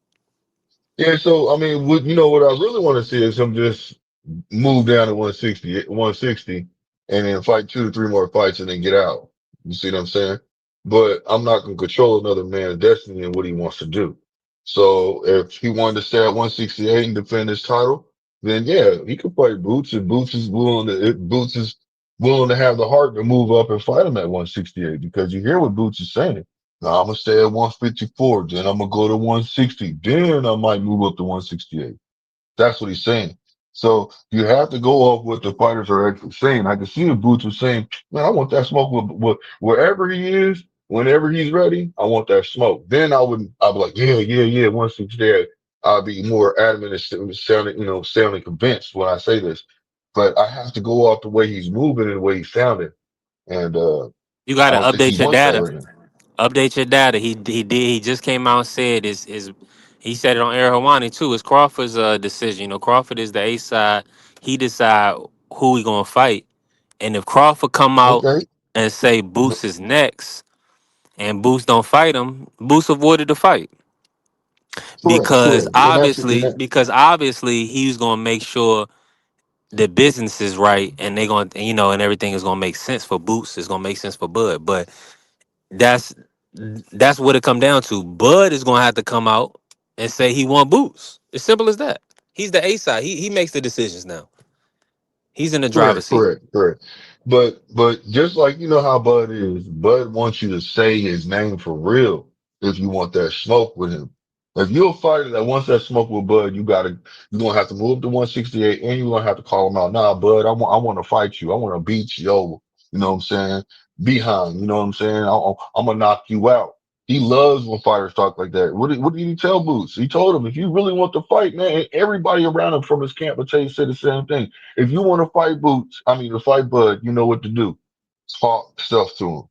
Yeah, so I mean, what what I really want to see is him just move down to 160, and then fight 2 to 3 more fights and then get out. You see what I'm saying? But I'm not going to control another man's destiny and what he wants to do. So if he wanted to stay at 168 and defend his title, then yeah, he could fight Boots, and Boots is willing to have the heart to move up and fight him at 168, because you hear what Boots is saying. Now I'm gonna stay at 154, then I'm gonna go to 160, then I might move up to 168. That's what he's saying. So you have to go off what the fighters are actually saying. I can see the Boots was saying, man, I want that smoke with wherever he is, whenever he's ready, I want that smoke. Then I'd be like, yeah, 168. I'll be more adamant and sounding convinced when I say this. But I have to go off the way he's moving and the way he's sounding. And You got I to don't think he update your wants that data. right now. Update your data. He just came out and said he said it on Air Hawani too. It's Crawford's decision. You know, Crawford is the A side. He decide who he gonna fight. And if Crawford come out Okay. and say Boost is next and Boost don't fight him, Boost avoided the fight. Because Correct. obviously, he's gonna make sure the business is right and they gonna and everything is gonna make sense for Boots. It's gonna make sense for Bud. But that's that's what it come down to. Bud is gonna have to come out and say he want Boots. It's simple as that. He's the A side. He makes the decisions now. He's in the driver's seat. Correct. But just like you know how Bud is, Bud wants you to say his name for real if you want that smoke with him. If you're a fighter that wants that smoke with Bud, you're gonna have to move up to 168 and you're gonna have to call him out. Nah, Bud, I want to fight you. I want to beat you over. You know what I'm saying? Behind, you know what I'm saying? I'm gonna knock you out. He loves when fighters talk like that. What did he tell Boots? He told him, if you really want to fight, man, and everybody around him from his camp would tell you, say the same thing. If you want to fight to fight Bud, you know what to do. Talk stuff to him.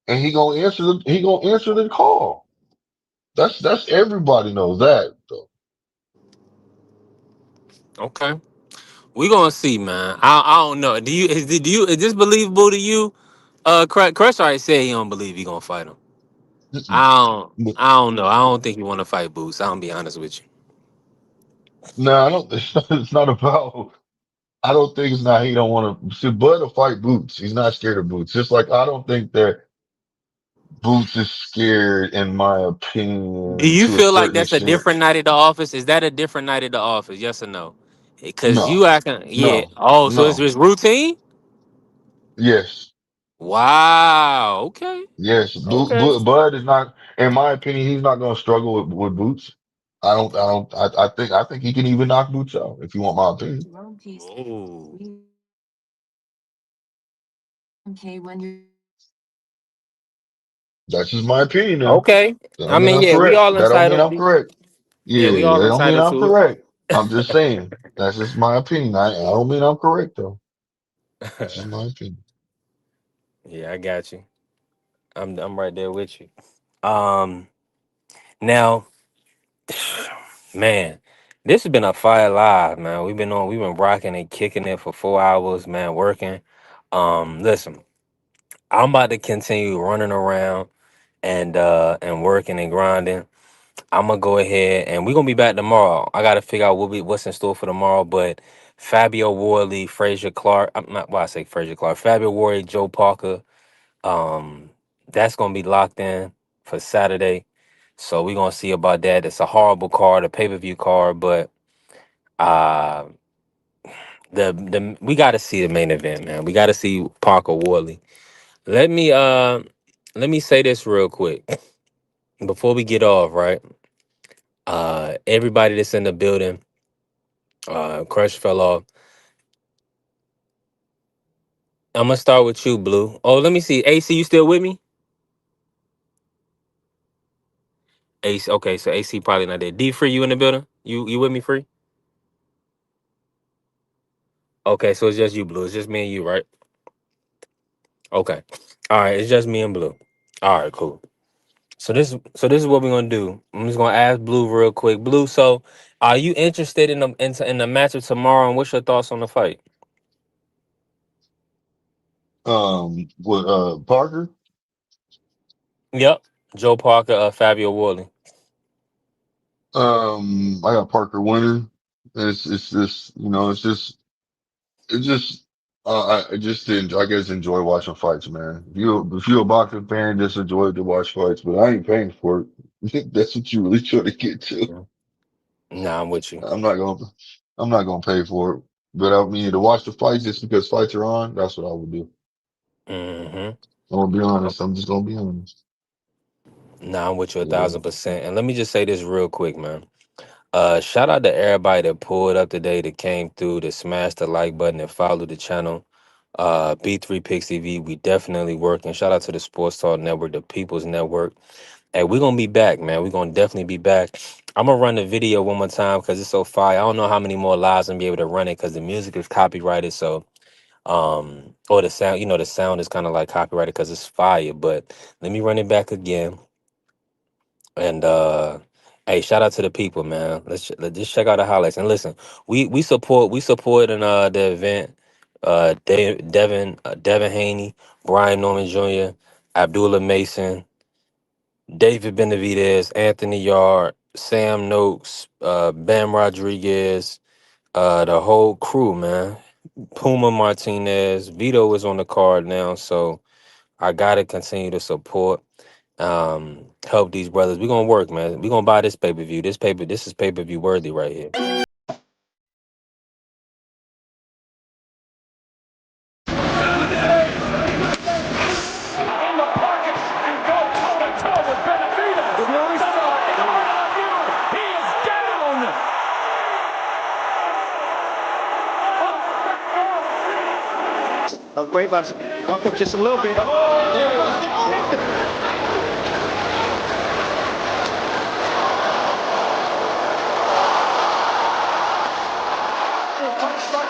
And he gonna answer the call. That's everybody knows that though. Okay. We gonna see, man. I don't know. Is this believable to you? Crush already said he don't believe he gonna fight him. Mm-mm. I don't know. I don't think he wanna fight Boots. I'm gonna be honest with you. No, I don't. It's not about. I don't think it's not he don't want to see Bud to fight Boots. He's not scared of Boots. Just like I don't think that Boots is scared, in my Do opinion, you to a feel like certain that's a extent. different night at the office? Is that a different night at the office? Yes or no? Because you No, acting, yeah. no, Oh, so it's no. just routine? Yes, Wow. Okay. yes. Okay. Bud is not, in my opinion, he's not going to struggle with Boots. I think he can even knock Boots out, if you want my opinion. Oh. That's just my opinion now. Okay. That I don't mean mean, I'm yeah, we correct. all That don't mean entitled. I'm correct. Yeah, we Yeah, all that don't mean entitled I'm to it. correct. I'm just saying. That's just my opinion. I don't mean I'm correct though. That's just my opinion. Yeah, I got you. I'm right there with you. Now, man, this has been a fire live, man. We've been rocking and kicking it for 4 hours, man, working. Listen, I'm about to continue running around and working and grinding. I'm gonna go ahead and we're gonna be back tomorrow. I gotta figure out what's in store for tomorrow. But Fabio Worley, Frazier Clark, I'm not why I say Frazier Clark, Fabio Worley, Joe Parker. That's gonna be locked in for Saturday. So we're gonna see about that. It's a horrible card, a pay-per-view card, but uh the we gotta see the main event, man. We gotta see Parker Worley. Let me say this real quick before we get off, right? Everybody that's in the building, Crush fell off. I'm gonna start with you, Blue. Oh, let me see. AC, you still with me? AC, okay, so AC probably not there. D Free, you in the building? You with me, Free? Okay, so it's just you, Blue. It's just me and you, right? Okay. All right, it's just me and Blue. All right, cool. So this is what we're gonna do. I'm just gonna ask Blue real quick. Blue, so are you interested in the matchup tomorrow? And what's your thoughts on the fight? What Parker? Yep, Joe Parker, Fabio Worley. I got Parker winning. It's just I just enjoy, I guess enjoy watching fights, man. If you're a boxing fan, just enjoy to watch fights. But I ain't paying for it. I think that's what you really trying to get to. Nah, I'm with you. I'm not gonna pay for it. But I mean, to watch the fights just because fights are on, that's what I would do. Mm-hmm. I'm gonna be honest. I'm just gonna be honest. Nah, I'm with you Yeah. 1,000%. And let me just say this real quick, man. Shout out to everybody that pulled up today, that came through, that smashed the like button, and followed the channel. B3 Picks TV, we definitely working. Shout out to the Sports Talk Network, the People's Network. Hey, we're gonna be back, man. We're gonna definitely be back. I'm gonna run the video one more time because it's so fire. I don't know how many more lives I'm gonna be able to run it because the music is copyrighted. So or the sound, the sound is kind of like copyrighted because it's fire. But let me run it back again. And hey, shout out to the people, man. Let's just check out the highlights. And listen, we support in the event Devin Haney, Brian Norman Jr., Abdullah Mason, David Benavidez, Anthony Yard, Sam Noakes, Bam Rodriguez, the whole crew, man. Puma Martinez, Vito is on the card now, so I gotta continue to support, help these brothers. We're gonna work, man. We're gonna buy this pay-per-view. This is pay-per-view worthy right here. Oh, great, bud. Walk up just a little bit. Start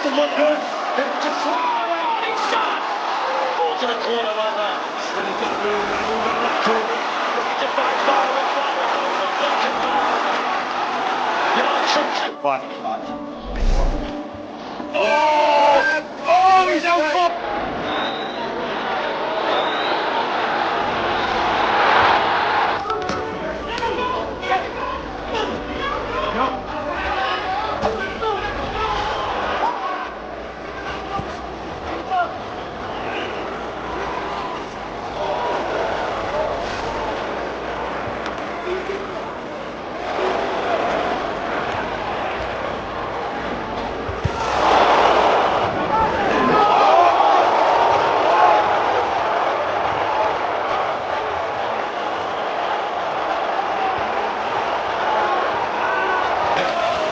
to look good. Just to the corner like that. When he's going to Oh, he's out for...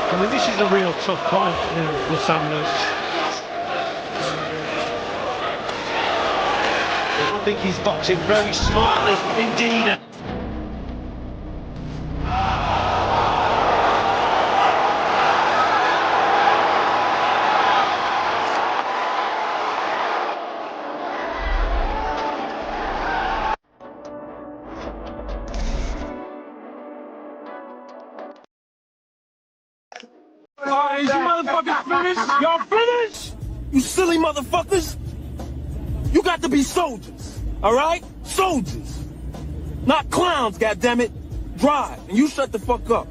I mean, this is a real tough fight with Sam Noakes. I think he's boxing very smartly indeed. finished? Y'all finished? You silly motherfuckers? You got to be soldiers, all right? Soldiers. Not clowns, goddammit. Drive, and you shut the fuck up.